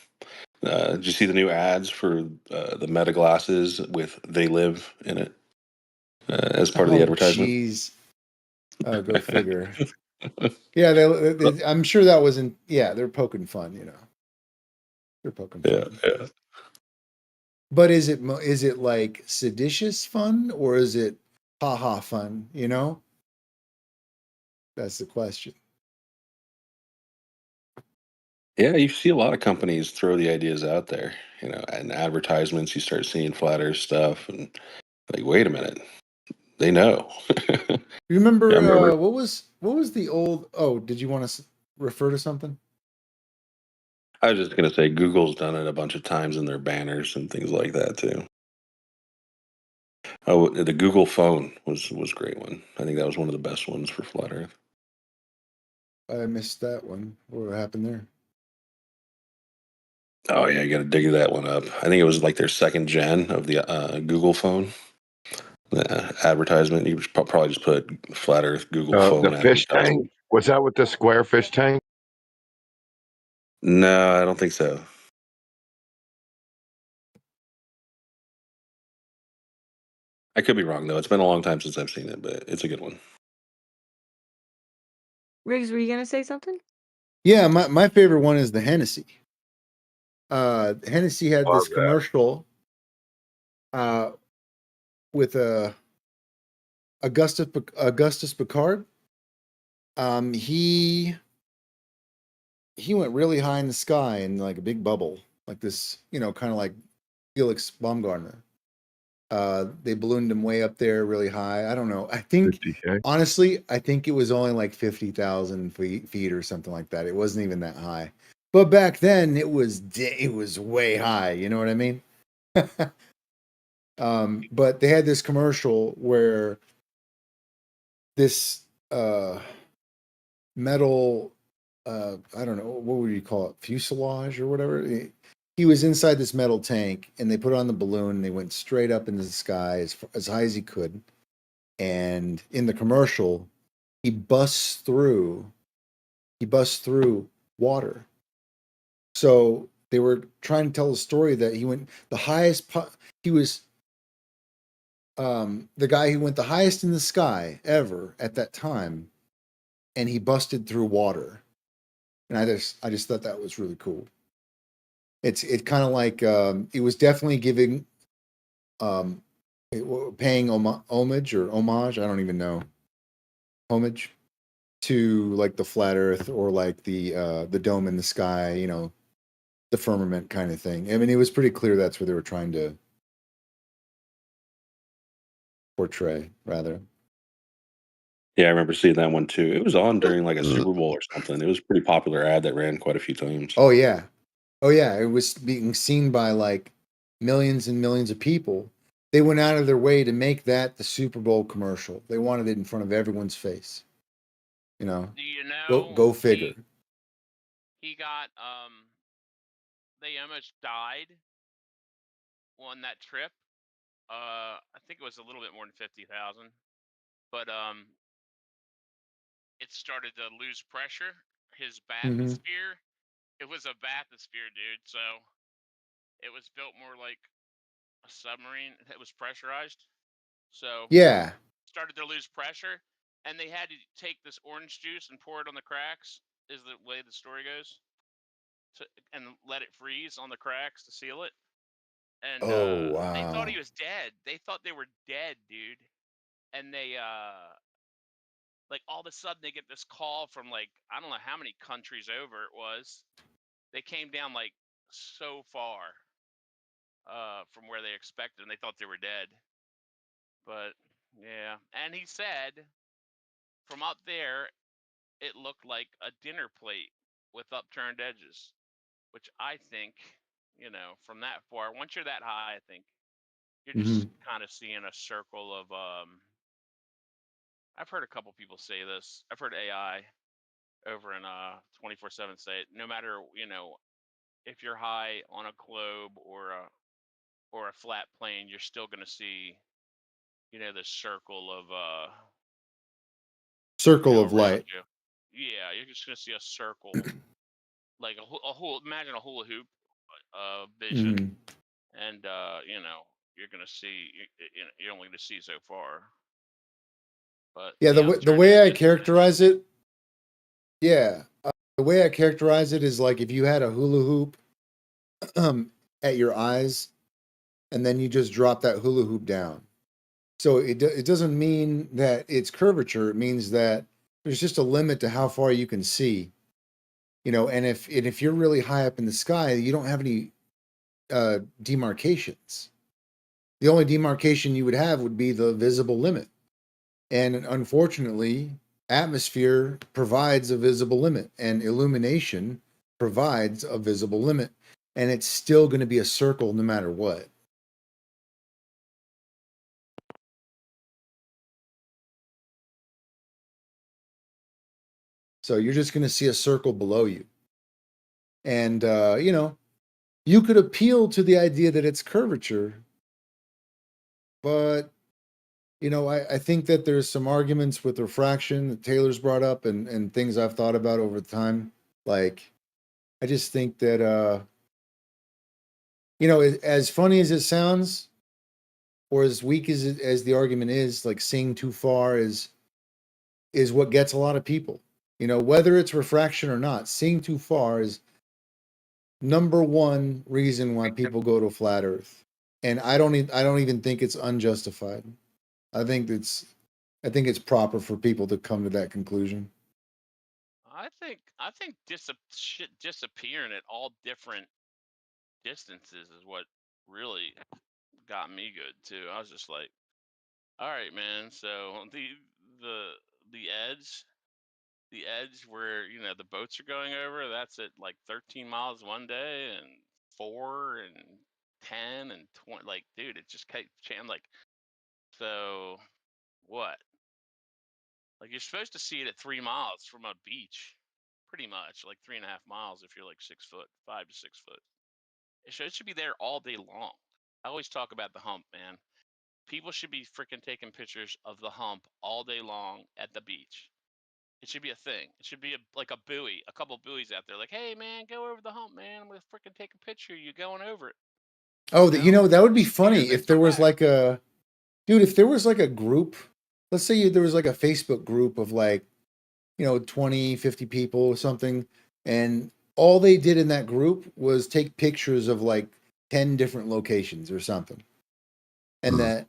Did you see the new ads for the Meta glasses with "They Live" in it as part of the Oh, advertisement? geez. Go figure. Yeah, I'm sure that wasn't. Yeah, they're poking fun. You know, they're poking Yeah, fun. yeah. But is it like seditious fun or is it ha ha fun? You know, that's the question. Yeah, you see a lot of companies throw the ideas out there, and advertisements. You start seeing flat Earth stuff, and like, wait a minute, they know. You Yeah, I remember remember. what was the old? Oh, did you want to refer to something? I was just gonna say Google's done it a bunch of times in their banners and things like that too. Oh, the Google phone was a great one. I think that was one of the best ones for flat Earth. I missed that one. What happened there? Oh yeah, you got to dig that one up. I think it was like their second gen of the Google phone. The advertisement. You should probably just put flat Earth Google The phone fish tank, advertisement. was that with the square fish tank? No, I don't think so. I could be wrong though. It's been a long time since I've seen it, but it's a good one. Riggs, were you gonna say something? Yeah, my favorite one is the Hennessy. Hennessy had Love this that. commercial uh, with Augustus Picard. Um, he he went really high in the sky in like a big bubble, like this, you know, kind of like Felix Baumgartner. They ballooned him way up there, really high. I don't know. I think 50K. honestly, I think it was only like 50,000 feet or something like that. It wasn't even that high. But back then, it was way high. You know what I mean? But they had this commercial where this metal, I don't know, what would you call it, fuselage or whatever. He was inside this metal tank, and they put on the balloon, and they went straight up into the sky as high as he could. And in the commercial, he busts through. He busts through water. So they were trying to tell a story that he went the highest. He was the guy who went the highest in the sky ever at that time, and he busted through water. And I just thought that was really cool. It's kind of like it was definitely giving paying homage or homage, I don't even know, homage to like the flat Earth or like the dome in the sky, you know, the firmament kind of thing. I mean, it was pretty clear that's what they were trying to portray, rather. Yeah, I remember seeing that one too. It was on during like a Super Bowl or something. It was a pretty popular ad that ran quite a few times. Oh yeah, oh yeah. It was being seen by like millions and millions of people. They went out of their way to make that the Super Bowl commercial. They wanted it in front of everyone's face. You know, Do you know go figure. he got they almost died on that trip. I think it was a little bit more than 50,000, but it started to lose pressure. His bathysphere, it was a bathysphere, dude. So it was built more like a submarine. It was pressurized. So Yeah. started to lose pressure, and they had to take this orange juice and pour it on the cracks. Is the way the story goes, and let it freeze on the cracks to seal it. And Oh they thought wow. he was dead. They thought they were dead, dude. And they like all of a sudden they get this call from like I don't know how many countries over it was. They came down like so far from where they expected, and they thought they were dead. But yeah, and he said from up there it looked like a dinner plate with upturned edges, which I think, you know, from that far, once you're that high, I think you're just kind of seeing a circle of I've heard a couple people say this. I've heard AI over in 24/7 say it. No matter, you know, if you're high on a globe or a flat plane, you're still going to see, you know, this circle of you Circle know, of around light. you. Yeah, you're just going to see a circle, like a whole. Imagine a hula hoop vision, and you know, you're going to see. You're only going to see so far. But Yeah, the the upturned way I edges, characterize it, yeah, the way I characterize it is like if you had a hula hoop at your eyes, and then you just drop that hula hoop down. So it doesn't mean that it's curvature. It means that there's just a limit to how far you can see. You know, and if you're really high up in the sky, you don't have any demarcations. The only demarcation you would have would be the visible limit. And unfortunately, atmosphere provides a visible limit, and illumination provides a visible limit. And it's still going to be a circle no matter what. So you're just going to see a circle below you. And, you know, you could appeal to the idea that it's curvature, but, you know, I think that there's some arguments with refraction that Taylor's brought up and things I've thought about over time. Like, I just think that, you know, as funny as it sounds, or as weak as the argument is, like seeing too far is what gets a lot of people. You know, whether it's refraction or not, seeing too far is number one reason why people go to flat Earth, and I don't even think it's unjustified. I think it's proper for people to come to that conclusion. I think shit disappearing at all different distances is what really got me good too. I was just like, all right, man. So the the edge, the edge where you know the boats are going over, that's at like 13 miles one day and 4 and 10 and 20. Like, dude, it just kept changing. Like, so what? Like, you're supposed to see it at 3 miles from a beach, pretty much like 3.5 miles if you're like 6 foot, 5 to 6 foot. It should be there all day long. I always talk about the hump, man. People should be freaking taking pictures of the hump all day long at the beach. It should be a thing. It should be like a buoy, a couple buoys out there. Like, hey, man, go over the hump, man. I'm gonna freaking take a picture of you going over it. Oh, You know, that would be just steer funny this if there was back. like a dude, if there was like a group, let's say there was like a Facebook group of like, you know, 20, 50 people or something, and all they did in that group was take pictures of like 10 different locations or something. And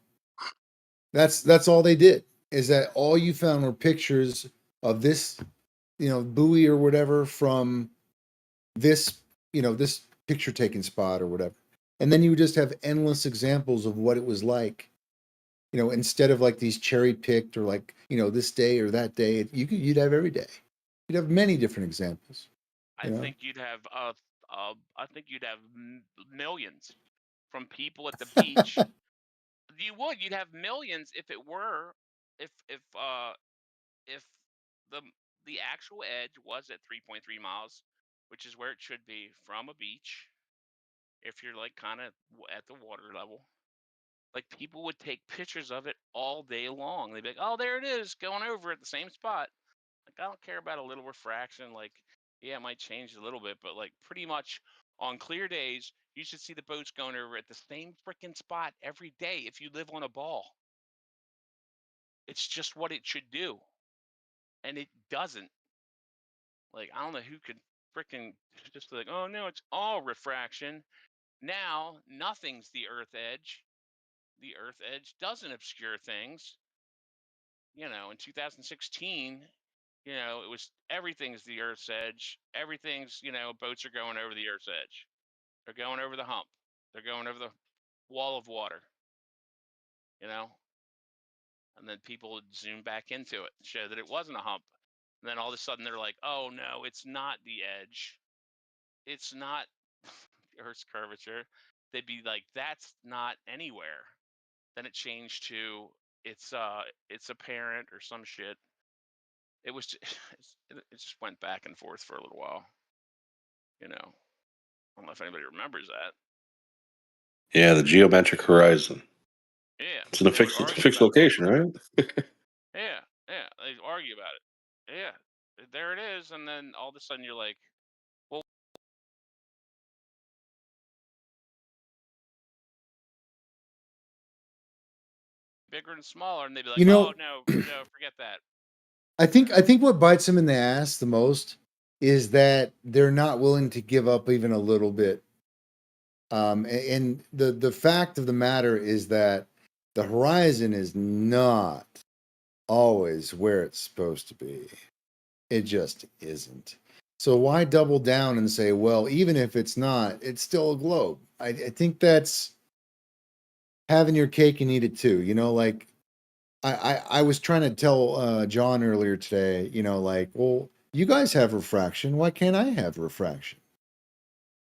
that's all they did, is that all you found were pictures of this, buoy or whatever from this, this picture taking spot or whatever. And then you would just have endless examples of what it was like, instead of like these cherry picked or like, this day or that day. You'd have every day. You'd have many different examples. I think you'd have millions from people at the beach. You'd have millions if it were if the actual edge was at 3.3 miles, which is where it should be from a beach. If you're like kind of at the water level, like people would take pictures of it all day long. They'd be like, "Oh, there it is, going over at the same spot." Like, I don't care about a little refraction. Like, yeah, it might change a little bit, but like pretty much on clear days, you should see the boats going over at the same freaking spot every day if you live on a ball. It's just what it should do. And it doesn't. Like, I don't know who could freaking just be like, oh no, it's all refraction. Now nothing's the earth edge. The earth edge doesn't obscure things. In 2016, it was everything's the earth's edge. Everything's, boats are going over the earth's edge. They're going over the hump. They're going over the wall of water. And then people would zoom back into it, show that it wasn't a hump. And then all of a sudden they're like, oh no, it's not the edge. It's not Earth's curvature. They'd be like, that's not anywhere. Then it changed to it's apparent or some shit. It was it just went back and forth for a little while. I don't know if anybody remembers that. Yeah, the geometric horizon. Yeah, It's in a they would fixed, it's a argue fixed about that. location, right? Yeah, they argue about it. Yeah, there it is, and then all of a sudden you're like, well, bigger and smaller, and they'd be like, oh no, forget that. I think what bites them in the ass the most is that they're not willing to give up even a little bit. And the fact of the matter is that the horizon is not always where it's supposed to be. It just isn't. So why double down and say, well, even if it's not, it's still a globe? I think that's having your cake and eat it too. Like I was trying to tell John earlier today, like, well, you guys have refraction. Why can't I have refraction?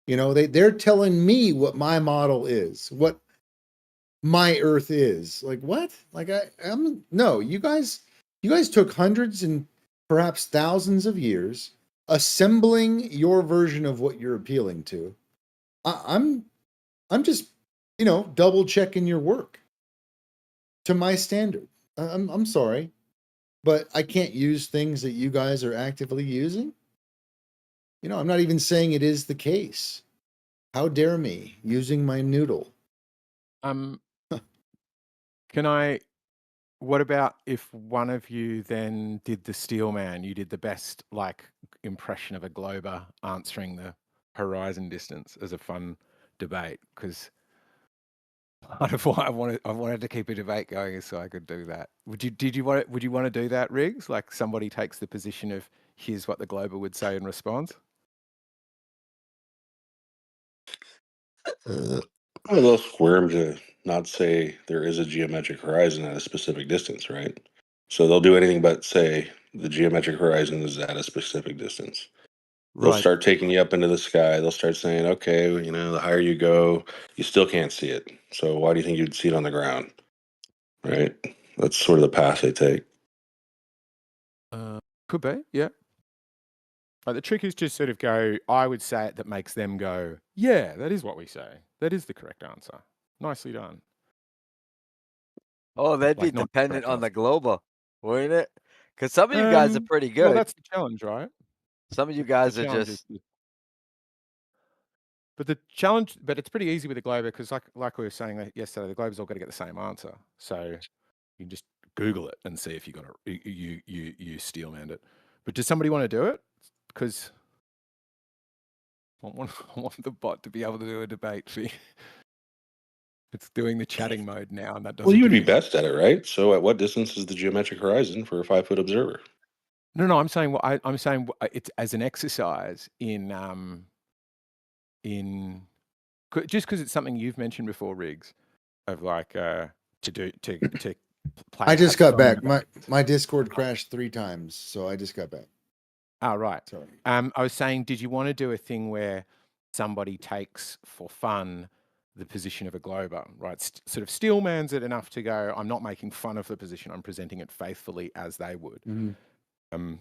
They're telling me what my model is, what my Earth is. Like, what? Like, I'm no, you guys took hundreds and perhaps thousands of years assembling your version of what you're appealing to. I'm just, double checking your work to my standard. I'm sorry, but I can't use things that you guys are actively using. I'm not even saying it is the case. How dare me using my noodle? What about if one of you then did the steel man? You did the best impression of a glober answering the horizon distance as a fun debate, because part of why I wanted to keep a debate going is so I could do that. Would you want to do that, Riggs? Like somebody takes the position of here's what the glober would say in response. Well, they'll squirm to not say there is a geometric horizon at a specific distance, right? So they'll do anything but say the geometric horizon is at a specific distance. They'll start taking you up into the sky. They'll start saying, okay, the higher you go, you still can't see it. So why do you think you'd see it on the ground? Right? That's sort of the path they take. Could be, yeah. The trick is just sort of go, I would say it that makes them go, yeah, that is what we say. That is the correct answer. Nicely done. Oh, that'd be Not dependent correct on the answer. globe, wouldn't it? Because some of you guys are pretty good. Well, that's the challenge, right? Some of you guys The are challenge just. But the challenge, but it's pretty easy with the globe because, like we were saying yesterday, the globe's all got to get the same answer. So you can just Google it and see if you got you steelmanned it. But does somebody want to do it? Because I want the bot to be able to do a debate fee. It's doing the chatting mode now, and that doesn't. Well, you would give be me best at it, right? So, at what distance is the geometric horizon for a 5-foot observer? No, I'm saying I'm saying it's as an exercise in just because it's something you've mentioned before, Riggs, of like to play. I just have got fun back. debates. My Discord crashed 3 times, so I just got back. Oh, right. Sorry. I was saying, did you want to do a thing where somebody takes for fun the position of a glober, right? Sort of steelmans it enough to go, I'm not making fun of the position, I'm presenting it faithfully as they would.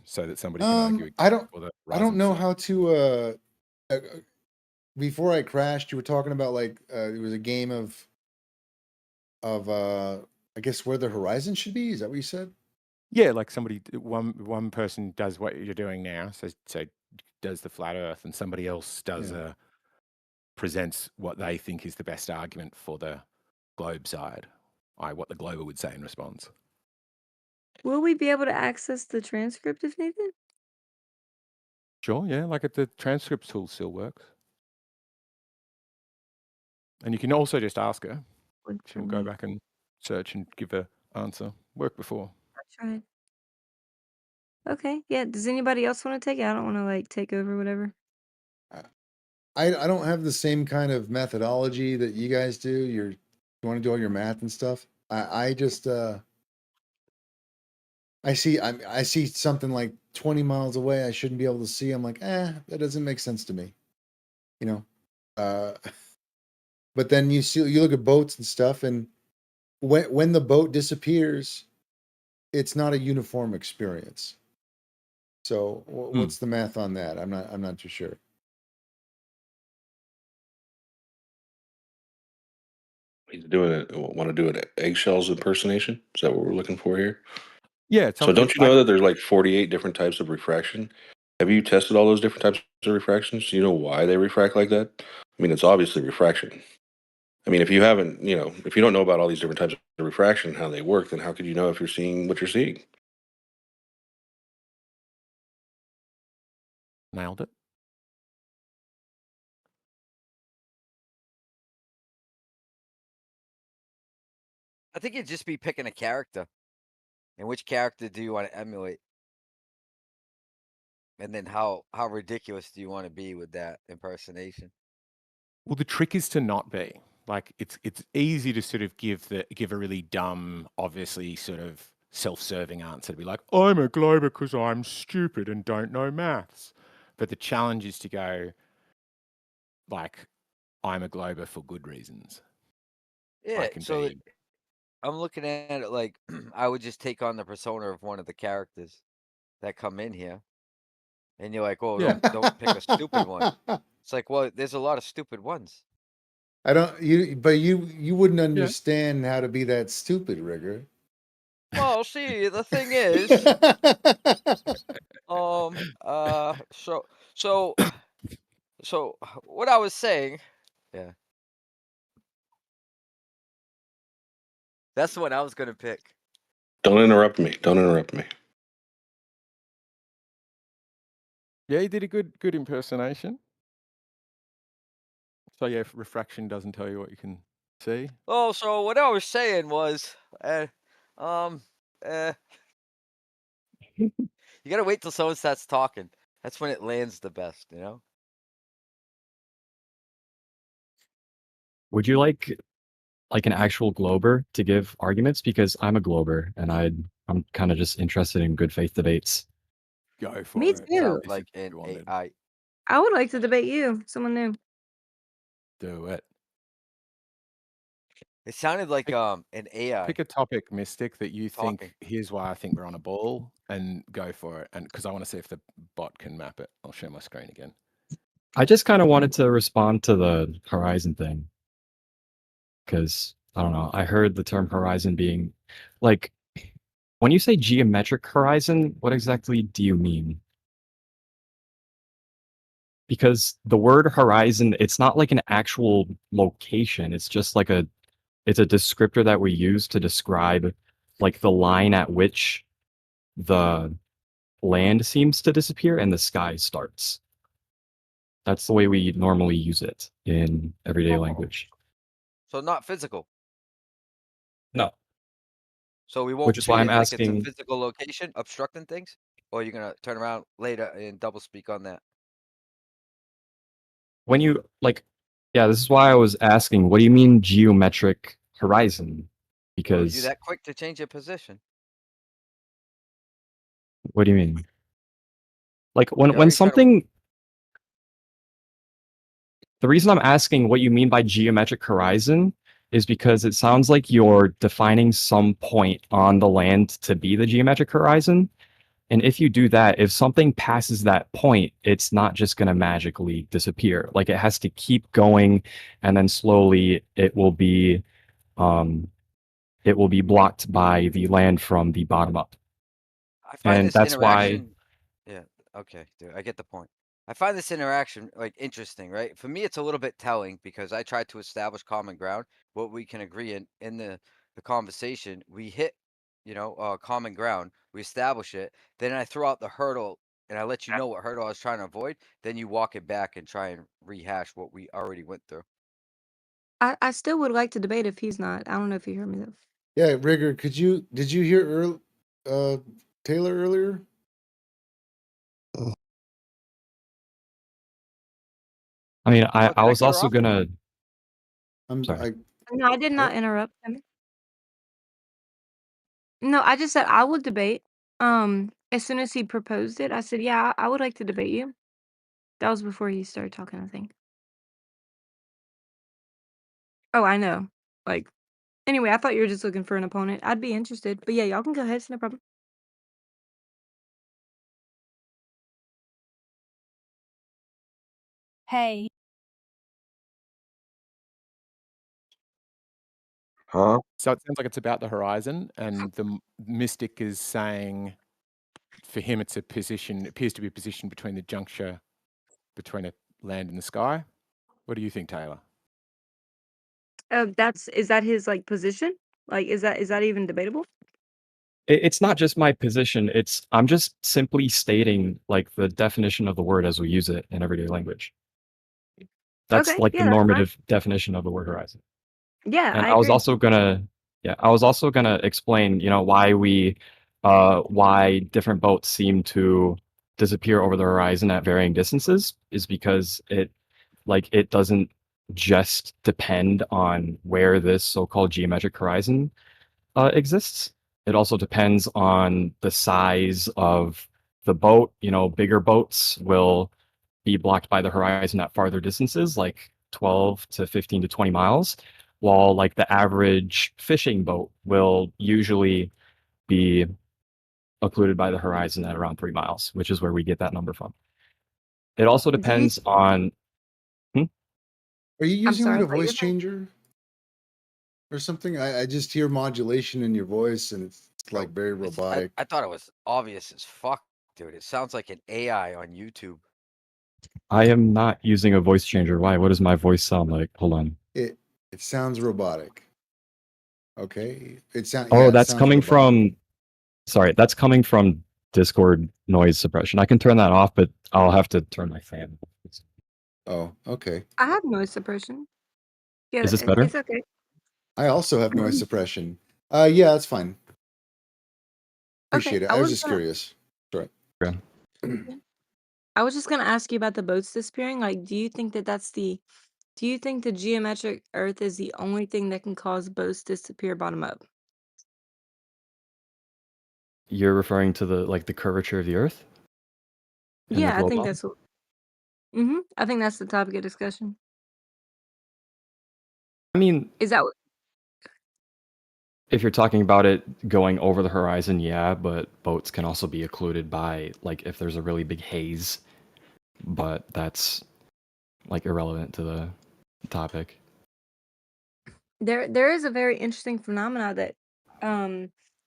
So that somebody can argue against I don't the know side. how to before I crashed, you were talking about like it was a game of I guess where the horizon should be. Is that what you said? Yeah, like one person does what you're doing now, so does the flat Earth, and somebody else does presents what they think is the best argument for the globe side, what the glober would say in response. Will we be able to access the transcript if needed? Sure, yeah, like the transcript tool still works. And you can also just ask her. She'll go back and search and give an answer. Worked before. I tried. Okay, yeah. Does anybody else want to take it? I don't want to like take over whatever. I don't have the same kind of methodology that you guys do. You want to do all your math and stuff. I just I see something like 20 miles away I shouldn't be able to see. I'm like, that doesn't make sense to me. You know. But then you look at boats and stuff, and when the boat disappears, it's not a uniform experience. So what's the math on that? I'm not too sure. Want to do an Eggshells impersonation? Is that what we're looking for here? Yeah. So don't you know that there's like 48 different types of refraction? Have you tested all those different types of refractions? Do you know why they refract like that? I mean, it's obviously refraction. I mean, if you haven't, if you don't know about all these different types of refraction and how they work, then how could you know if you're seeing what you're seeing? Nailed it. I think you'd just be picking a character. And which character do you want to emulate? And then how ridiculous do you want to be with that impersonation? Well, the trick is to not be. Like it's easy to sort of give a really dumb, obviously sort of self-serving answer to be like, I'm a glober because I'm stupid and don't know maths. But the challenge is to go like, I'm a glober for good reasons. Yeah, so I'm looking at it like I would just take on the persona of one of the characters that come in here. And you're like, oh, don't pick a stupid one. It's like, well, there's a lot of stupid ones. You wouldn't understand how to be that stupid, Rigger. Well, see, the thing is, so what I was saying, yeah, that's the one I was gonna pick. Don't interrupt me. Don't interrupt me. Yeah, you did a good impersonation. So yeah, if refraction doesn't tell you what you can see. Oh, so what I was saying was, you gotta wait till someone starts talking. That's when it lands the best, you know? Would you like an actual glober to give arguments? Because I'm a glober and I'm kind of just interested in good faith debates. Go for Me it. too. Like an AI. I would like to debate you. Someone new. Do it. It sounded like an AI. Pick a topic, Mystyk, that you think, here's why I think we're on a ball, and go for it. And because I want to see if the bot can map it. I'll share my screen again. I just kind of wanted to respond to the horizon thing. Because, I don't know, I heard the term horizon being, like, when you say geometric horizon, what exactly do you mean? Because the word horizon, it's not like an actual location. It's just like it's a descriptor that we use to describe like the line at which the land seems to disappear and the sky starts. That's the way we normally use it in everyday language. So not physical. No. So we Which won't is why treat I'm it like it's a asking physical location obstructing things? Or you're gonna turn around later and double speak on that? when you like yeah, this is why I was asking, what do you mean geometric horizon? Oh, you Because that quick to change your position? what do you mean? Like You're when already trying to something the reason I'm asking what you mean by geometric horizon is because it sounds like you're defining some point on the land to be the geometric horizon. And if you do that, if something passes that point, it's not just going to magically disappear. Like it has to keep going, and then slowly um, it will be blocked by the land from the bottom up. I find And this that's why interaction yeah, okay, dude, I get the point. I find this interaction like interesting, right? For me, it's a little bit telling because I tried to establish common ground, what we can agree in the conversation. We hit, common ground. We establish it. Then I throw out the hurdle and I let you know what hurdle I was trying to avoid. Then you walk it back and try and rehash what we already went through. I still would like to debate if he's not. I don't know if you heard me though. Yeah, Rigger, did you hear Taylor earlier? I mean, Oh, I did I was cut her also off? gonna I'm sorry. I No, I did not what? interrupt him. No, I just said I would debate. As soon as he proposed it, I said, "Yeah, I would like to debate you." That was before he started talking, I think. Oh, I know. Like, anyway, I thought you were just looking for an opponent. I'd be interested, but yeah, y'all can go ahead. It's no problem. Hey. Huh? So it sounds like it's about the horizon, and the Mystyk is saying for him it's a position, appears to be a position between the juncture between a land and the sky. What do you think, Taylor? Is that his like position? Like, is that even debatable? It's not just my position. I'm just simply stating like the definition of the word as we use it in everyday language. That's Okay, like the yeah, that's fine. normative definition of the word horizon. Yeah, And I I was agree. also gonna, yeah, I was also gonna explain, why different boats seem to disappear over the horizon at varying distances is because it doesn't just depend on where this so-called geometric horizon exists. It also depends on the size of the boat. Bigger boats will be blocked by the horizon at farther distances, like 12 to 15 to 20 miles, while like the average fishing boat will usually be occluded by the horizon at around 3 miles, which is where we get that number from. It also Do you? depends on. Hmm? Are you I'm using sorry. like I a thought you voice were saying. changer or something? I just hear modulation in your voice and it's like Oh, very robotic. I thought it was obvious as fuck, dude. It sounds like an AI on YouTube. I am not using a voice changer. Why? What does my voice sound like? Hold on. It sounds robotic. Okay. It Oh, it that's sounds coming robotic. from. Sorry, that's coming from Discord noise suppression. I can turn that off, but I'll have to turn my fan. Oh, okay. I have noise suppression. Yeah, Is this better? it's okay. I also have noise suppression. Yeah, that's fine. Okay, Appreciate it. I was just curious. Sorry. Okay. I was just gonna ask you about the boats disappearing. Like, do you think do you think the geometric Earth is the only thing that can cause boats to disappear bottom up? You're referring to the curvature of the Earth and the Yeah, I globe think bottom? that's what. I think that's the topic of discussion. I mean, Is that what? if you're talking about it going over the horizon, yeah, but boats can also be occluded by like if there's a really big haze, but that's like irrelevant to the topic. There is a very interesting phenomena that,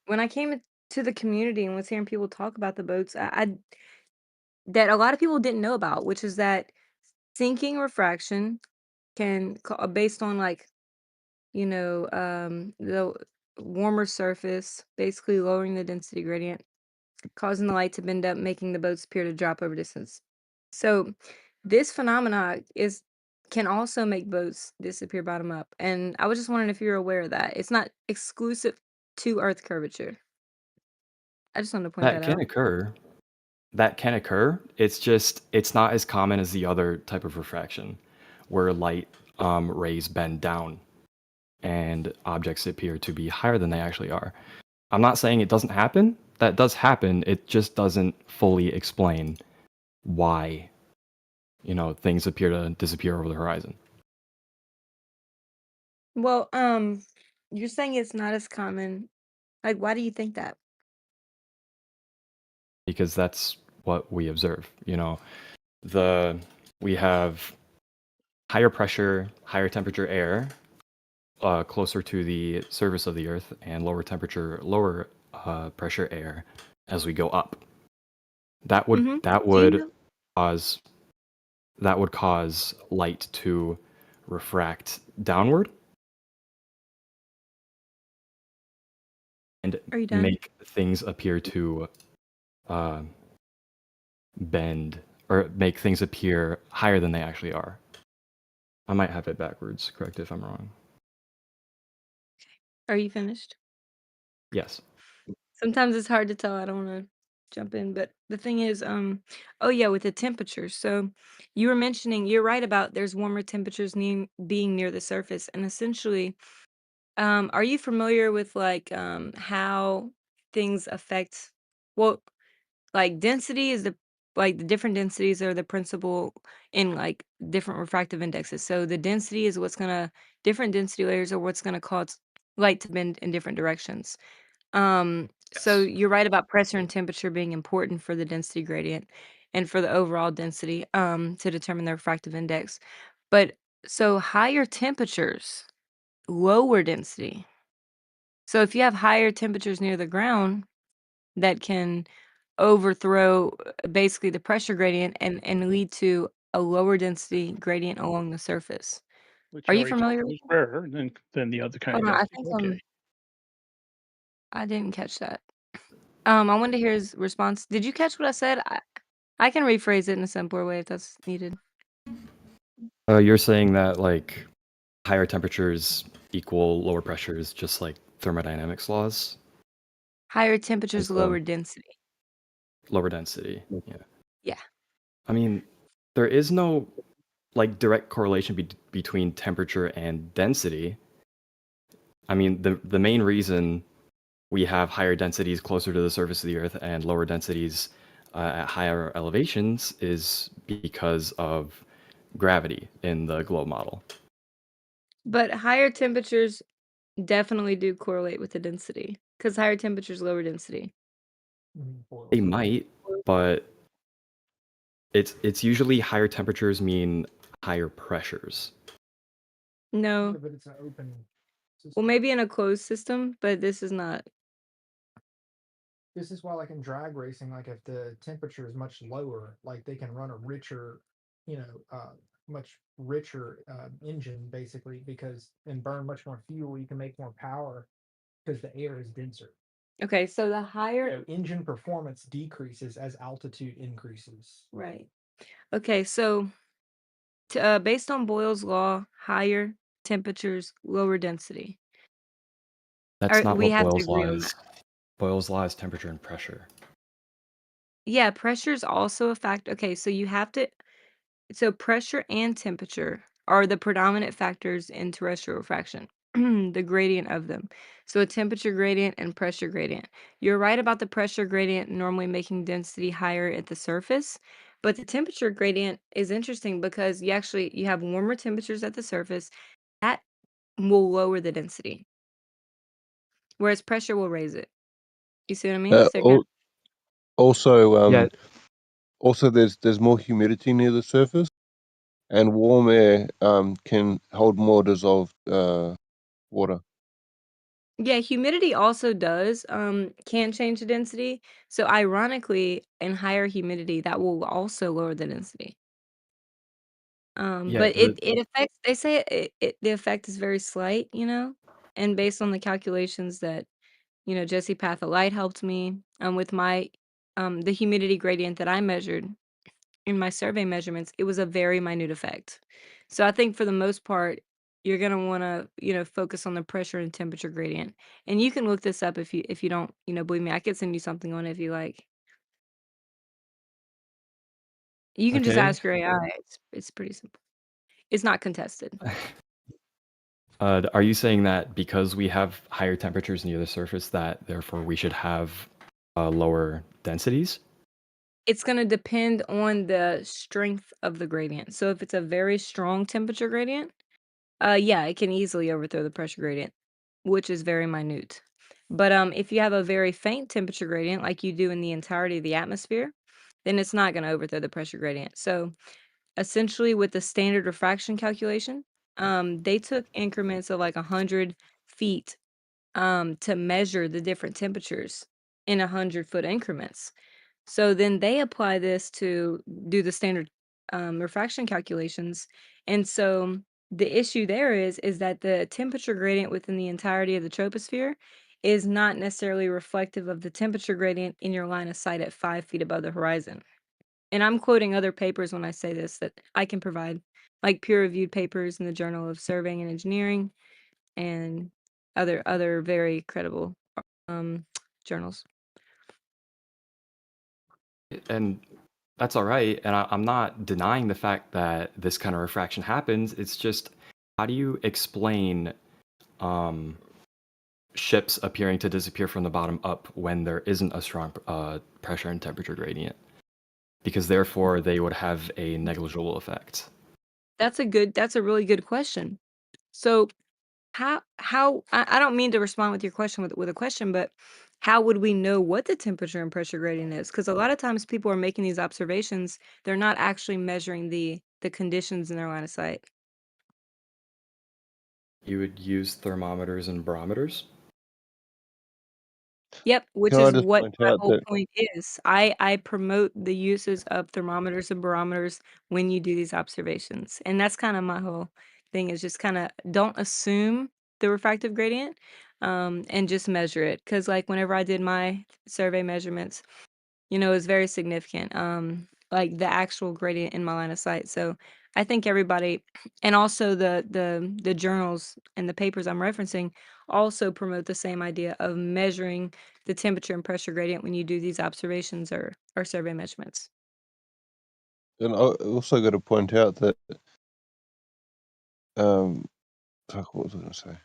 when I came to the community and was hearing people talk about the boats, that a lot of people didn't know about, which is that sinking refraction based on like the warmer surface, basically lowering the density gradient, causing the light to bend up, making the boats appear to drop over distance. So this phenomena can also make boats disappear bottom up. And I was just wondering if you're aware of that. It's not exclusive to Earth curvature. I just wanted to point That that can out. occur. That can occur. It's just it's not as common as the other type of refraction, where light rays bend down and objects appear to be higher than they actually are. I'm not saying it doesn't happen. That does happen. It just doesn't fully explain why, things appear to disappear over the horizon. Well, you're saying it's not as common. Like, why do you think that? Because that's what we observe. We have higher pressure, higher temperature air closer to the surface of the Earth, and lower temperature, lower pressure air as we go up. That would Mm-hmm. that Do you would know? cause that would cause light to refract downward and Are you done? make things appear to uh, bend or make things appear higher than they actually are. I might have it backwards. Correct if I'm wrong. Are you finished? Yes. Sometimes it's hard to tell. I don't want to jump in, but the thing is, oh yeah, with the temperatures. So you were mentioning, you're right about there's warmer temperatures being near the surface, and essentially, are you familiar with like how things affect? Well, like density is the different densities are the principal in like different refractive indexes. So the density is different density layers are what's gonna cause light to bend in different directions. So Yes. you're right about pressure and temperature being important for the density gradient and for the overall density to determine the refractive index. But so higher temperatures, lower density. So if you have higher temperatures near the ground, that can overthrow basically the pressure gradient and lead to a lower density gradient along the surface. Which Are you you already told familiar me with was that? rarer than the other kind Hold of on, I density. think Okay. I didn't catch that. I wanted to hear his response. Did you catch what I said? I can rephrase it in a simpler way if that's needed. You're saying that like higher temperatures equal lower pressures, just like thermodynamics laws, Higher and temperatures, so lower density. lower density. Yeah. Yeah. I mean, there is no like direct correlation between temperature and density. I mean, the main reason we have higher densities closer to the surface of the Earth and lower densities at higher elevations is because of gravity in the globe model. But higher temperatures definitely do correlate with the density because higher temperatures, lower density. They might, but it's usually higher temperatures mean higher pressures. No. But it's an open system. Well, maybe in a closed system, but this is not. This is why, like in drag racing, like if the temperature is much lower, like they can run a richer, much richer engine basically because and burn much more fuel. You can make more power because the air is denser. Okay, so the higher So engine performance decreases as altitude increases. right. Okay, so based on Boyle's law, higher temperatures, lower density. That's not We what have to Boyle's law agree on that. is. Boyle's law is temperature and pressure. Yeah, pressure is also a fact. Okay, so you have to. So pressure and temperature are the predominant factors in terrestrial refraction, the gradient of them. So a temperature gradient and pressure gradient. You're right about the pressure gradient normally making density higher at the surface, but the temperature gradient is interesting because you have warmer temperatures at the surface. That will lower the density, whereas pressure will raise it. You see what I mean? So Also, Yeah, also there's more humidity near the surface, and warm air can hold more dissolved water. yeah, humidity also does can change the density. So ironically, in higher humidity, that will also lower the density. yeah, But it affects. They say the effect is very slight, and based on the calculations that Jesse Path of Light helped me with my the humidity gradient that I measured. in my survey measurements, it was a very minute effect. So I think for the most part, you're gonna wanna, focus on the pressure and temperature gradient. And you can look this up if you don't, believe me. I could send you something on it if you like. You can just Okay. ask your AI. It's pretty simple. It's not contested. Are you saying that because we have higher temperatures near the surface, that therefore we should have lower densities? It's gonna depend on the strength of the gradient. So if it's a very strong temperature gradient, yeah, it can easily overthrow the pressure gradient, which is very minute. But if you have a very faint temperature gradient, like you do in the entirety of the atmosphere, then it's not going to overthrow the pressure gradient. So essentially, with the standard refraction calculation, they took increments of like 100 feet to measure the different temperatures in 100-foot increments. So then they apply this to do the standard refraction calculations. And so the issue there is that the temperature gradient within the entirety of the troposphere is not necessarily reflective of the temperature gradient in your line of sight at 5 feet above the horizon. And I'm quoting other papers when I say this that I can provide, like peer-reviewed papers in the Journal of Surveying and Engineering and other very credible um, journals. And that's all right. And I'm not denying the fact that this kind of refraction happens. It's just, how do you explain ships appearing to disappear from the bottom up when there isn't a strong pressure and temperature gradient? Because therefore they would have a negligible effect. That's a really good question. So I don't mean to respond with your question with a question, but how would we know what the temperature and pressure gradient is? Because a lot of times people are making these observations, they're not actually measuring the conditions in their line of sight. You would use thermometers and barometers? Yep, which Can I is just what point my out whole that point is. I promote the uses of thermometers and barometers when you do these observations. And that's kind of my whole thing is just kind of don't assume the refractive gradient and just measure it. Because like whenever I did my survey measurements, it was very significant, like the actual gradient in my line of sight. So I think everybody, and also the journals and the papers I'm referencing also promote the same idea of measuring the temperature and pressure gradient when you do these observations or survey measurements. and I also got to point out that fuck, what was I going to say?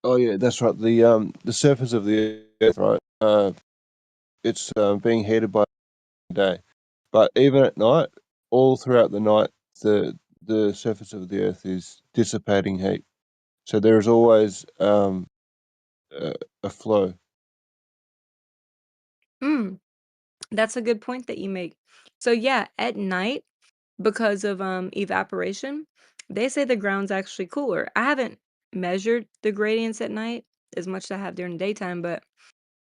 Oh yeah, that's right. The surface of the Earth, right? It's being heated by the day, but even at night, all throughout the night, the surface of the Earth is dissipating heat. So there is always a flow. Mm, that's a good point that you make. So yeah, at night, because of evaporation, they say the ground's actually cooler. I haven't measured the gradients at night as much as I have during the daytime, but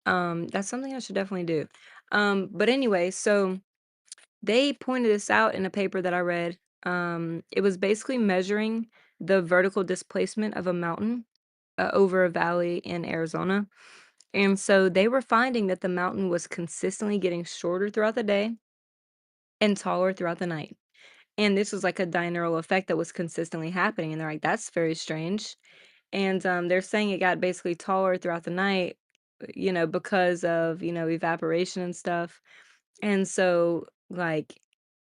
that's something I should definitely do. But anyway, so they pointed this out in a paper that I read. It was basically measuring the vertical displacement of a mountain over a valley in Arizona. And so they were finding that the mountain was consistently getting shorter throughout the day and taller throughout the night. And this was like a diurnal effect that was consistently happening. And they're like, that's very strange. And they're saying it got basically taller throughout the night, because of, evaporation and stuff. And so, like,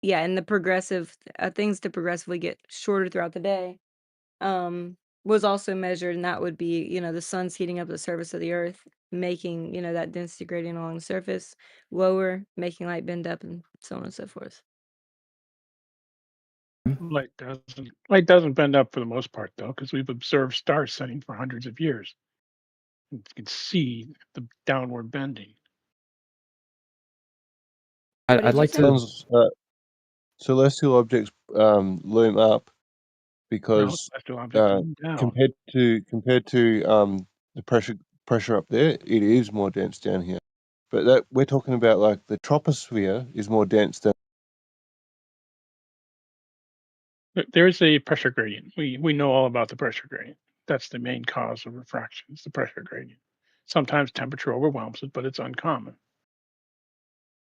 yeah, and the progressive things to progressively get shorter throughout the day was also measured. And that would be, the sun's heating up the surface of the earth, making, that density gradient along the surface lower, making light bend up, and so on and so forth. Light doesn't bend up for the most part though, because we've observed stars setting for hundreds of years. You can see the downward bending. What I'd did you like say? to. Sun's celestial objects loom up No, because celestial objects uh, loom down. compared to the pressure up there, it is more dense down here. But that we're talking about like the troposphere is more dense than. There's a pressure gradient. We know all about the pressure gradient. That's the main cause of refraction. It's the pressure gradient. Sometimes temperature overwhelms it, but it's uncommon.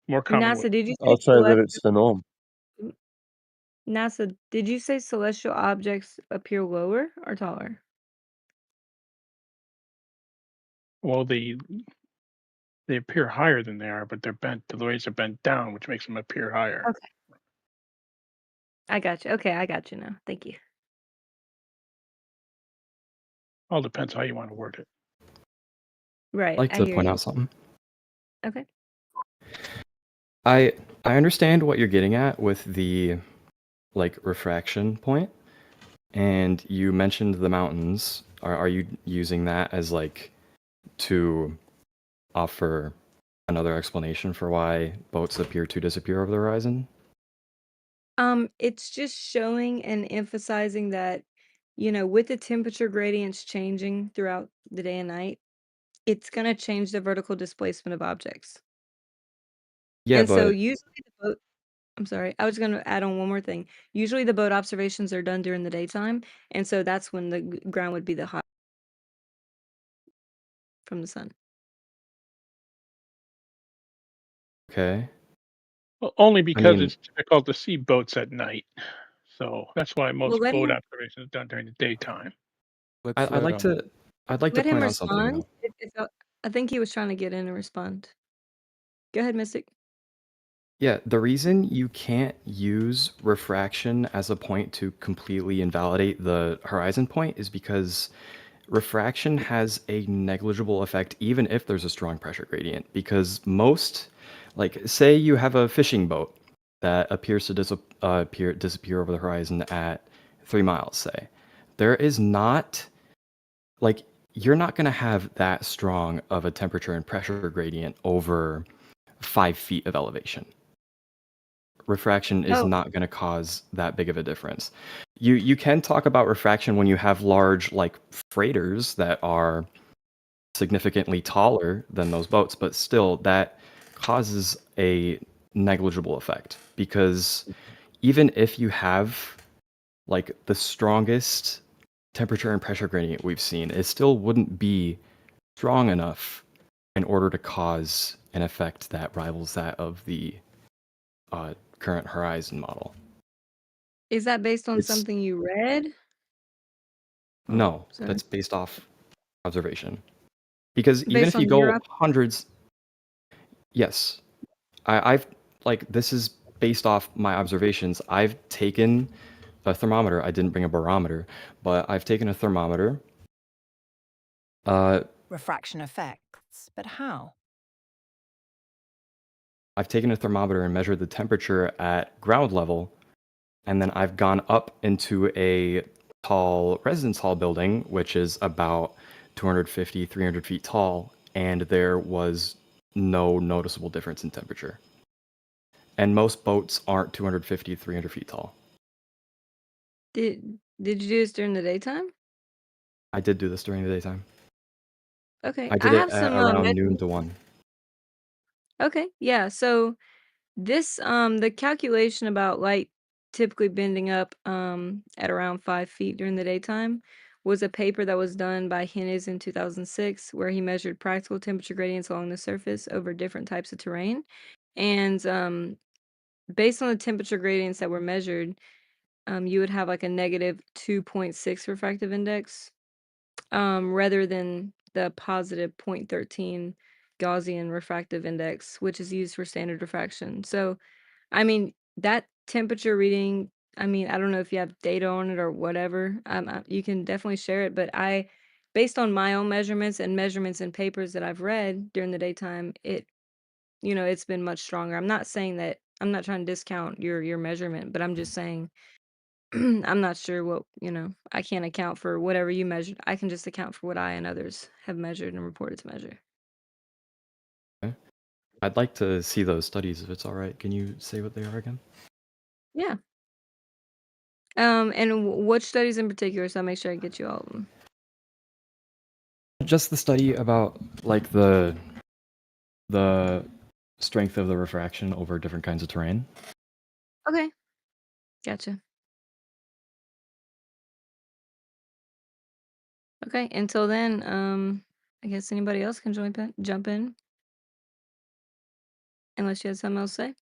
More common with NASA, did you say I'd say that it's the norm. NASA, did you say celestial objects appear lower or taller? well, they appear higher than they are, but they're bent. The rays are bent down, which makes them appear higher. Okay. I got you. Okay, I got you now. Thank you. All depends how you want to word it. Right, I'd like I to hear point you. out something. Okay. I understand what you're getting at with the like refraction point, and you mentioned the mountains. Are you using that as like to offer another explanation for why boats appear to disappear over the horizon? It's just showing and emphasizing that, with the temperature gradients changing throughout the day and night, it's gonna change the vertical displacement of objects. Yeah, And so but usually the boat I'm sorry, I was gonna add on one more thing. Usually the boat observations are done during the daytime, and so that's when the ground would be the hot from the sun. okay. Well, only I because mean, it's difficult to see boats at night. So that's why Well, most boat observations are done during the daytime. Let's I'd like to let him point out something respond. though. I think he was trying to get in and respond. Go ahead, Mystic. Yeah, the reason you can't use refraction as a point to completely invalidate the horizon point is because refraction has a negligible effect even if there's a strong pressure gradient. Because most, like, say you have a fishing boat that appears to disappear over the horizon at 3 miles, say. There is not, like, you're not going to have that strong of a temperature and pressure gradient over 5 feet of elevation. Refraction is Oh. not going to cause that big of a difference. You can talk about refraction when you have large like freighters that are significantly taller than those boats, but still that causes a negligible effect because even if you have like the strongest temperature and pressure gradient we've seen, it still wouldn't be strong enough in order to cause an effect that rivals that of the current horizon model. Is that based on It's something you read? no, sorry. that's based off observation. Because even Based if you on your go hundreds, yes, I've like this is based off my observations. I've taken a thermometer. I didn't bring a barometer, but I've taken a thermometer. Refraction effects, but how? I've taken a thermometer and measured the temperature at ground level, and then I've gone up into a tall residence hall building, which is about 250, 300 feet tall, and there was no noticeable difference in temperature. And most boats aren't 250, 300 feet tall. Did you do this during the daytime? I did do this during the daytime. Okay, I I did it have at some around noon to 1. Okay, yeah. So this the calculation about light typically bending up at around 5 feet during the daytime was a paper that was done by Hennes in 2006, where he measured practical temperature gradients along the surface over different types of terrain, and based on the temperature gradients that were measured, you would have like a negative 2.6 refractive index, rather than the positive 0.13 Gaussian refractive index, which is used for standard refraction. So, I mean, that temperature reading, I mean, I don't know if you have data on it or whatever. You can definitely share it, but based on my own measurements and measurements in papers that I've read during the daytime, it's been much stronger. I'm not saying that I'm not trying to discount your measurement, but I'm just saying I'm not sure I can't account for whatever you measured. I can just account for what I and others have measured and reported to measure. Okay. I'd like to see those studies if it's all right. Can you say what they are again? Yeah. And what studies in particular, so I'll make sure I get you all of them. Just the study about like the strength of the refraction over different kinds of terrain. Okay. Gotcha. Okay, until then, I guess anybody else can jump in, unless you had something else to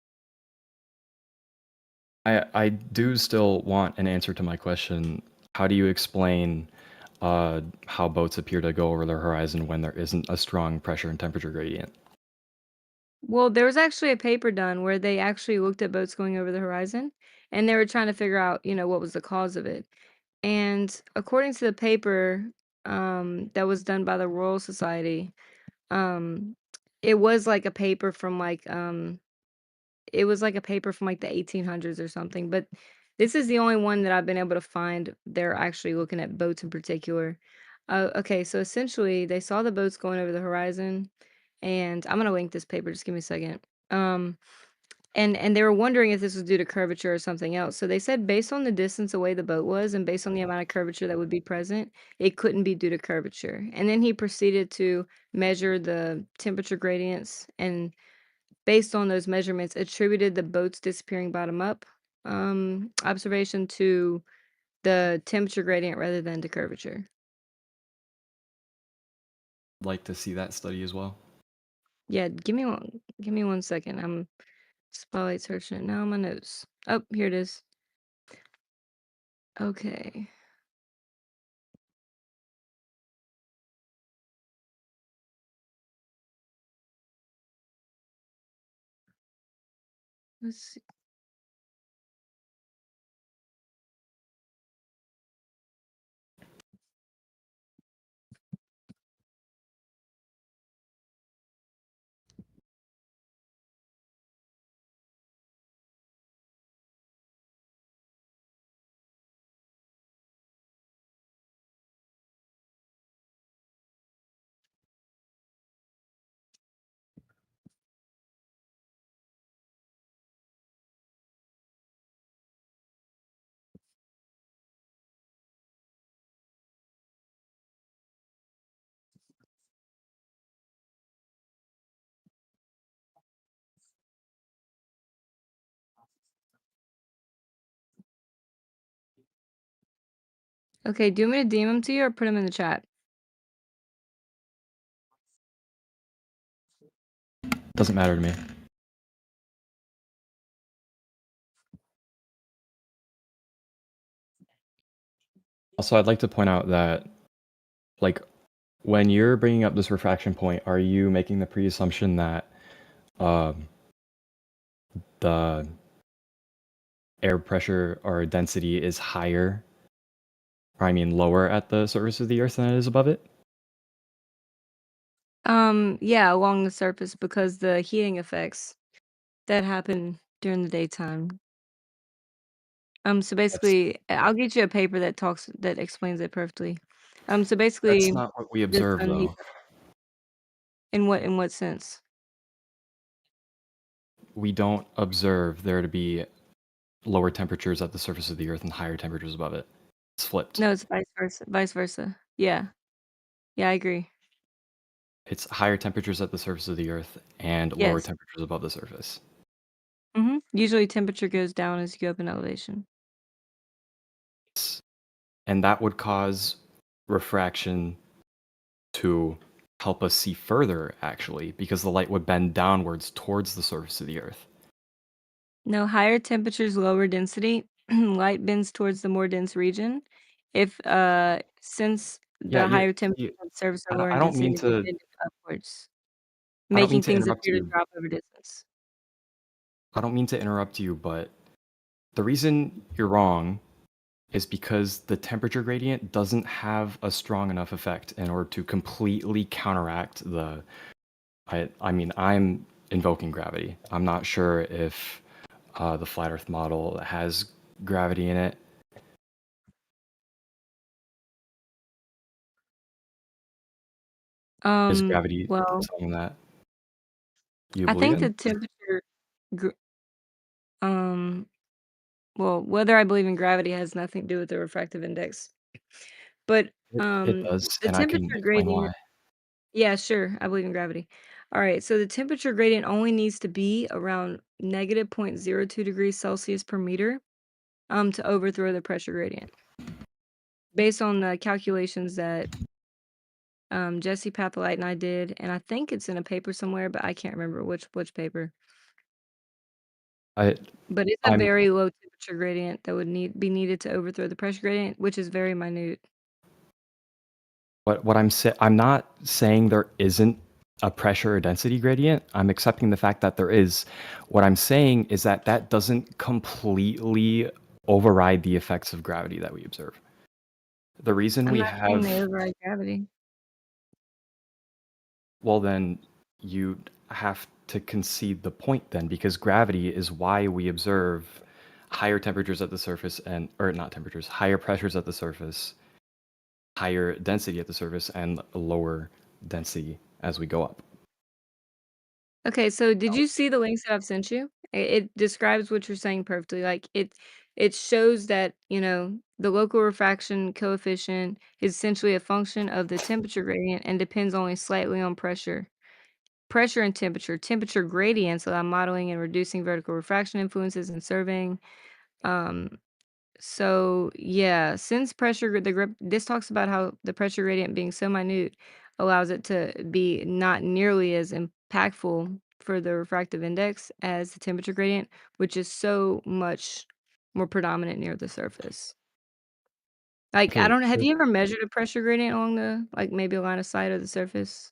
say. I do still want an answer to my question. How do you explain how boats appear to go over the horizon when there isn't a strong pressure and temperature gradient? Well, there was actually a paper done where they actually looked at boats going over the horizon, and they were trying to figure out, what was the cause of it. And according to the paper, that was done by the Royal Society, um, it was like a paper from it was like a paper from like the 1800s or something. But this is the only one that I've been able to find. They're actually looking at boats in particular. Okay, so essentially, they saw the boats going over the horizon, and I'm gonna link this paper. Just give me a second. Um, and they were wondering if this was due to curvature or something else. So they said based on the distance away the boat was and based on the amount of curvature that would be present, it couldn't be due to curvature. And then he proceeded to measure the temperature gradients and based on those measurements, attributed the boat's disappearing bottom up observation to the temperature gradient rather than to curvature. I'd like to see that study as well. Yeah, give me 1 second. I'm spotlight searching it now on my notes. Oh, here it is. Okay. Let's see. Okay, do you want me to DM them to you or put them in the chat? Doesn't matter to me. Also, I'd like to point out that, like, when you're bringing up this refraction point, are you making the pre-assumption that the air pressure or density is higher, or I mean lower at the surface of the Earth than it is above it? Yeah, along the surface because the heating effects that happen during the daytime. So That's basically, I'll get you a paper that explains it perfectly. So that's basically, not what we the observe, sun heats though. up. In what sense? We don't observe there to be lower temperatures at the surface of the Earth and higher temperatures above it. It's flipped. No, it's vice versa. Vice versa. Yeah. Yeah, I agree. It's higher temperatures at the surface of the Earth and lower Yes. temperatures above the surface. Usually temperature goes down as you go up in elevation. And that would cause refraction to help us see further, actually, because the light would bend downwards towards the surface of the Earth. No, higher temperatures, lower density. Light bends towards the more dense region. If since Yeah, the higher temperatures at the surface are lower I in don't density, mean they to. bend upwards, I don't mean making to things interrupt appear to you. drop over distance. I don't mean to interrupt you, but the reason you're wrong is because the temperature gradient doesn't have a strong enough effect in order to completely counteract the. I mean, I'm invoking gravity. I'm not sure if the flat Earth model has gravity in it. Is gravity Well, something that you I believe think in? the temperature, gr- um, well, whether I believe in gravity has nothing to do with the refractive index, but It does, the and I can temperature explain why. gradient. Yeah, sure. I believe in gravity. All right. So the temperature gradient only needs to be around negative 0.02 degrees Celsius per meter to overthrow the pressure gradient based on the calculations that Jesse Patholite and I did, and I think it's in a paper somewhere, but I can't remember which paper. I But it's a I'm very low temperature gradient that would be needed to overthrow the pressure gradient, which is very minute. what I'm not saying there isn't a pressure or density gradient. I'm accepting the fact that there is. What I'm saying is that that doesn't completely override the effects of gravity that we observe. The reason I'm we not saying have they override gravity. well, then you have to concede the point then, because gravity is why we observe higher temperatures at the surface or not temperatures, higher pressures at the surface, higher density at the surface, and lower density as we go up. Okay, so did you see the links that I've sent you? It describes what you're saying perfectly. Like it shows that, the local refraction coefficient is essentially a function of the temperature gradient and depends only slightly on pressure. Pressure and temperature gradients allow modeling and reducing vertical refraction influences and surveying. Um, so yeah, since this talks about how the pressure gradient being so minute allows it to be not nearly as impactful for the refractive index as the temperature gradient, which is so much more predominant near the surface. Like, I Okay, don't know, have you ever measured a pressure gradient along like maybe a line of sight of the surface?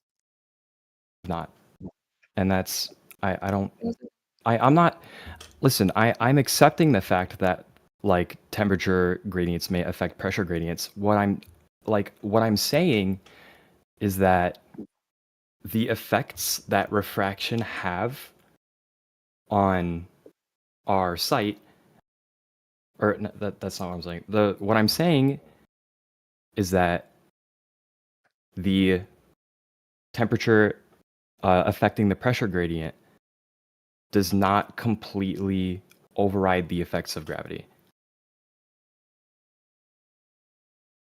not. And that's I don't I'm not listen, I'm accepting the fact that like temperature gradients may affect pressure gradients. What I'm saying is that the effects that refraction have on our sight or that's not what I'm saying. What I'm saying is that the temperature affecting the pressure gradient does not completely override the effects of gravity.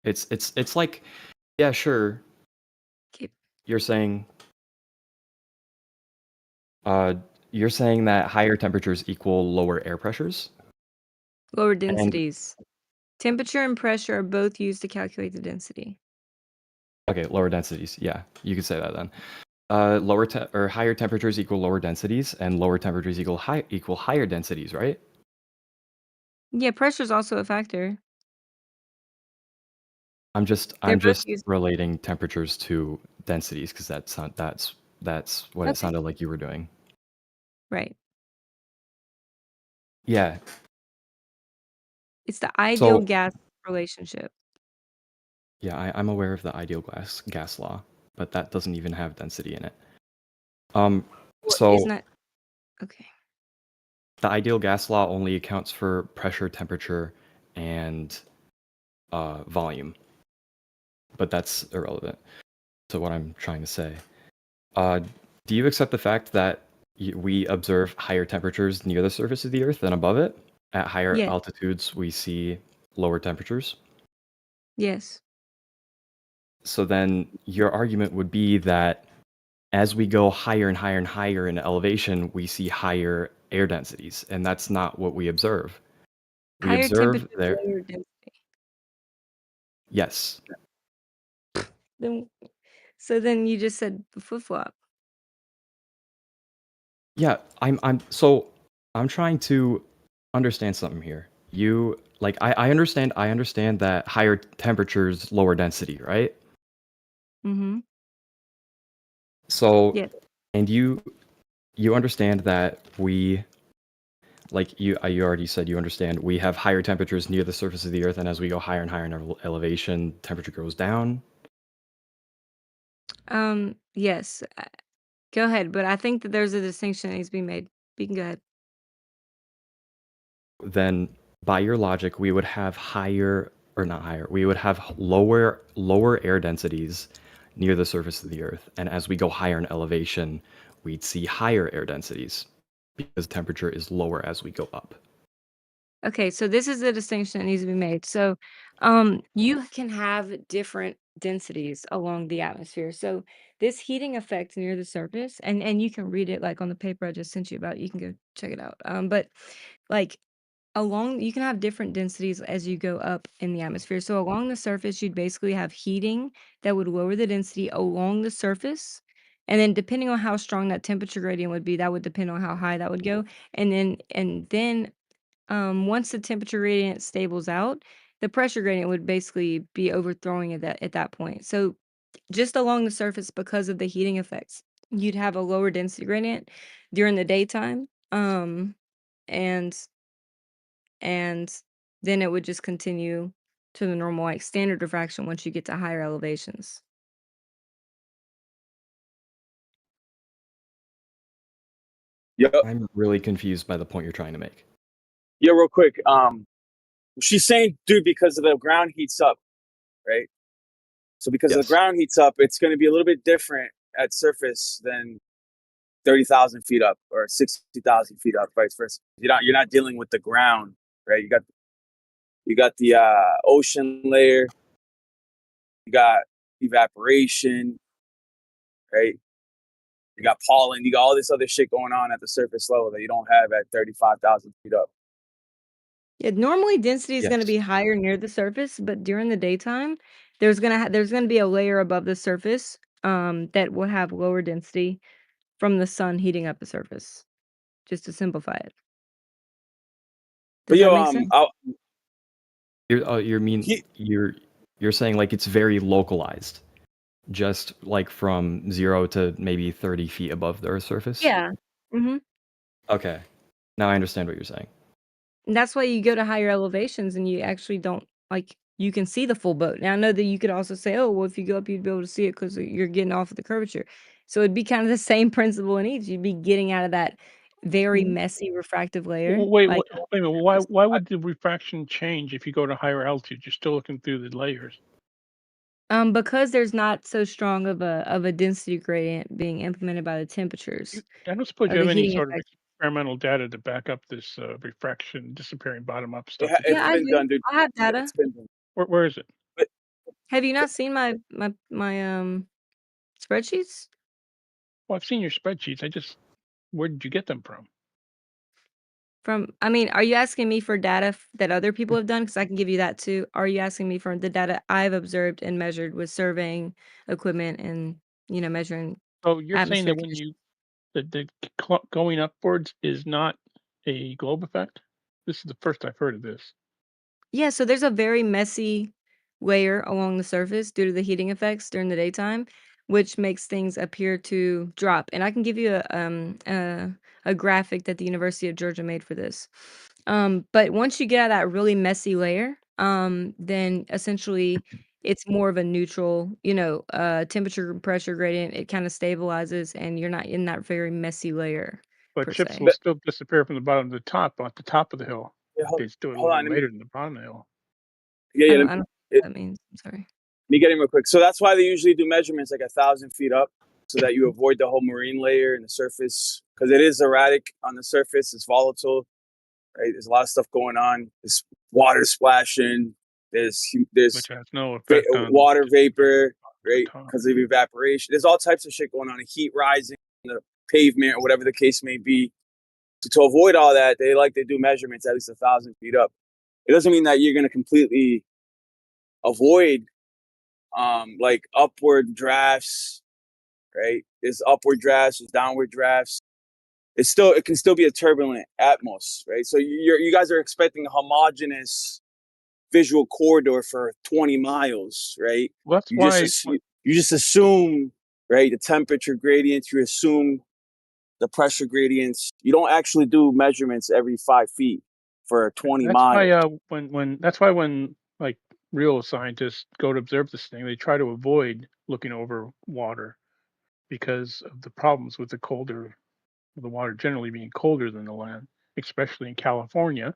It's like, yeah, sure. Keep You're saying uh you're saying that higher temperatures equal lower air pressures? lower And densities. Temperature and pressure are both used to calculate the density. okay, lower densities. Yeah, you could say that then. Or higher temperatures equal lower densities, and lower temperatures equal higher densities, right? Yeah, pressure is also a factor. I'm They're both just used. relating temperatures to densities because that's what it Okay. sounded like you were doing. Right. Yeah. It's the ideal So gas relationship. yeah, I'm aware of the ideal gas law, but that doesn't even have density in it. What So isn't that okay. the ideal gas law only accounts for pressure, temperature, and volume, but that's irrelevant to what I'm trying to say. Do you accept the fact that we observe higher temperatures near the surface of the Earth than above it? At higher Yes. altitudes, we see lower temperatures. Yes. So then your argument would be that as we go higher and higher and higher in elevation, we see higher air densities, and that's not what we observe. We Higher observe temperatures, there. lower density. Yes. Then then you just said flip-flop. Yeah, I'm trying to understand something here. You like I understand that higher temperatures, lower density, right? Mhm. So Yes. and you understand that we like you already said you understand we have higher temperatures near the surface of the earth, and as we go higher and higher in elevation, temperature goes down. Yes. Go ahead, but I think that there's a distinction that needs to be made. You can go ahead. Then by your logic, we would have higher or not higher, we would have lower air densities near the surface of the earth, and as we go higher in elevation, we'd see higher air densities because temperature is lower as we go up. Okay, so this is a distinction that needs to be made. So, you can have different densities along the atmosphere. So, this heating effect near the surface, and you can read it like on the paper I just sent you about. You can go check it out. But like You can have different densities as you go up in the atmosphere. So along the surface, you'd basically have heating that would lower the density along the surface. And then depending on how strong that temperature gradient would be, that would depend on how high that would go. And then once the temperature gradient stables out, the pressure gradient would basically be overthrowing at that point. So just along the surface, because of the heating effects, you'd have a lower density gradient during the daytime. And and then it would just continue to the normal, like, standard refraction once you get to higher elevations. Yep. I'm really confused by the point you're trying to make. Yeah, real quick. She's saying, dude, because of the ground heats up, right? So because the Yes. ground heats up, it's going to be a little bit different at surface than 30,000 feet up or 60,000 feet up, vice versa. You're not dealing with the ground, right? You got the ocean layer, you got evaporation, right? You got pollen, you got all this other shit going on at the surface level that you don't have at 35,000 feet up. Yeah, normally density is gonna Yes. be higher near the surface, but during the daytime, there's gonna be a layer above the surface, that will have lower density from the sun heating up the surface, just to simplify it. But Does that make sense? You're saying like it's very localized, just like from 0 to maybe 30 feet above the Earth's surface? Yeah. Mhm. Okay. Now I understand what you're saying. And that's why you go to higher elevations and you actually don't like, you can see the full boat. Now, I know that you could also say, "Oh, well, if you go up, you'd be able to see it because you're getting off of the curvature." So it'd be kind of the same principle in each. You'd be getting out of that very messy refractive layer, Wait, like, wait a minute. Why would the refraction change if you go to higher altitude? You're still looking through the layers. because there's not so strong of a density gradient being implemented by the temperatures I don't suppose of you the have any heating sort of effect. experimental data to back up this refraction disappearing bottom up stuff. Yeah, I It's been do. done, dude. I have data. It's been done. Where is it? But Have you not seen my spreadsheets? Well, I've seen your spreadsheets. Where did you get them from? I mean, are you asking me for data that other people have done? Because I can give you that too. Are you asking me for the data I've observed and measured with surveying equipment and, measuring So you're saying that atmospheric when conditions? the going upwards is not a globe effect? This is the first I've heard of this. Yeah, so there's a very messy layer along the surface due to the heating effects during the daytime, which makes things appear to drop. And I can give you a graphic that the University of Georgia made for this. But once you get out of that really messy layer, then essentially it's more of a neutral, temperature and pressure gradient. It kind of stabilizes, and you're not in that very messy layer But per chips se. will still disappear from the bottom to the top, at the top of the hill. yeah, They just do it a hold little on. bit later than the bottom of the hill. Yeah, I don't know it, what that means. I'm sorry. me getting real quick. So that's why they usually do measurements like 1,000 feet up, so that you avoid the whole marine layer and the surface, because it is erratic on the surface. It's volatile, right? There's a lot of stuff going on. There's water splashing. There's Which has no effect on water vapor, the right? top. Because of evaporation. There's all types of shit going on. Heat rising on the pavement or whatever the case may be. So to avoid all that, they like to do measurements at least 1,000 feet up. It doesn't mean that you're going to completely avoid like upward drafts, right? There's upward drafts, there's downward drafts. It can still be a turbulent atmos, right? So you guys are expecting a homogeneous visual corridor for 20 miles, right? Well, that's You just why you just assume, right, the temperature gradients. You assume the pressure gradients. You don't actually do measurements every 5 feet for 20 that's why miles. when like real scientists go to observe this thing, they try to avoid looking over water because of the problems with the water generally being colder than the land, especially in California,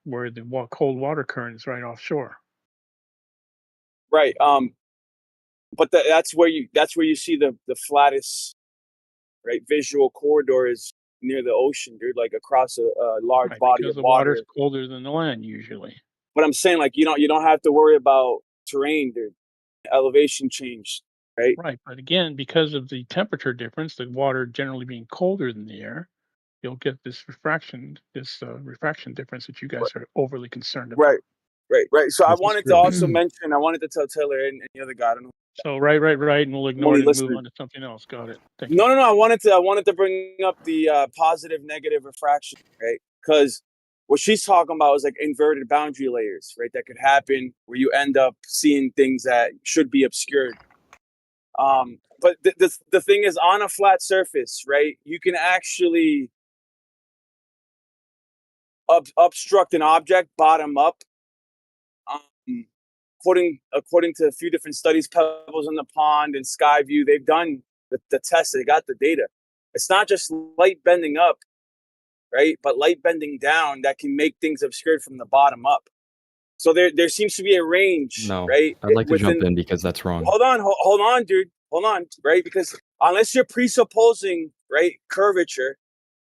where the cold water current is right offshore. Right. But that's where you see the flattest, right, visual corridor is near the ocean, dude, like across a large Right, body because of the water's water. colder than the land usually. But I'm saying, like, you don't have to worry about terrain, dude. Elevation change, right? Right, but again, because of the temperature difference, the water generally being colder than the air, you'll get this refraction difference that you guys are overly concerned about. Right, right. So I This is wanted to true. also mention, I wanted to tell Taylor and the other guy, I don't know. So right, and we'll I'm ignore only it and move listening. on to something else. Got it. Thank you. No. I wanted to bring up the positive negative refraction, right? Because what she's talking about is like inverted boundary layers, right? That could happen where you end up seeing things that should be obscured. But the thing is, on a flat surface, right? You can actually obstruct an object bottom up. According to a few different studies, Pebbles in the Pond and Skyview, they've done the test. They got the data. It's not just light bending up, right? But light bending down that can make things obscured from the bottom up. So there seems to be a range, No, right? I'd like to Within. jump in because that's wrong. Hold on, dude. Hold on, right? Because unless you're presupposing, right, curvature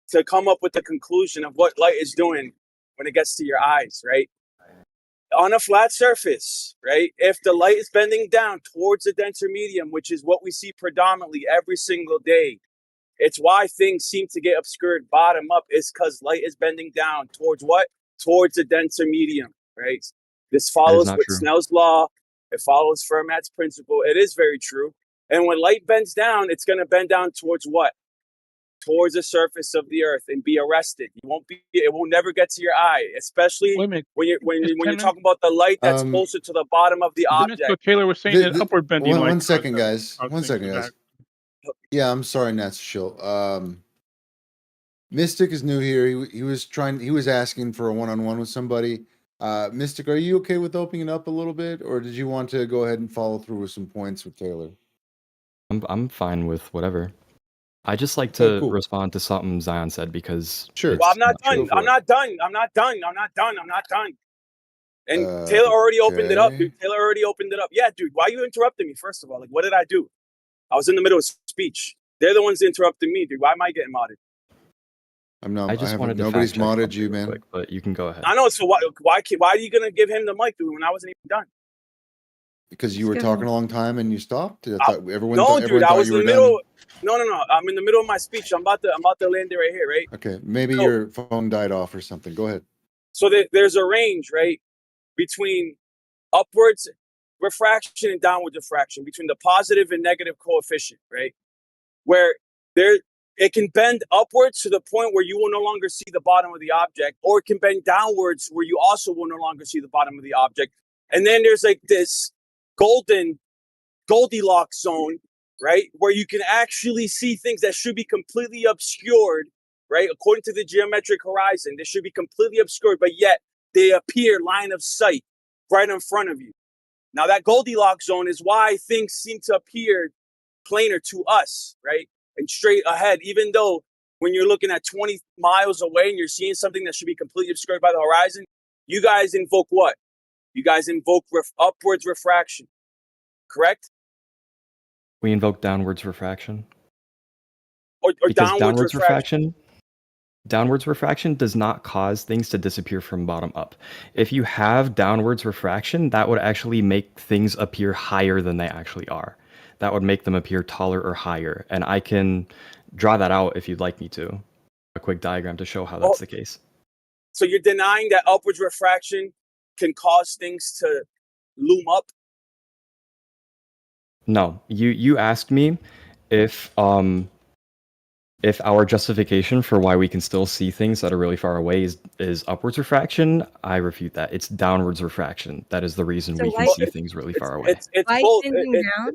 to come up with the conclusion of what light is doing when it gets to your eyes, right? On a flat surface, right? If the light is bending down towards the denser medium, which is what we see predominantly every single day, it's why things seem to get obscured bottom up, is because light is bending down towards what? Towards the denser medium, right? This That is follows not with true. Snell's law. It follows Fermat's principle. It is very true. And when light bends down, it's going to bend down towards what? Towards the surface of the earth and be arrested. It will never get to your eye, especially Wait a minute. when Just you're 10 talking about the light that's closer to the bottom of the 10 minutes ago, object. Taylor was saying that upward bending light one second, guys. caused One things second, to guys. back. Yeah, I'm sorry, Natshill. Mystyk is new here. He was asking for a one-on-one with somebody. Mystyk, are you okay with opening it up a little bit, or did you want to go ahead and follow through with some points with Taylor? I'm fine with whatever. I just like Okay, to cool. respond to something Zion said because Sure. it's Well, I'm not done. true. I'm not done. And Taylor already opened it up, Okay. dude. Taylor already opened it up. Yeah, dude. Why are you interrupting me? First of all, like, what did I do? I was in the middle of speech. They're the ones interrupting me, dude. Why am I getting modded? I'm not. I I just haven't. wanted to Nobody's fact check modded something you, real man. quick, but you can go ahead. I know. So why are you gonna give him the mic, dude, when I wasn't even done? Because you were talking a long time and you stopped. I thought everyone. No, thought, dude. everyone I thought was you in were the middle. done. No. I'm in the middle of my speech. I'm about to land it right here, right? Okay, maybe So- your phone died off or something. Go ahead. So there's a range, right, between upwards refraction and downward refraction, between the positive and negative coefficient, right? Where it can bend upwards to the point where you will no longer see the bottom of the object, or it can bend downwards where you also will no longer see the bottom of the object. And then there's like this Goldilocks zone, right, where you can actually see things that should be completely obscured, right? According to the geometric horizon, they should be completely obscured, but yet they appear line of sight right in front of you. Now, that Goldilocks zone is why things seem to appear planar to us, right? And straight ahead, even though when you're looking at 20 miles away and you're seeing something that should be completely obscured by the horizon, you guys invoke what? You guys invoke upwards refraction, correct? We invoke downwards refraction. Or because downwards refraction. Downwards refraction does not cause things to disappear from bottom up. If you have downwards refraction, that would actually make things appear higher than they actually are. That would make them appear taller or higher. And I can draw that out if you'd like me to. A quick diagram to show how that's the case. So you're denying that upwards refraction can cause things to loom up? No, you asked me if our justification for why we can still see things that are really far away is upwards refraction. I refute that. It's downwards refraction. That is the reason So we can light see things really far away. It's light both. bending down.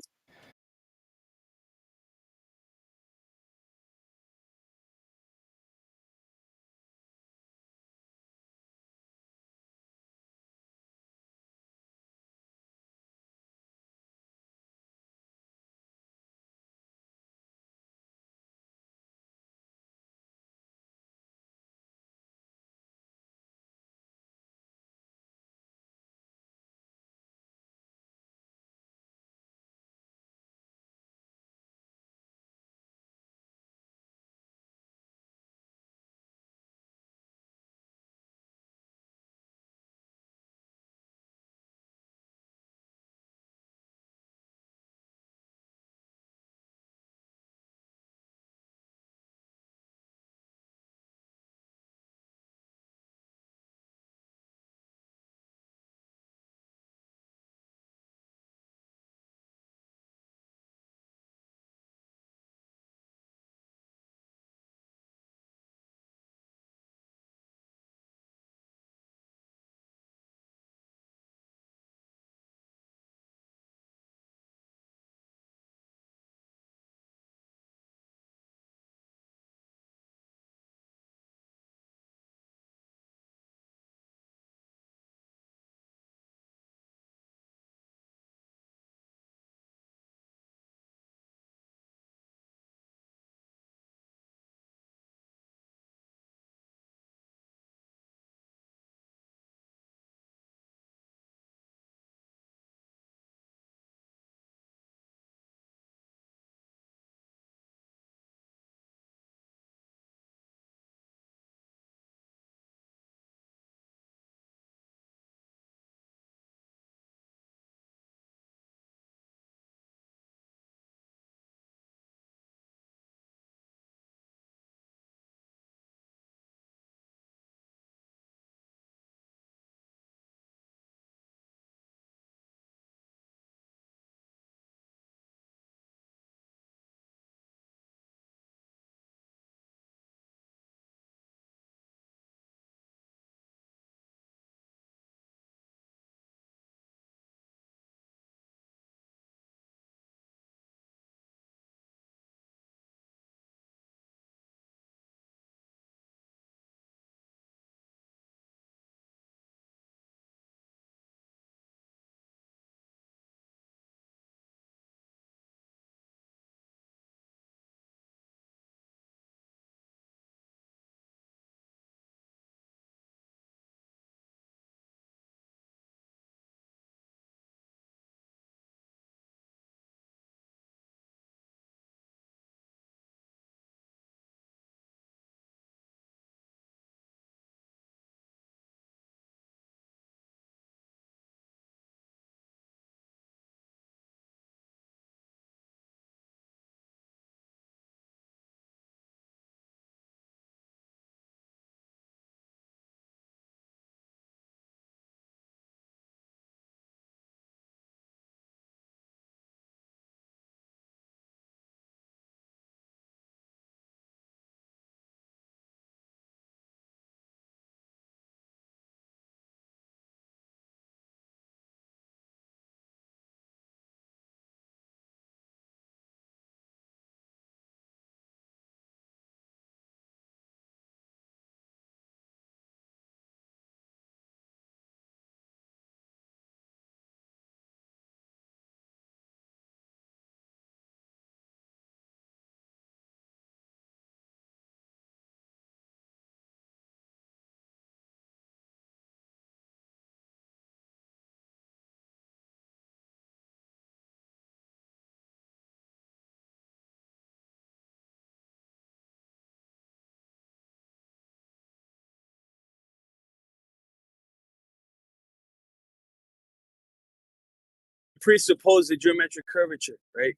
presuppose the geometric curvature, right?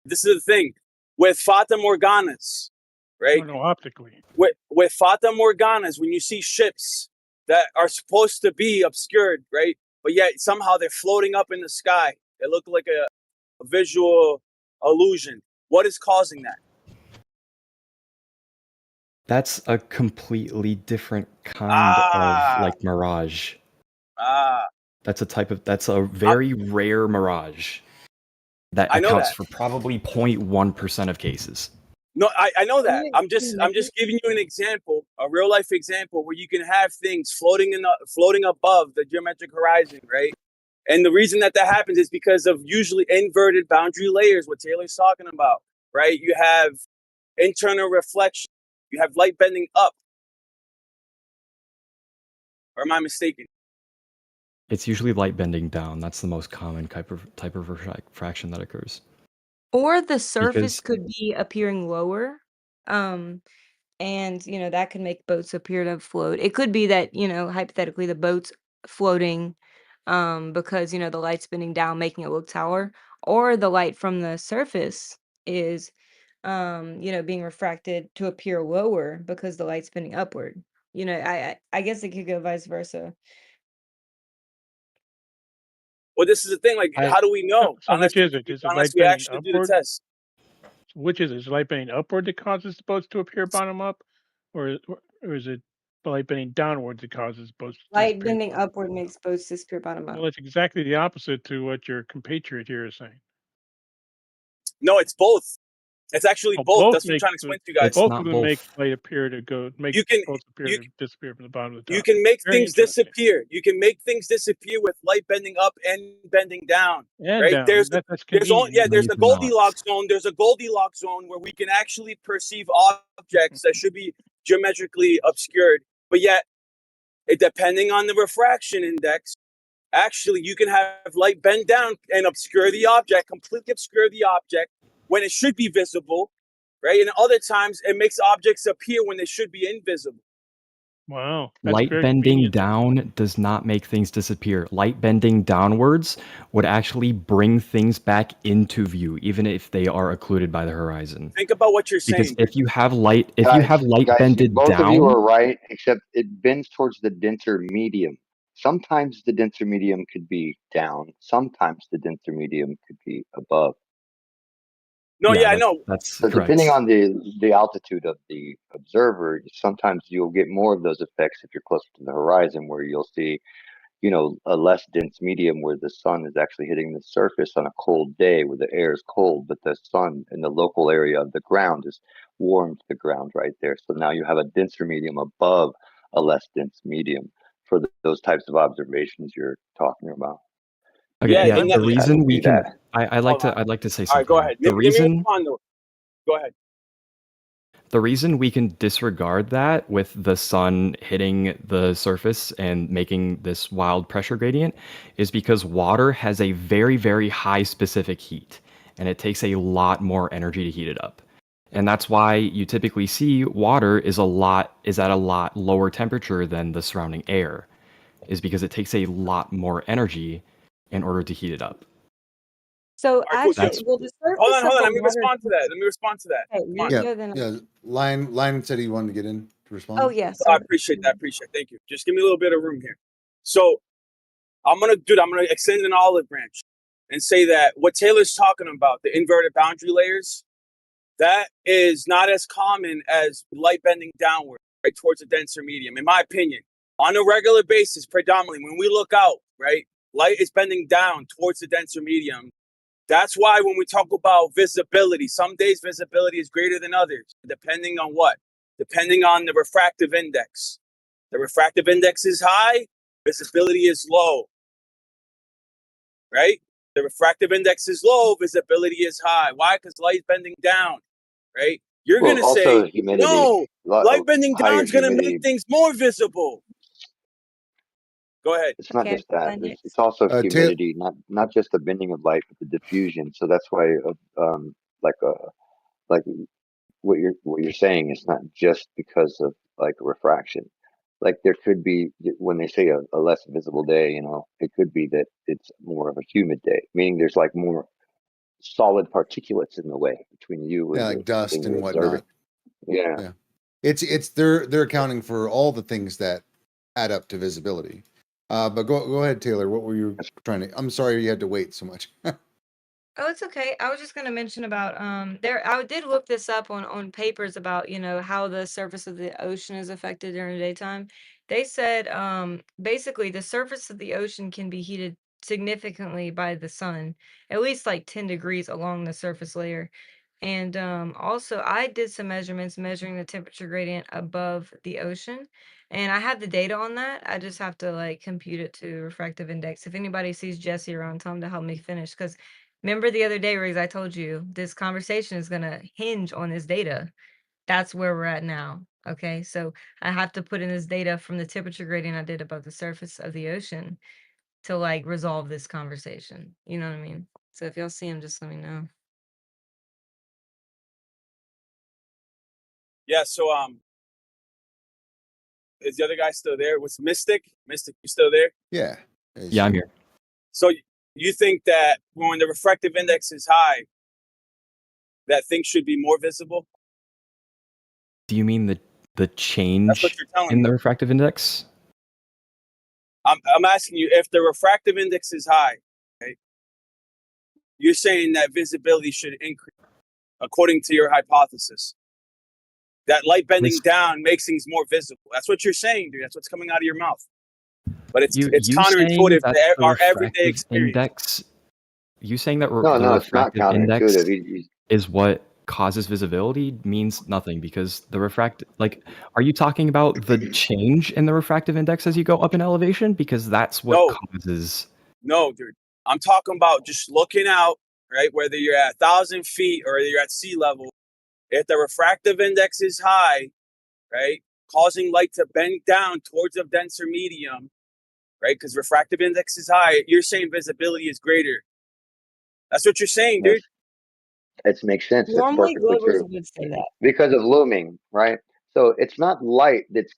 This is the thing with Fata Morganas, right? No, optically. With Fata Morganas, when you see ships that are supposed to be obscured, right? But yet somehow they're floating up in the sky. They look like a visual illusion. What is causing that? That's a completely different kind of like mirage. That's a very rare mirage that I know accounts that. for probably 0.1% of cases. No, I know that. I'm just giving you an example, a real life example where you can have things floating above the geometric horizon, right? And the reason that happens is because of usually inverted boundary layers, what Taylor's talking about, right? You have internal reflection, you have light bending up. Or am I mistaken? It's usually light bending down. That's the most common type of refraction that occurs. Or the surface Because could be appearing lower. And, that could make boats appear to float. It could be that, hypothetically, the boat's floating because, the light's bending down, making it look taller, or the light from the surface is, being refracted to appear lower because the light's bending upward. I guess it could go vice versa. Well, this is the thing. Like, how do we know? So which is it? Is it light we bending actually do the upward? test. So which is it? Is it light bending upward that causes the boats to appear bottom up, or is it light bending downward that causes boats to Light disappear? bending upward makes boats disappear bottom up. Well, it's exactly the opposite to what your compatriot here is saying. No, it's both. It's actually both. That's what I'm trying to explain to you guys. Both of them make light appear to boats appear to disappear from the bottom of the top. You can make Very things disappear. You can make things disappear with light bending up and bending down. And right? down. There's That's there's convenient. the Goldilocks zone. There's a Goldilocks zone where we can actually perceive objects that should be geometrically obscured, but yet, depending on the refraction index, actually you can have light bend down and obscure the object, completely obscure the object when it should be visible, right? And other times it makes objects appear when they should be invisible. Wow. Light bending down does not make things disappear. Light bending downwards would actually bring things back into view, even if they are occluded by the horizon. Think about what you're Because saying. if you have light, Guys, bended both down, of you are right, except it bends towards the denser medium. Sometimes the denser medium could be down. Sometimes the denser medium could be above. No, I know. That's so correct. depending on the altitude of the observer, sometimes you'll get more of those effects if you're closer to the horizon, where you'll see, a less dense medium where the sun is actually hitting the surface on a cold day where the air is cold, but the sun in the local area of the ground is warm to the ground right there. So now you have a denser medium above a less dense medium for those types of observations you're talking about. Okay, the reason we can, I'd like to say something. All right, go ahead. Give me respond though. Go ahead. The reason we can disregard that with the sun hitting the surface and making this wild pressure gradient is because water has a very, very high specific heat, and it takes a lot more energy to heat it up. And that's why you typically see water is at a lot lower temperature than the surrounding air, is because it takes a lot more energy in order to heat it up. So Right, cool. well, the surface hold on. of Let me the respond to that. Okay, Lion said he wanted to get in to respond. Oh, yes. I appreciate that. Thank you. Just give me a little bit of room here. So I'm gonna extend an olive branch and say that what Taylor's talking about, the inverted boundary layers, that is not as common as light bending downward, right, towards a denser medium, in my opinion. On a regular basis, predominantly, when we look out, right, light is bending down towards the denser medium. That's why when we talk about visibility, some days visibility is greater than others, depending on what? Depending on the refractive index. The refractive index is high, visibility is low. Right? The refractive index is low, visibility is high. Why? Because light's bending down. Right? You're going to say, humidity, no, light bending down is going to humidity. make things more visible. Go ahead. It's not just that. It's also humidity, not just the bending of light, but the diffusion. So that's why, like what you're saying is not just because of like refraction. Like there could be, when they say a less visible day, you know, it could be that it's more of a humid day, meaning there's like more solid particulates in the way between you and Yeah, the like dust thing and you're observing. whatnot. Yeah. Yeah. It's they're accounting for all the things that add up to visibility. But go ahead, Taylor. What were you trying to? I'm sorry you had to wait so much. Oh, it's okay. I was just gonna mention about there. I did look this up on papers about how the surface of the ocean is affected during the daytime. They said basically the surface of the ocean can be heated significantly by the sun, at least like 10 degrees along the surface layer. And also, I did some measurements measuring the temperature gradient above the ocean, and I have the data on that. I just have to like compute it to refractive index. If anybody sees Jesse around, tell him to help me finish. Because remember the other day, Riggs, I told you this conversation is gonna hinge on this data. That's where we're at now. Okay, so I have to put in this data from the temperature gradient I did above the surface of the ocean to like resolve this conversation. You know what I mean? So if y'all see him, just let me know. Yeah. So is the other guy still there? What's Mystyk? Mystyk, you still there? Yeah. Yeah, I'm here. So you think that when the refractive index is high, that thing should be more visible? Do you mean the That's what change you're telling in me. the refractive index? I'm asking you, if the refractive index is high, okay, you're saying that visibility should increase according to your hypothesis. That light bending down makes things more visible. That's what you're saying, dude. That's what's coming out of your mouth. But it's You saying counterintuitive that to the our everyday refractive experience. index? You saying that No, the no, it's not refractive index counterintuitive. is what causes visibility means nothing, because the are you talking about the change in the refractive index as you go up in elevation? Because that's what causes. No, dude. I'm talking about just looking out, right? Whether you're at 1,000 feet or you're at sea level, if the refractive index is high, right, causing light to bend down towards a denser medium, right? Because refractive index is high, you're saying visibility is greater. That's what you're saying, dude. It makes sense. That's Normally, perfectly Glovers true. would say that. Because of looming, right? So it's not light that's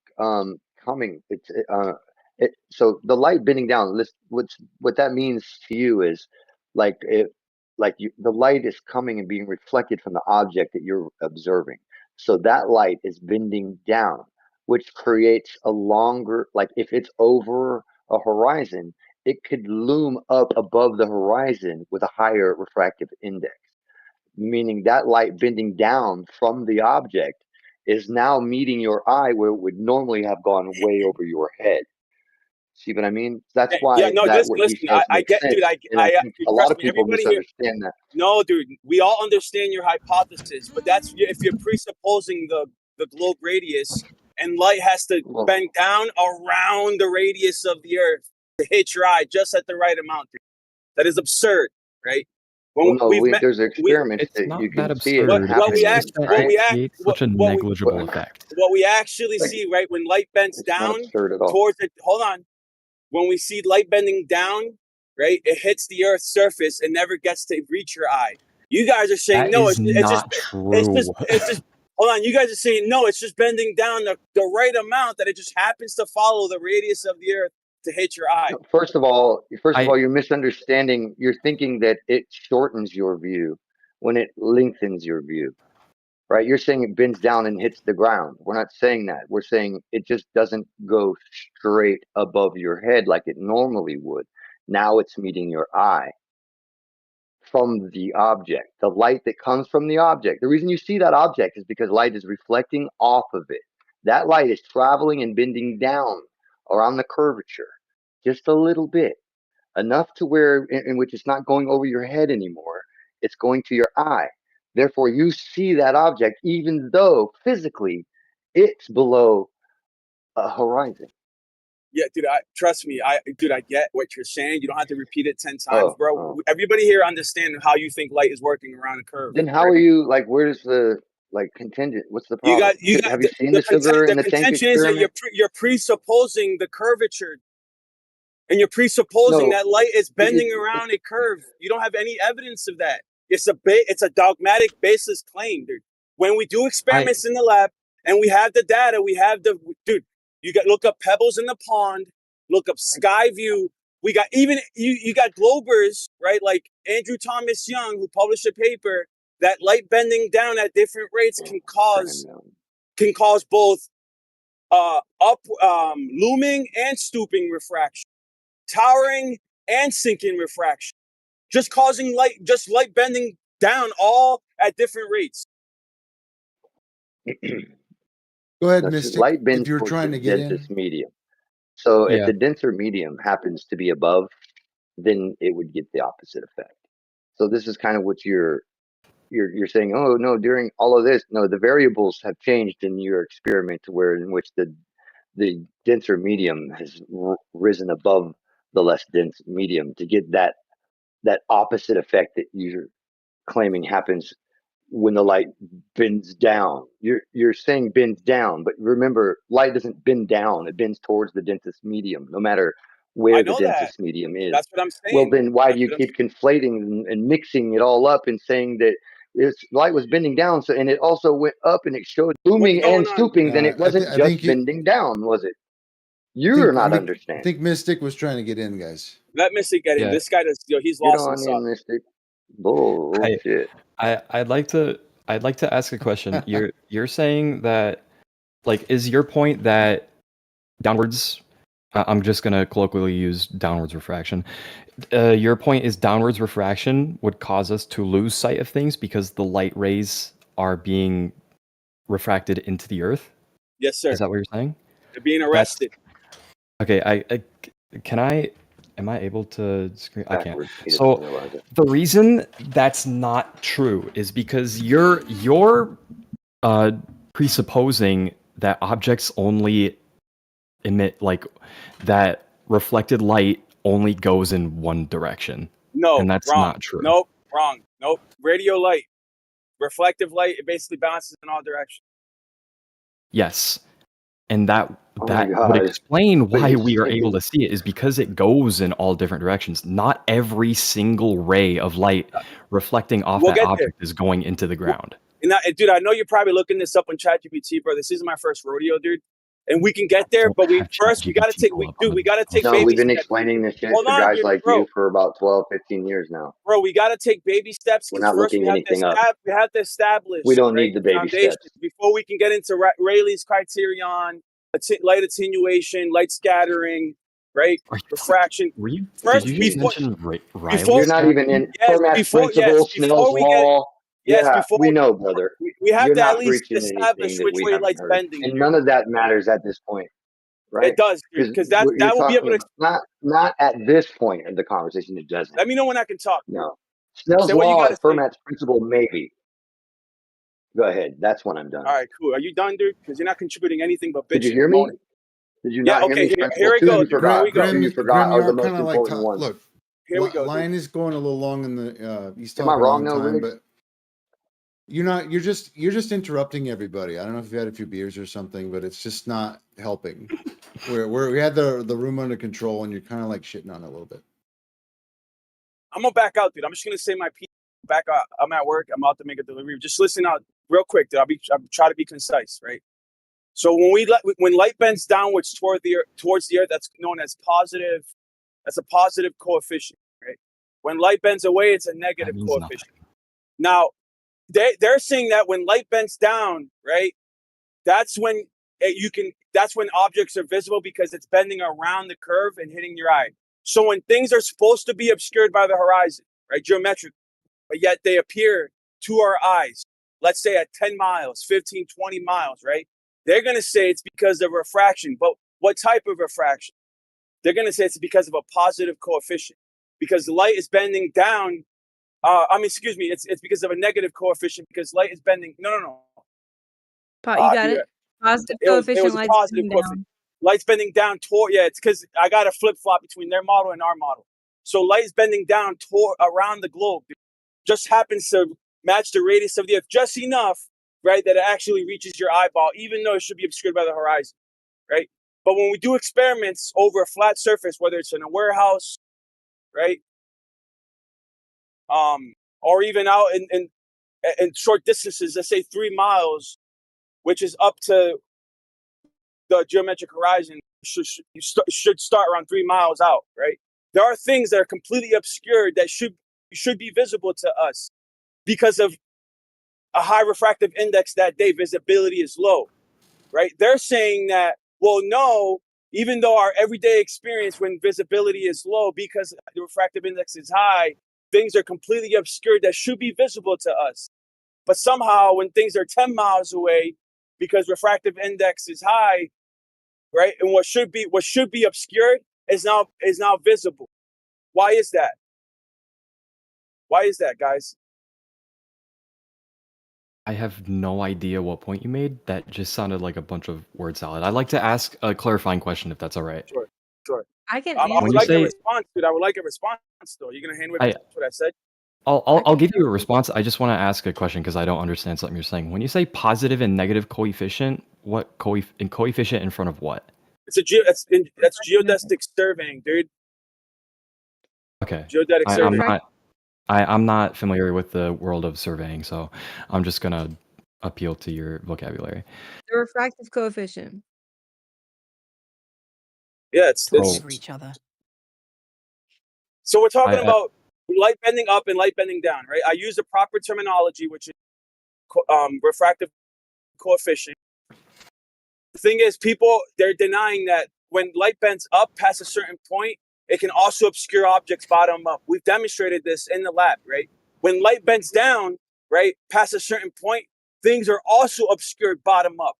coming. It's so the light bending down. What that means to you is like the light is coming and being reflected from the object that you're observing. So that light is bending down, which creates a longer, like if it's over a horizon, it could loom up above the horizon with a higher refractive index, meaning that light bending down from the object is now meeting your eye where it would normally have gone way over your head. See what I mean? That's Yeah, why no, that listen, what he says I makes get, dude, sense. And I think dude, a lot trust of me, people everybody here, misunderstand that. no, dude, we all understand your hypothesis, but that's if you're presupposing the globe radius and light has to bend down around the radius of the Earth to hit your eye just at the right amount, dude. That is absurd, right? Well, no, there's experiments It's that not you can that see it absurd. happening, Creates such a negligible effect. what we actually see, right, when light bends It's not down absurd at all. towards it, hold on. When we see light bending down, right, it hits the Earth's surface and never gets to reach your eye. You guys are saying That no, is not true. it's just hold on. You guys are saying no, it's just bending down the right amount that it just happens to follow the radius of the Earth to hit your eye. First of all, you're misunderstanding. You're thinking that it shortens your view when it lengthens your view, right? You're saying it bends down and hits the ground. We're not saying that. We're saying it just doesn't go straight above your head like it normally would. Now it's meeting your eye from the object, the light that comes from the object. The reason you see that object is because light is reflecting off of it. That light is traveling and bending down around the curvature just a little bit, enough to where in which it's not going over your head anymore. It's going to your eye. Therefore, you see that object even though physically it's below a horizon. Yeah, dude, trust me. I get what you're saying. You don't have to repeat it 10 times, bro. Everybody here understands how you think light is working around a curve. Then how are you, like, where's the, like, contingent? What's the problem? You got have you seen the sugar in the tank contention is that experiment? you're presupposing the curvature, and you're presupposing that light is bending around a curve. You don't have any evidence of that. It's a dogmatic, baseless claim, dude. When we do experiments in the lab and we have the data, dude. You got look up pebbles in the pond, look up sky view. We got even you got globers, right? Like Andrew Thomas Young, who published a paper that light bending down at different rates can cause both looming and stooping refraction, towering and sinking refraction, just causing light bending down all at different rates. Go ahead, So Mystyk, light bends if you're towards trying the to get densest in. medium. So if Yeah. the denser medium happens to be above, then it would get the opposite effect. So this is kind of what you're saying. Oh no, during all of this, no, the variables have changed in your experiment to where in which the denser medium has risen above the less dense medium to get that opposite effect that you're claiming happens when the light bends down. You're saying bends down, but remember, light doesn't bend down; it bends towards the densest medium, no matter I where the know that. densest medium is. That's what I'm Well, saying. then why That's do you what keep conflating and mixing it all up and saying that light was bending down, so and it also went up and it showed What's booming going and on? stooping? Then it wasn't I just think bending down, was it? I You're think not I understanding. think Mystyk was trying to get in, guys. Let Mystyk get in. Yeah. This guy does. He's Get lost in the on in, sauce. Mystyk. Bullshit. I'd like to ask a question. You're saying that, like, is your point that downwards, I'm just gonna colloquially use downwards refraction. Your point is downwards refraction would cause us to lose sight of things because the light rays are being refracted into the earth? Yes, sir. Is that what you're saying? They're being arrested. Okay, am I able to screen? I can't. Backwards. He doesn't So realize it. the reason that's not true is because you're presupposing that objects only emit, like, that reflected light only goes in one direction. No, And that's wrong. not true. Nope, wrong. Nope. Radio light, reflective light, it basically bounces in all directions. Yes. And that Oh my would God. explain Wait why a we are able second. to see it, is because it goes in all different directions. Not every single ray of light reflecting off We'll that get there. object is going into the ground. And dude, I know you're probably looking this up on ChatGPT, bro. This isn't my first rodeo, dude. And we can get there, but we gotta take No, baby we've been steps. explaining this shit Hold to on, guys dude, like bro. you for about 12, 15 years now. Bro, we gotta take baby steps We're because not first looking anything up. we have to establish We don't right, need the baby foundation steps. before we can get into Rayleigh's criterion, light attenuation, light scattering, right? Refraction. Did you just mention Riley? You're not even in Fermat's principle, Snell's law. Yeah, we know, brother. We have You're to at not least preaching establish anything that which we way haven't light's heard, bending. and none of that matters at this point, right? It does, because that you're will be able talking to. about not at this point of the conversation. It doesn't. Let me know when I can talk. No, Snell's Say what you law gotta and say. Fermat's principle, maybe. Go ahead. That's when I'm done. All right, cool. Are you done, dude? Because you're not contributing anything but Did you bitching hear and me? moaning. Did you Yeah, not hear okay, me? here we go. Two you forgot. Here we go. Two you forgot you are the are most kind of like important ones. look. Here we go. Lion is going a little long in the. He's Am I talking a wrong, long though, time, Riggs? but you're not. You're just interrupting everybody. I don't know if you had a few beers or something, but it's just not helping. We had the room under control, and you're kind of like shitting on it a little bit. I'm gonna back out, dude. I'm just gonna say my piece. Back out. I'm at work. I'm out to make a delivery. Just listen out real quick, dude. I'll try to be concise, right? So when light bends downwards towards the earth, that's known as positive. That's a positive coefficient, right? When light bends away, it's a negative coefficient. Now, they're saying that when light bends down, right, that's when that's when objects are visible because it's bending around the curve and hitting your eye. So when things are supposed to be obscured by the horizon, right, geometric, but yet they appear to our eyes, let's say at 10 miles, 15, 20 miles, right? They're going to say it's because of refraction. But what type of refraction? They're going to say it's because of a positive coefficient. Because the light is bending down. Excuse me. It's because of a negative coefficient because light is bending. No. You got it. Positive coefficient. It was a light's positive bending coefficient. down. Light's bending down toward. Yeah, it's because I got a flip flop between their model and our model. So light is bending down around the globe. Just happens to match the radius of the Earth just enough, right, that it actually reaches your eyeball, even though it should be obscured by the horizon, right? But when we do experiments over a flat surface, whether it's in a warehouse, right, or even out in short distances, let's say 3 miles, which is up to the geometric horizon should start around 3 miles out, right? There are things that are completely obscured that should be visible to us because of a high refractive index that day. Visibility is low, right? They're saying that, well, no, even though our everyday experience when visibility is low because the refractive index is high, things are completely obscured that should be visible to us. But somehow when things are 10 miles away because refractive index is high, right? And what should be obscured is now visible. Why is that? Why is that, guys? I have no idea what point you made. That just sounded like a bunch of word salad. I'd like to ask a clarifying question, if that's all right. Sure. I can I answer. would like a response, dude. I would like a response, though. You're gonna hand me what I said. I'll give you a response. I just want to ask a question because I don't understand something you're saying. When you say positive and negative coefficient, what coefficient in front of what? It's that's geodesic surveying, dude. Okay. Geodetic surveying. I'm not familiar with the world of surveying, so I'm just gonna appeal to your vocabulary. The refractive coefficient. Yeah, it's for each other. So we're talking about light bending up and light bending down, right? I use the proper terminology, which is refractive coefficient. The thing is, they're denying that when light bends up past a certain point, it can also obscure objects bottom up. We've demonstrated this in the lab, right? When light bends down, right, past a certain point, things are also obscured bottom up.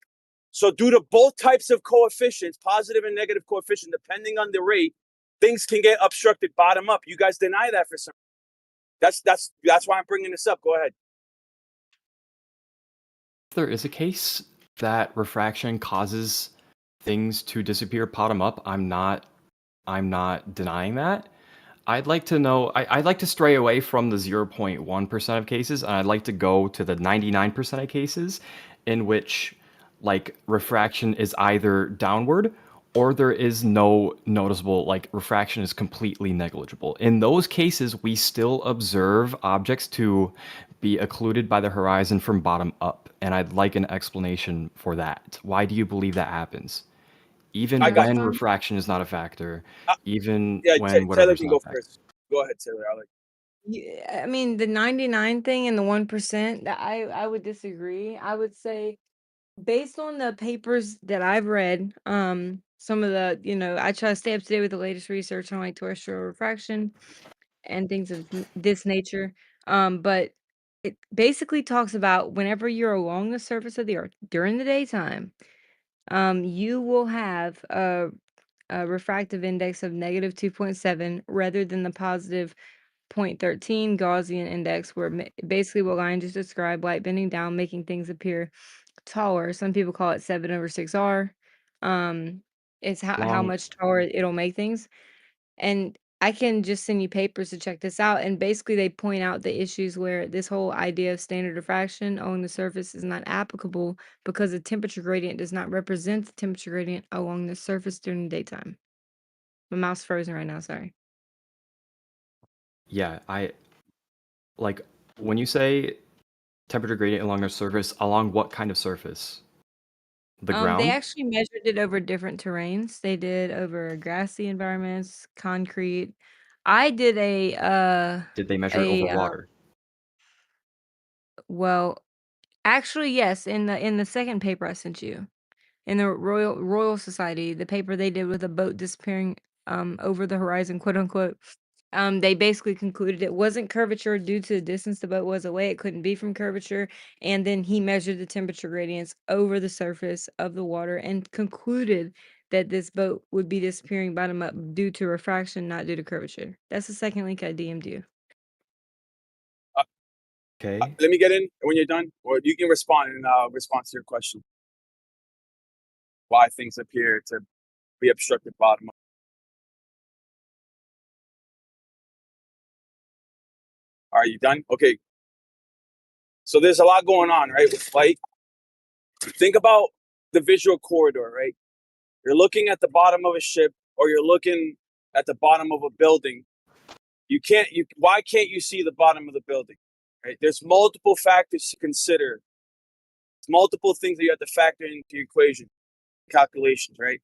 So due to both types of coefficients, positive and negative coefficient, depending on the rate, things can get obstructed bottom up. You guys deny that for some reason. That's why I'm bringing this up. Go ahead. There is a case that refraction causes things to disappear bottom up. I'm not denying that. I'd like to know, I'd like to stray away from the 0.1% of cases, and I'd like to go to the 99% of cases in which like refraction is either downward or there is no noticeable, like refraction is completely negligible. In those cases, we still observe objects to be occluded by the horizon from bottom up, and I'd like an explanation for that. Why do you believe that happens? Even when refraction is not a factor, even when whatever Taylor is can not go a factor. first. Go ahead, Taylor. Yeah, I mean, the 99 thing and the 1%, that I would disagree. I would say, based on the papers that I've read, some of the, I try to stay up to date with the latest research on like terrestrial refraction and things of this nature. But it basically talks about whenever you're along the surface of the earth during the daytime, you will have a refractive index of negative 2.7 rather than the positive 0.13 Gaussian index, where basically what Ryan just described, light bending down, making things appear taller. Some people call it 7/6R. It's how much taller it'll make things. And I can just send you papers to check this out. And basically, they point out the issues where this whole idea of standard diffraction along the surface is not applicable because the temperature gradient does not represent the temperature gradient along the surface during the daytime. My mouse frozen right now. Sorry. Yeah, like when you say temperature gradient along the surface, along what kind of surface? The ground? They actually measured it over different terrains. They did over grassy environments, concrete. I did Did they measure it over water? Well, actually, yes. In the second paper I sent you, in the Royal Society, the paper they did with a boat disappearing over the horizon, quote unquote. They basically concluded it wasn't curvature due to the distance the boat was away. It couldn't be from curvature. And then he measured the temperature gradients over the surface of the water and concluded that this boat would be disappearing bottom up due to refraction, not due to curvature. That's the second link I DM'd you. Okay. Let me get in when you're done, or you can respond and respond to your question. Why things appear to be obstructed bottom up. Are you done? Okay. So there's a lot going on, right, with light. Think about the visual corridor, right? You're looking at the bottom of a ship, or you're looking at the bottom of a building. Why can't you see the bottom of the building? Right? There's multiple factors to consider. Multiple things that you have to factor into your equation. calculations, right?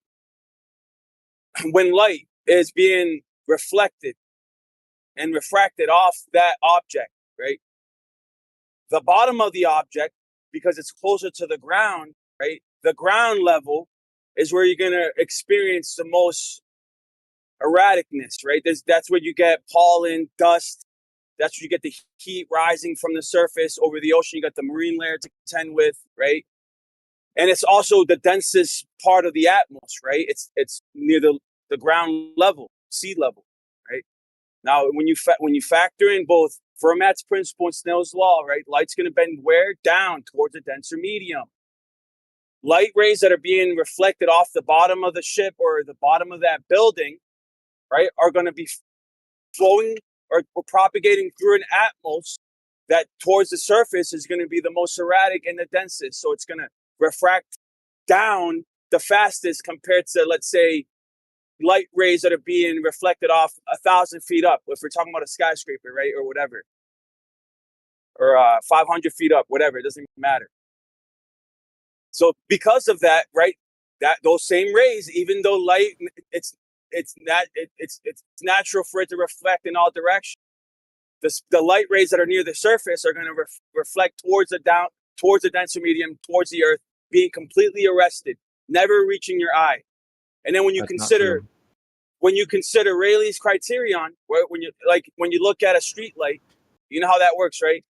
When light is being reflected and refracted off that object, right? The bottom of the object, because it's closer to the ground, right? The ground level is where you're going to experience the most erraticness, right? That's where you get pollen, dust. That's where you get the heat rising from the surface over the ocean. You got the marine layer to contend with, right? And it's also the densest part of the atmosphere, right? It's near the ground level, sea level, right? Now, when you factor in both Fermat's principle and Snell's law, right? Light's going to bend where? Down towards a denser medium. Light rays that are being reflected off the bottom of the ship or the bottom of that building, right, are going to be flowing or propagating through an atmosphere that towards the surface is going to be the most erratic and the densest. So it's going to refract down the fastest compared to, let's say, light rays that are being reflected off 1,000 feet up. If we're talking about a skyscraper, right, or whatever, or 500 feet up, whatever, it doesn't even matter. So because of that, right, that those same rays, even though light, it's natural for it to reflect in all directions. The light rays that are near the surface are going to reflect towards the denser medium, towards the earth, being completely arrested, never reaching your eye. And then when you consider Rayleigh's criterion, when you look at a street light, you know how that works, right?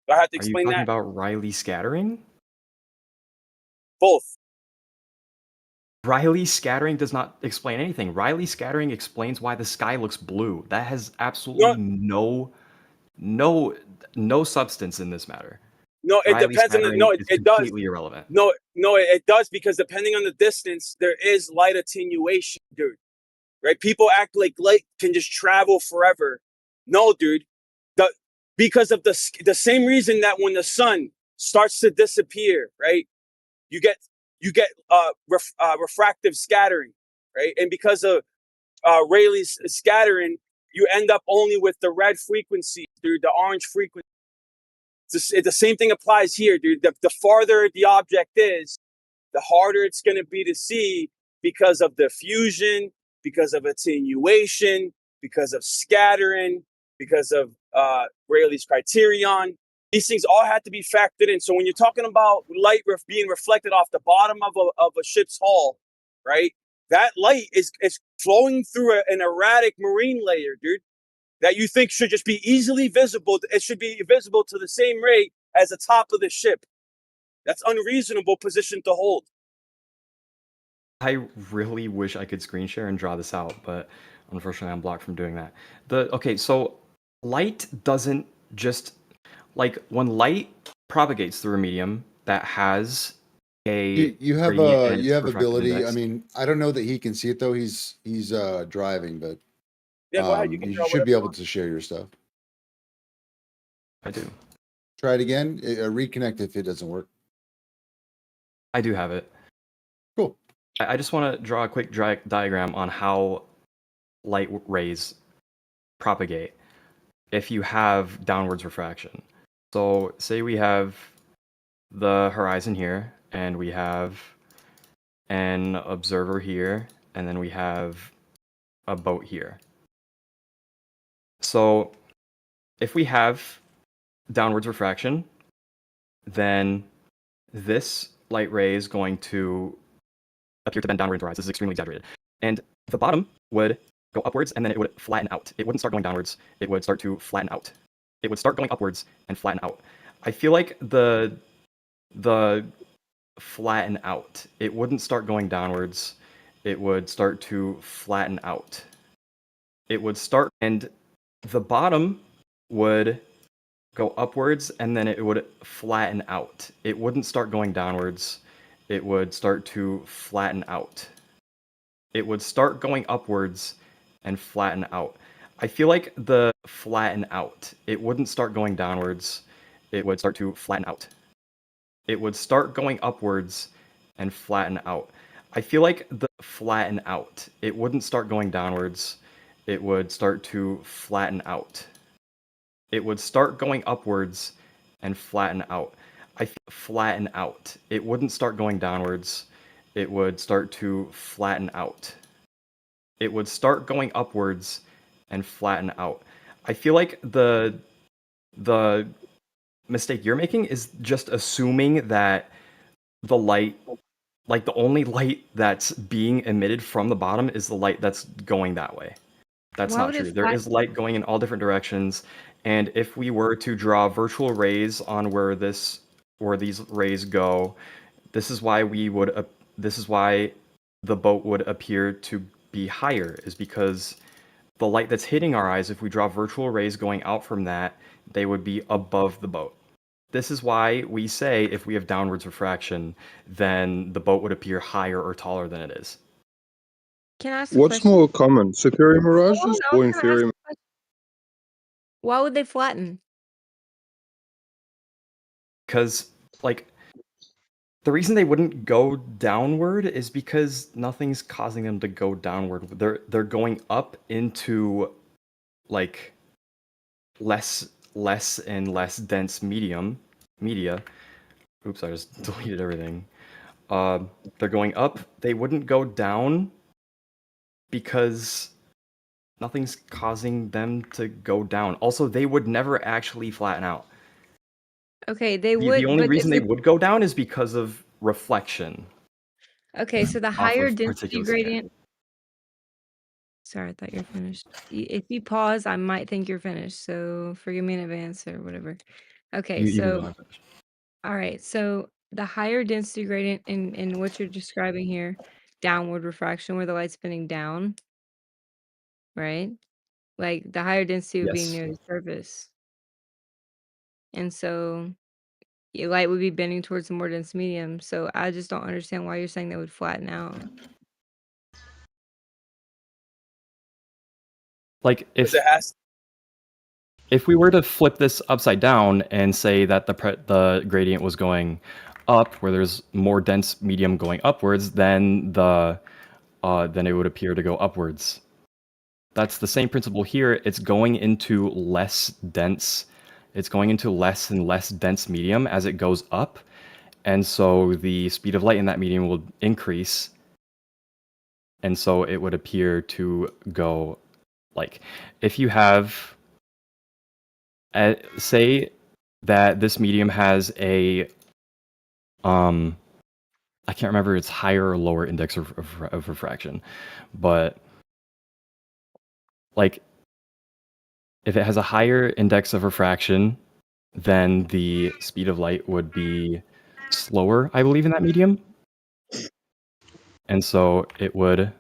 Do I have to explain Are you talking that? about Rayleigh scattering? Both. Rayleigh scattering does not explain anything. Rayleigh scattering explains why the sky looks blue. That has absolutely no substance in this matter. No, it Rayleigh depends on scattering is it does. completely irrelevant. No, it does, because depending on the distance, there is light attenuation, dude. Right? People act like light can just travel forever. No, dude. Because of the same reason that when the sun starts to disappear, right, you get refractive scattering, right? And because of Rayleigh's scattering, you end up only with the red frequency, dude, the orange frequency. The same thing applies here, dude. The farther the object is, the harder it's going to be to see because of diffusion, because of attenuation, because of scattering, because of Rayleigh's criterion. These things all have to be factored in. So when you're talking about light being reflected off the bottom of a ship's hull, right, that light is flowing through an erratic marine layer, dude, that you think should just be easily visible. It should be visible to the same rate as the top of the ship. That's unreasonable position to hold. I really wish I could screen share and draw this out, but unfortunately I'm blocked from doing that. Okay, so light doesn't just, like, when light propagates through a medium that has you have ability. index, I mean, I don't know that he can see it though. He's driving, but yeah, go ahead. You should be able to share your stuff. I do. Try it again. Reconnect if it doesn't work. I do have it. Cool. I just want to draw a quick diagram on how light rays propagate if you have downwards refraction. So say we have the horizon here, and we have an observer here, and then we have a boat here. So if we have downwards refraction, then this light ray is going to appear to bend downward into rise. This is extremely exaggerated. And the bottom would go upwards, and then it would flatten out. It wouldn't start going downwards. It would start to flatten out. It would start going upwards and flatten out. I feel like the flatten out, it wouldn't start going downwards. It would start to flatten out. It would start, and the bottom would go upwards, and then it would flatten out. It wouldn't start going downwards. It would start to flatten out. It would start going upwards and flatten out. I feel like the flatten out, it wouldn't start going downwards. It would start to flatten out. It would start going upwards and flatten out. I feel like the flatten out, it wouldn't start going downwards. It would start to flatten out. It would start going upwards and flatten out. I flatten out. It wouldn't start going downwards. It would start to flatten out. It would start going upwards and flatten out. I feel like the mistake you're making is just assuming that the light, like the only light that's being emitted from the bottom is the light that's going that way. That's Why not would it true. There is light going in all different directions, and if we were to draw virtual rays on where these rays go, this is why this is why the boat would appear to be higher, is because the light that's hitting our eyes, if we draw virtual rays going out from that, they would be above the boat. This is why we say if we have downwards refraction, then the boat would appear higher or taller than it is. Can I ask a What's question? more common, superior Hold on, mirages I was or gonna ask inferior? a question. Why would they flatten? Because, like, the reason they wouldn't go downward is because nothing's causing them to go downward. They're going up into, like, less and less dense media. Oops, I just deleted everything. They're going up. They wouldn't go down because nothing's causing them to go down. Also, they would never actually flatten out. Okay, they The would, only but reason they would go down is because of reflection. okay, so the off higher of density particulate gradient. Sorry, I thought you're finished. If you pause, I might think you're finished. So forgive me in advance or whatever. Okay, You can go so on. all right, so the higher density gradient in what you're describing here, downward refraction, where the light's spinning down, right? Like the higher density would be Yes. near the surface, and so your light would be bending towards the more dense medium. So I just don't understand why you're saying they would flatten out. Like Because it has. if we were to flip this upside down and say that the gradient was going up, where there's more dense medium going upwards, then it would appear to go upwards. That's the same principle here. It's going into less dense. It's going into less and less dense medium as it goes up, and so the speed of light in that medium will increase, and so it would appear to go, like, if you have say that this medium has a I can't remember its higher or lower index of refraction, but like if it has a higher index of refraction, then the speed of light would be slower, I believe, in that medium, and so it would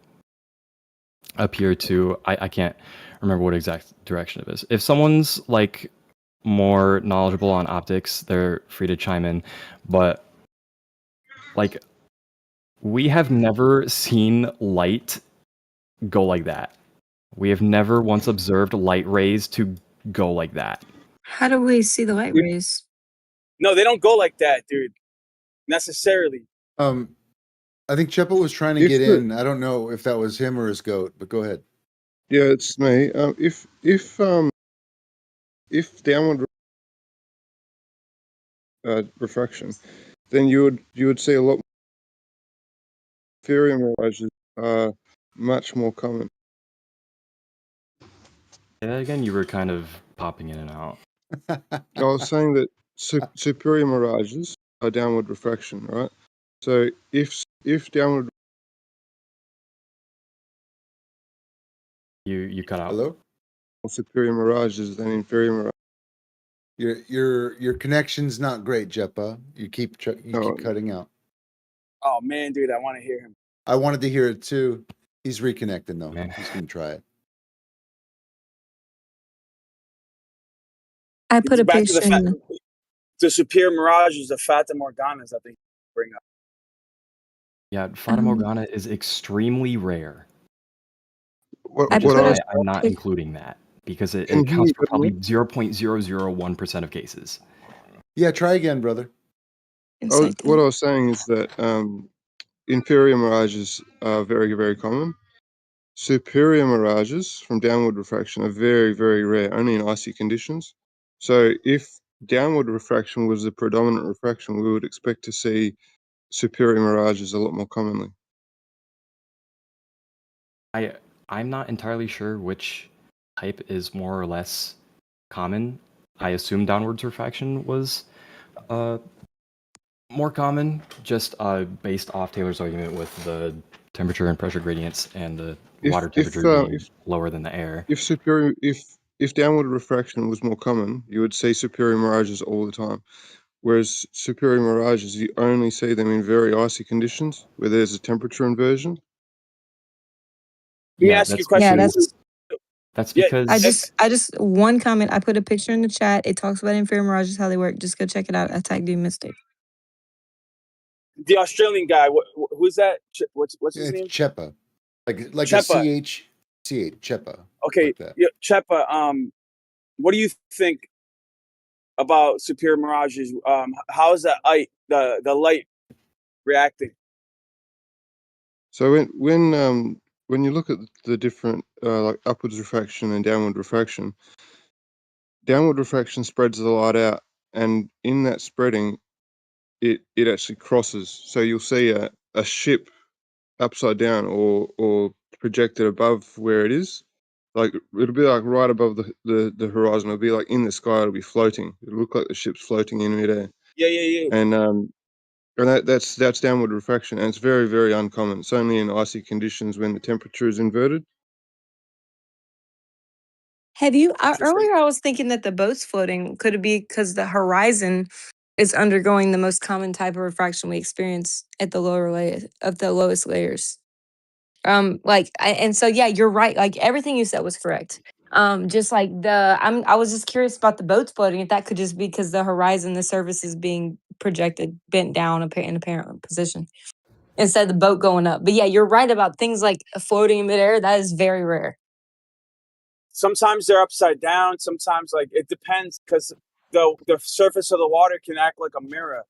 appear to I can't remember what exact direction it is. If someone's like more knowledgeable on optics, they're free to chime in, but like we have never seen light go like that. We have never once observed light rays to go like that. How do we see the light rays? No, they don't go like that, dude. Necessarily. I think Chepo was trying to If get the- in. I don't know if that was him or his goat, but go ahead. Yeah, it's me. If downward refraction, then you would see a lot. Inferior mirages are much more common. Yeah, again, you were kind of popping in and out. I was saying that superior mirages are downward refraction, right? So if downward, You cut out. Hello? superior mirages than inferior mirages. Your connection's not great, Jepa. You keep cutting out. Oh man, dude, I want to hear him. I wanted to hear it too. He's reconnecting though. Man. He's gonna try it. I put a Back to picture in. the superior mirages, the Fata Morganas, I think bring up. Yeah, Fata Morgana is extremely rare. What Which is I why was, I'm not including that, because it Can accounts you for hear me? probably 0.001% of cases. Yeah, try again, brother. what I was saying is that inferior mirages are very, very common. Superior mirages from downward refraction are very, very rare, only in icy conditions. So if downward refraction was the predominant refraction, we would expect to see superior mirages a lot more commonly. I'm not entirely sure which type is more or less common. I assume downwards refraction was more common, just based off Taylor's argument with the temperature and pressure gradients and the water temperature being lower than the air. If downward refraction was more common, you would see superior mirages all the time. Whereas superior mirages, you only see them in very icy conditions where there's a temperature inversion. Let me ask you a question. Yeah, that's because I just one comment. I put a picture in the chat. It talks about inferior mirages, how they work. Just go check it out. I tagged you Mystyk. The Australian guy, who's that? What's his name? Chepa, like Chepa. a CH, Chepa. Okay, like yeah, Chepa. What do you think about superior mirages? How is the light reacting? So when you look at the different like upwards refraction and downward refraction spreads the light out, and in that spreading, it actually crosses. So you'll see a ship upside down or projected above where it is. Like it'll be like right above the horizon. It'll be like in the sky. It'll be floating. It'll look like the ship's floating in midair. Yeah. And that's downward refraction, and it's very, very uncommon. It's only in icy conditions when the temperature is inverted. Have you earlier? I was thinking that the boat's floating. Could it be because the horizon is undergoing the most common type of refraction we experience at the lower layer of the lowest layers? And so yeah, you're right. Like everything you said was correct. Just like I was just curious about the boats floating. If that could just be because the horizon, the surface is being projected, bent down in apparent position instead of the boat going up. But yeah, you're right about things like floating in midair. That is very rare. Sometimes they're upside down. Sometimes like it depends because the surface of the water can act like a mirror,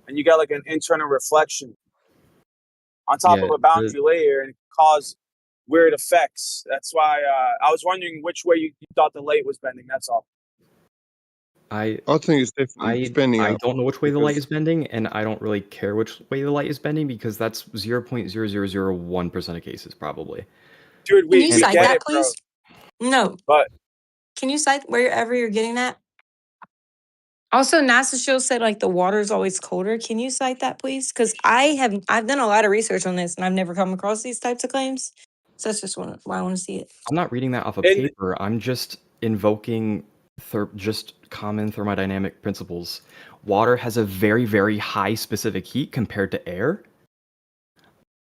and you got like an internal reflection on top of a boundary layer and cause weird effects. That's why I was wondering which way you thought the light was bending. That's all. I think it's definitely bending I up. don't know which way the light is bending, and I don't really care which way the light is bending because that's 0.0001% of cases probably. Dude, Can you cite get that, it, please? No. But can you cite wherever you're getting that? Also, NASA show said like the water is always colder. Can you cite that, please? Because I've done a lot of research on this and I've never come across these types of claims. So that's just why I want to see it. I'm not reading that off a paper. I'm just invoking just common thermodynamic principles. Water has a very, very high specific heat compared to air.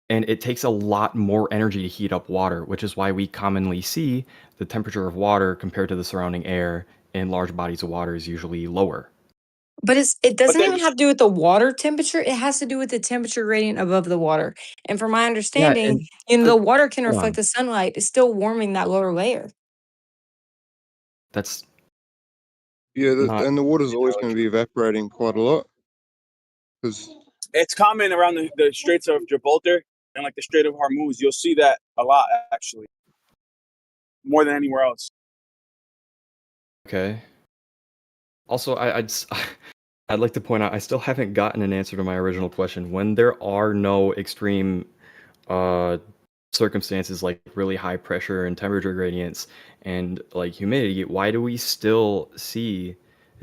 And it takes a lot more energy to heat up water, which is why we commonly see the temperature of water compared to the surrounding air in large bodies of water is usually lower. But it doesn't even have to do with the water temperature. It has to do with the temperature gradient above the water. And from my understanding, the water can reflect the sunlight. It's still warming that lower layer. That's and the water's always going to be evaporating quite a lot because it's common around the Straits of Gibraltar and like the Strait of Hormuz. You'll see that a lot actually, more than anywhere else. Okay. Also, I'd like to point out I still haven't gotten an answer to my original question. When there are no extreme circumstances like really high pressure and temperature gradients and like humidity, why do we still see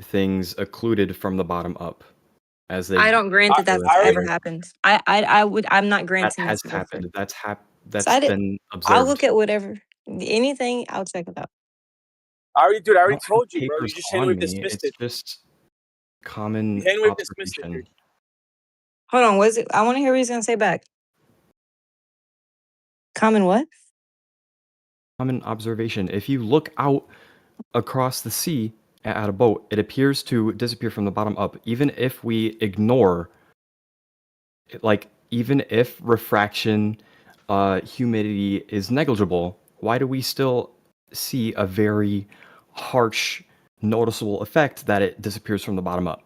things occluded from the bottom up? I don't grant that that's ever happened. I'm not granting that has that's happened. That's So been observed. I'll look at whatever anything. I'll check it out. I already told you, bro. You just handily dismissed it. It's just common handily dismissed it, dude. Hold on, what is it? I want to hear what he's gonna say back. Common what? Common observation. If you look out across the sea at a boat, it appears to disappear from the bottom up, even if we ignore, like, even if refraction, humidity is negligible. Why do we still see a very harsh, noticeable effect that it disappears from the bottom up?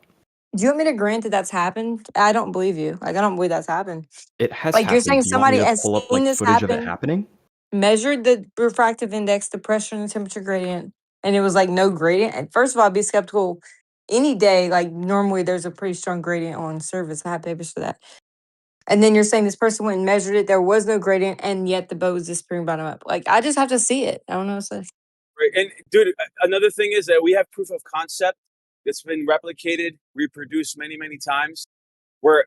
Do you want me to grant that that's happened? I don't believe you. Like, I don't believe that's happened. It has like happened. You're saying Do you want me somebody to has pull up, seen like, this footage of it happen, happening? measured the refractive index, the pressure and the temperature gradient, and it was like no gradient. And first of all, I'd be skeptical any day, like normally there's a pretty strong gradient on surface. I have papers for that. And then you're saying this person went and measured it. There was no gradient, and yet the boat was disappearing bottom up. Like I just have to see it. I don't know what to say. Right. And dude, another thing is that we have proof of concept that's been replicated, reproduced many, many times. Where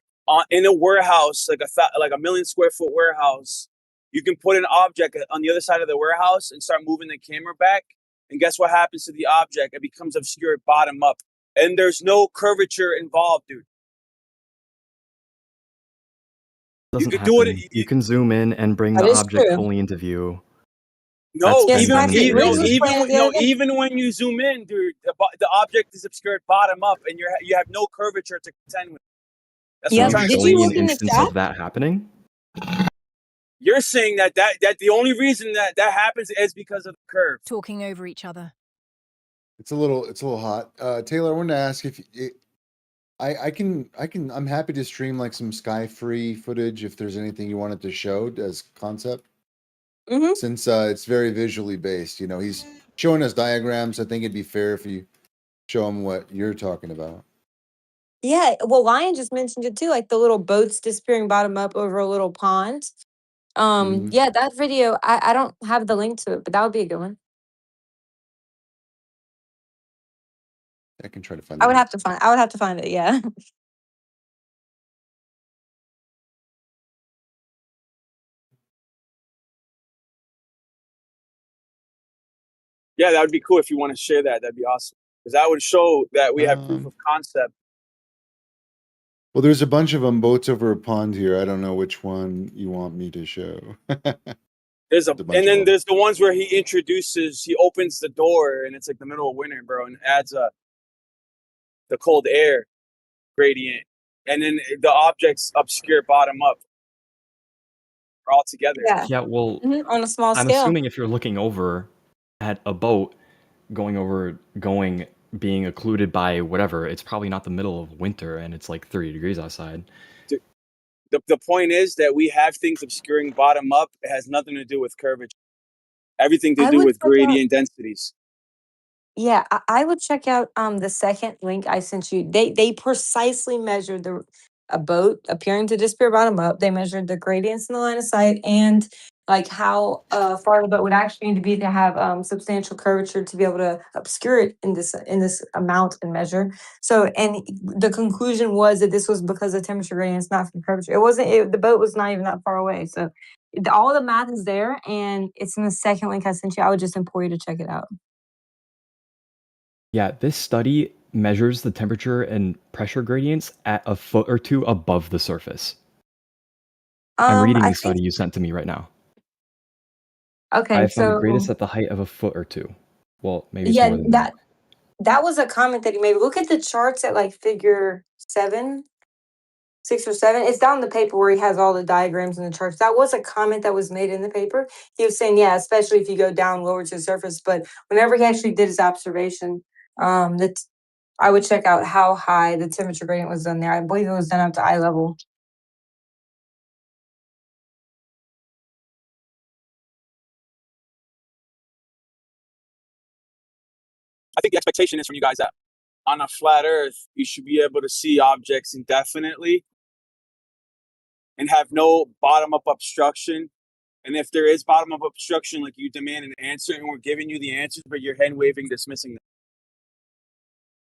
in a warehouse, like a 1,000,000 square foot warehouse, you can put an object on the other side of the warehouse and start moving the camera back. And guess what happens to the object? It becomes obscured bottom up, and there's no curvature involved, dude. Doesn't You could do happen. it. You can zoom in and bring That the is object true. fully into view. No, That's been demonstrated. even when you zoom in, dude, the object is obscured bottom up, and you have no curvature to contend with. That's Yeah, what I'm trying to did say. you Show me look an in the instance chat? of that happening. You're saying that the only reason that happens is because of the curve. Talking over each other. It's a little hot. Taylor, I wanted to ask if I'm happy to stream like some Sky Free footage if there's anything you wanted to show as concept. Mm-hmm. Since it's very visually based, you know, he's showing us diagrams. I think it'd be fair if you show him what you're talking about. Yeah, well, Lion just mentioned it too, like the little boats disappearing bottom up over a little pond. Yeah, that video, I don't have the link to it, but that would be a good one. I can try to find I it. would have to find it, yeah. Yeah, that would be cool if you want to share that. That'd be awesome because that would show that we have proof of concept. Well, there's a bunch of them boats over a pond here. I don't know which one you want me to show. There's there's the ones where he opens the door and it's like the middle of winter, bro, and adds the cold air gradient, and then the objects obscure bottom up all together. Yeah, well, on a small I'm scale. assuming if you're looking over at a boat being occluded by whatever, it's probably not the middle of winter and it's like 30 degrees outside. The point is that we have things obscuring bottom up. It has nothing to do with curvature. Everything to do with gradient densities. Yeah, I would check out the second link I sent you. They precisely measured a boat appearing to disappear bottom up. They measured the gradients in the line of sight and like how far the boat would actually need to be to have substantial curvature to be able to obscure it in this amount and measure. So, and the conclusion was that this was because of temperature gradients, not from curvature. It wasn't. The boat was not even that far away. So, all the math is there, and it's in the second link I sent you. I would just implore you to check it out. Yeah, this study measures the temperature and pressure gradients at a foot or two above the surface. I'm reading the study you sent to me right now. Okay, I found the so greatest at the height of a foot or two. Well, maybe it's more than that. that was a comment that he made. Look at the charts at like figure 6 or 7. It's down in the paper where he has all the diagrams and the charts. That was a comment that was made in the paper. He was saying, yeah, especially if you go down lower to the surface. But whenever he actually did his observation, that I would check out how high the temperature gradient was done there. I believe it was done up to eye level. I think the expectation is from you guys that on a flat Earth, you should be able to see objects indefinitely and have no bottom-up obstruction. And if there is bottom-up obstruction, like you demand an answer, and we're giving you the answers, but you're hand waving, dismissing them.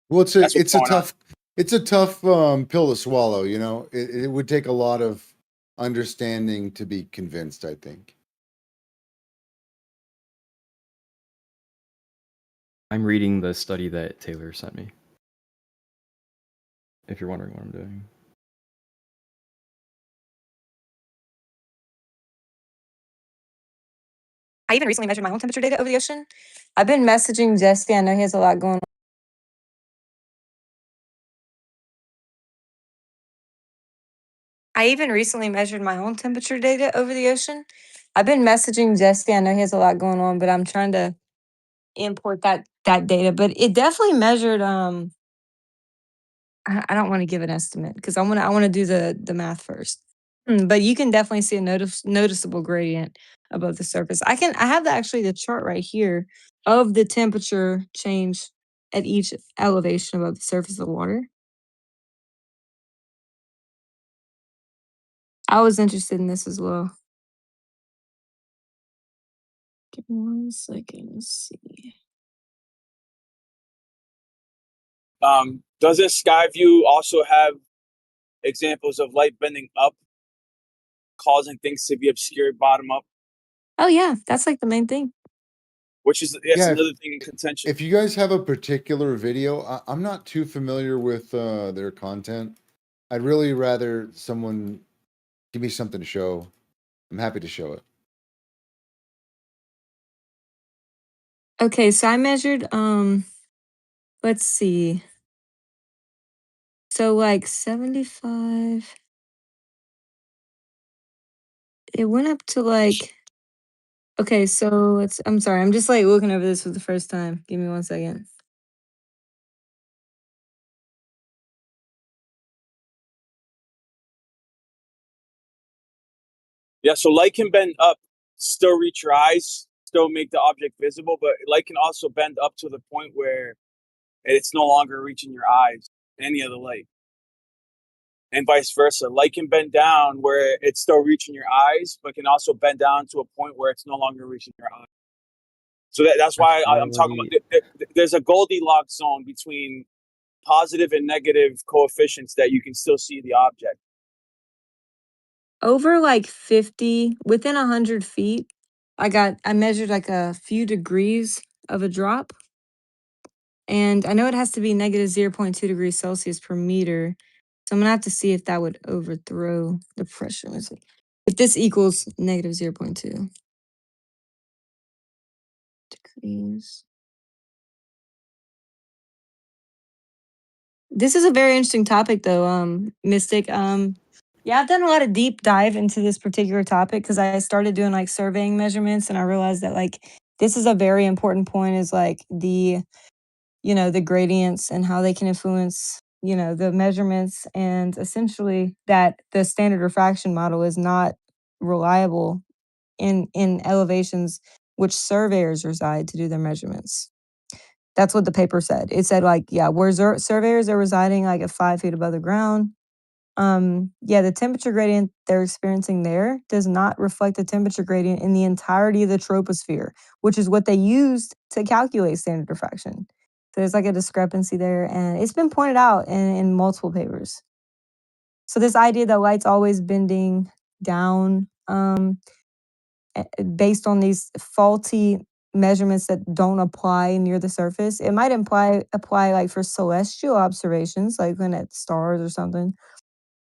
Well, it's a tough pill to swallow. You know, it would take a lot of understanding to be convinced, I think. I'm reading the study that Taylor sent me. If you're wondering what I'm doing. I even recently measured my own temperature data over the ocean. I've been messaging Jesse. I know he has a lot going on. I even recently measured my own temperature data over the ocean. I've been messaging Jesse. I know he has a lot going on, but I'm trying to import that data. But it definitely measured. I don't want to give an estimate because I want to do the math first. But you can definitely see a noticeable gradient above the surface. I have actually the chart right here of the temperature change at each elevation above the surface of the water. I was interested in this as well. Give me 1 second. Let's see. Doesn't Skyview also have examples of light bending up, causing things to be obscured bottom up? Oh yeah, that's like the main thing. Which is another thing in contention. If you guys have a particular video, I'm not too familiar with their content. I'd really rather someone give me something to show. I'm happy to show it. Okay, so I measured let's see. So like 75. It went up to like okay, so I'm sorry, I'm just like looking over this for the first time. Give me 1 second. Yeah, so light can bend up, still reach your eyes, still make the object visible, but light can also bend up to the point where it's no longer reaching your eyes, any other light. And vice versa. Light can bend down where it's still reaching your eyes, but can also bend down to a point where it's no longer reaching your eyes. So that's why I'm talking about there's a Goldilocks zone between positive and negative coefficients that you can still see the object. Over like 50, within 100 feet, I measured like a few degrees of a drop. And I know it has to be negative 0.2 degrees Celsius per meter. So I'm gonna have to see if that would overthrow the pressure. Let's see. If this equals negative 0.2 degrees. This is a very interesting topic though, Mystyk. Yeah, I've done a lot of deep dive into this particular topic because I started doing like surveying measurements and I realized that like this is a very important point is like the gradients and how they can influence, the measurements and essentially that the standard refraction model is not reliable in elevations which surveyors reside to do their measurements. That's what the paper said. It said like, yeah, where surveyors are residing like at 5 feet above the ground. Yeah, the temperature gradient they're experiencing there does not reflect the temperature gradient in the entirety of the troposphere, which is what they used to calculate standard refraction. So there's like a discrepancy there, and it's been pointed out in multiple papers. So this idea that light's always bending down, based on these faulty measurements that don't apply near the surface, it might apply like for celestial observations, like when at stars or something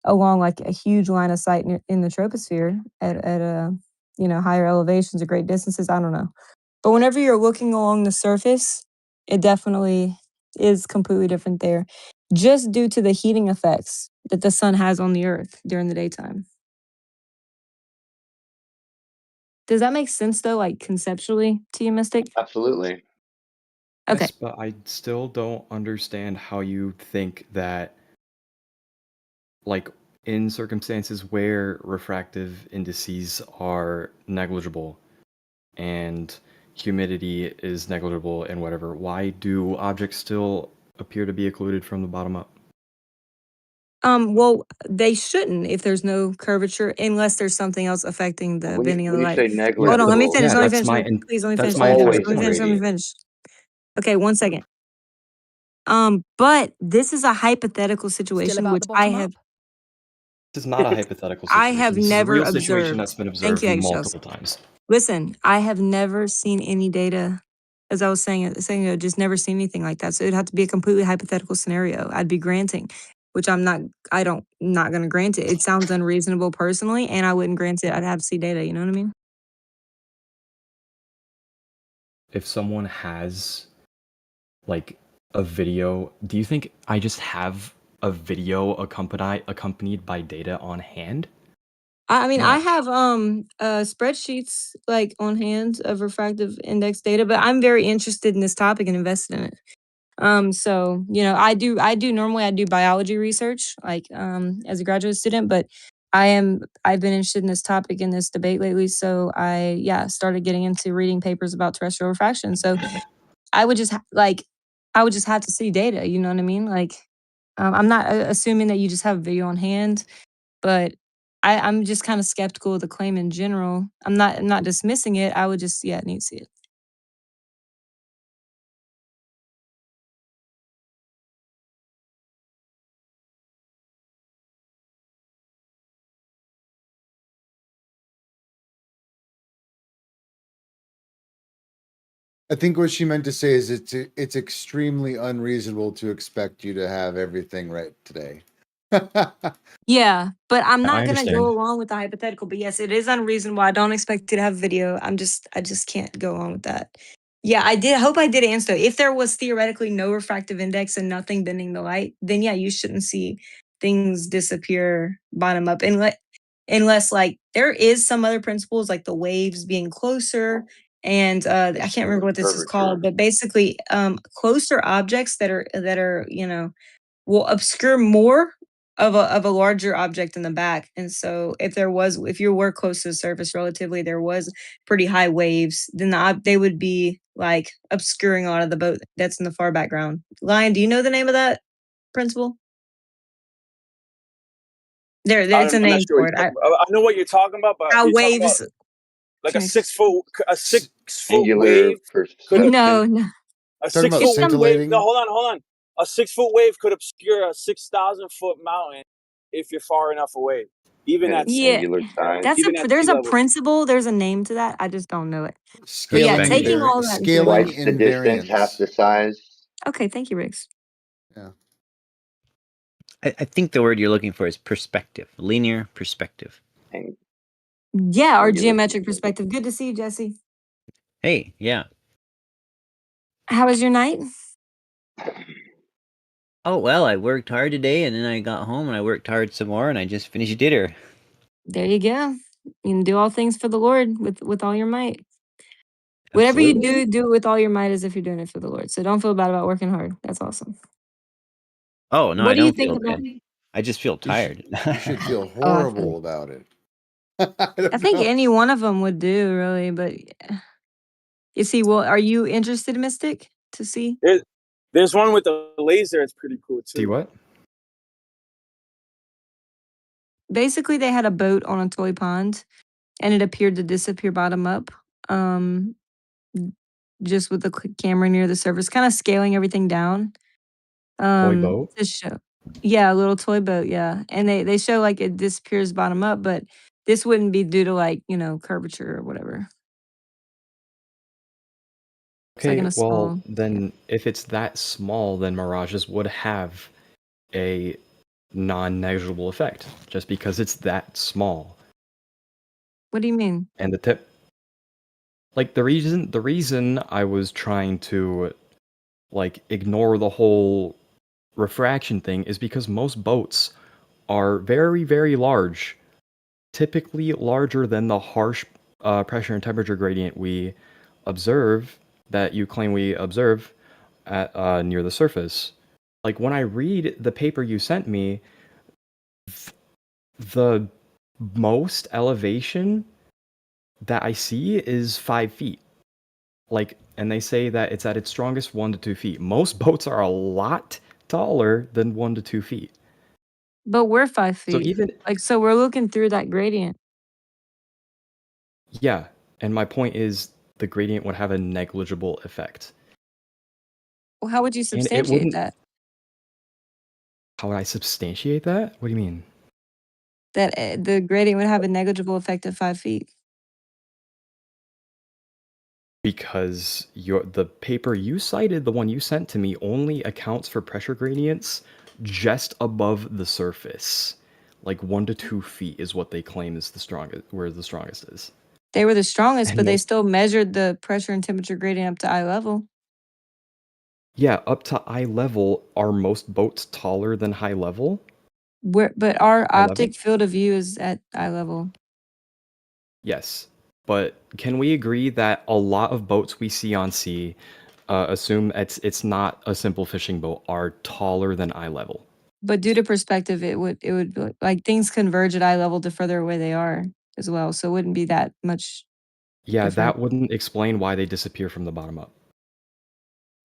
along like a huge line of sight in the troposphere at higher elevations or great distances. I don't know. But whenever you're looking along the surface, it definitely is completely different there, just due to the heating effects that the sun has on the earth during the daytime. Does that make sense though, like conceptually to you, Mystyk? Absolutely. Okay. Yes, but I still don't understand how you think that, like, in circumstances where refractive indices are negligible and humidity is negligible and whatever, why do objects still appear to be occluded from the bottom up? Well, they shouldn't if there's no curvature, unless there's something else affecting the bending of When the you light. say Hold on, let me negligible, finish. Yeah, Let me that's finish. my Please, let me that's finish. my Let me finish. always Let me entire finish. Let me ingredient. finish. Okay, 1 second. But this is a hypothetical Still situation about which the bottom up? This is not a hypothetical I have situation. This is a never real situation observed. that's been Thank observed you, Eggshells. multiple times. Listen, I have never seen any data, as I was saying a second ago, just never seen anything like that. So it'd have to be a completely hypothetical scenario. I'd be granting, which not gonna grant it. It sounds unreasonable personally, and I wouldn't grant it. I'd have to see data, you know what I mean? If someone has like a video, do you think I just have a video accompanied by data on hand? I mean, No. I have spreadsheets like on hand of refractive index data, but I'm very interested in this topic and invested in it. So I do normally I do biology research like as a graduate student, but I've been interested in this topic in this debate lately. So I started getting into reading papers about terrestrial refraction. So I would just like I would just have to see data, you know what I mean? Like, I'm not assuming that you just have video on hand, but I'm just kind of skeptical of the claim in general. I'm not dismissing it. I would just need to see it. I think what she meant to say is it's extremely unreasonable to expect you to have everything right today. Yeah, but I'm I not gonna go understand. along with the hypothetical. But yes, it is unreasonable. I don't expect you to have video. I just can't go along with that. Yeah, I did hope I did answer. If there was theoretically no refractive index and nothing bending the light, then yeah, you shouldn't see things disappear bottom up unless like there is some other principles like the waves being closer and I can't remember what this is called, but basically closer objects that are, will obscure more of a larger object in the back. And so if you were close to the surface relatively, there was pretty high waves, then they would be like obscuring a lot of the boat that's in the far background. Lion, do you know the name of that principle? It's a I'm not name sure for what it. you're talking about. I know what you're talking about, but How you're talking about waves like can a 6 foot Angular wave could perception. no. a Talking six about foot wave. scintillating. No, hold on. A 6 foot wave could obscure a 6,000 foot mountain if you're far enough away, even And at it's Yeah, angular size. there's sea a level. principle, there's a name to that. I just don't know it. But yeah, Scaling taking Perspective. all that into scaling Twice the distance, half invariance. the size. Okay, thank you, Riggs. Yeah. I think the word you're looking for is perspective, linear perspective. And Yeah, our angular geometric perspective. Good to see you, Jesse. Hey, yeah. How was your night? Oh, well, I worked hard today, and then I got home and I worked hard some more, and I just finished dinner. There you go. You can do all things for the Lord with all your might. Whatever you Absolutely. do it with all your might as if you're doing it for the Lord. So don't feel bad about working hard. That's awesome. Oh, no, What I do you don't think feel about? bad. I just feel tired. You should feel Oh, I horrible about it. I think any one of them would do really, but you see, well, are you interested, Mystic, to see? There's one with the laser. It's pretty cool too. See what? Basically, they had a boat on a toy pond, and it appeared to disappear bottom up. Um, just with the camera near the surface, kind of scaling everything down. Toy boat? To show, yeah, a little toy boat, yeah, and they show like it disappears bottom up, but this wouldn't be due to like curvature or whatever. It's like in Okay, a well, small. then if it's that small, then mirages would have a non-negligible effect just because it's that small. What do you mean? And the tip, like the reason I was trying to like ignore the whole refraction thing is because most boats are very, very large, typically larger than the harsh pressure and temperature gradient we observe, that you claim we observe at near the surface. Like when I read the paper you sent me, the most elevation that I see is 5 feet. Like, and they say that it's at its strongest 1 to 2 feet. Most boats are a lot taller than 1 to 2 feet. But we're 5 So feet. even So we're looking through that gradient. yeah, and my point is the gradient would have a negligible effect. Well, how would you And it substantiate wouldn't. that? How would I substantiate that? What do you mean? That the gradient would have a negligible effect at 5 feet. Because the paper you cited, the one you sent to me, only accounts for pressure gradients just above the surface. Like 1 to 2 feet is what they claim is the strongest, where the strongest is. They were the strongest, And but they most, still measured the pressure and temperature gradient up to eye level. yeah, up to eye level. Are most boats taller than high level? But our Eye level? optic field of view is at eye level. Yes, but can we agree that a lot of boats we see on sea, assume it's not a simple fishing boat, are taller than eye level? But due to perspective, it would be like things converge at eye level the further away they are as well. So it wouldn't be that much Yeah, different. that wouldn't explain why they disappear from the bottom up.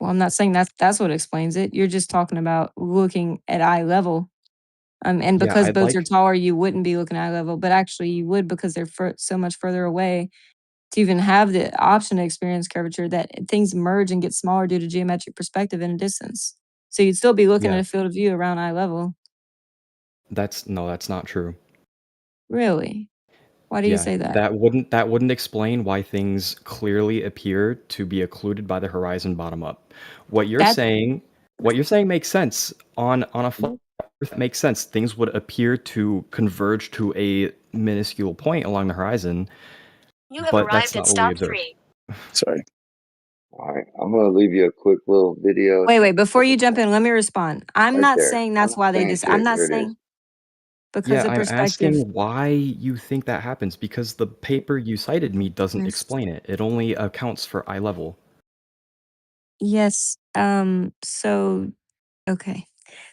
Well, I'm not saying that's what explains it. You're just talking about looking at eye level. And Yeah, because I'd boats are like taller, you wouldn't be looking eye level, but actually you would because they're so much further away to even have the option to experience curvature that things merge and get smaller due to geometric perspective in a distance. So you'd still be looking at yeah, a field of view around eye level. that's not true. Really? Why do you Yeah, say that? that wouldn't explain why things clearly appear to be occluded by the horizon bottom up. What you're That saying what you're saying makes sense on a flat Earth. It makes sense. Things would appear to converge to a minuscule point along the horizon, You have but that's arrived at not what we stop observe. 3. Sorry. All right, I'm gonna leave you a quick little video. Wait, before you jump in, let me respond. I'm Right not there. saying I'm that's not why they saying just I'm shit. not Here it is. saying because Yeah, of I'm perspective. asking why you think that happens because the paper you cited me doesn't Yes. explain it. It only accounts for eye level. Yes. So okay.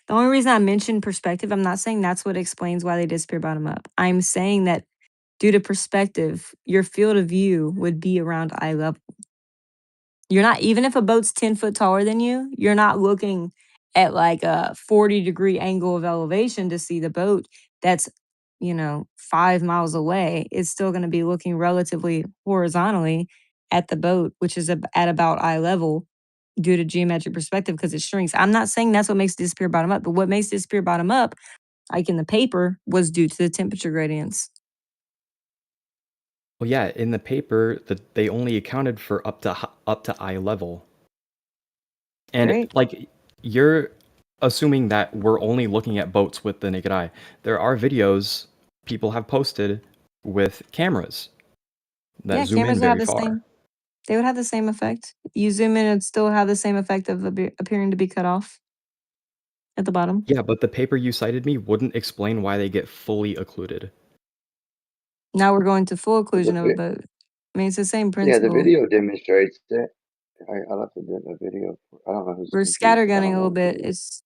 The only reason I mentioned perspective, I'm not saying that's what explains why they disappear bottom up. I'm saying that due to perspective, your field of view would be around eye level. You're not, even if a boat's 10 foot taller than you, you're not looking at like a 40-degree angle of elevation to see the boat that's, 5 miles away. It's still going to be looking relatively horizontally at the boat, which is at about eye level due to geometric perspective because it shrinks. I'm not saying that's what makes it disappear bottom up, but what makes it disappear bottom up, like in the paper, was due to the temperature gradients. Well, yeah, in the paper that they only accounted for up to eye level. And Right? like you're assuming that we're only looking at boats with the naked eye. There are videos people have posted with cameras that Yeah, zoom in cameras would have very the far. same. They would have the same effect. You zoom in, it'd still have the same effect of appearing to be cut off at the bottom. Yeah, but the paper you cited me wouldn't explain why they get fully occluded. Now we're going to full The occlusion of a boat. I mean, it's the same Yeah, the principle. video demonstrates it. I left a video. I don't know who's We're confused because I scattergunning don't a little know the bit. video. It's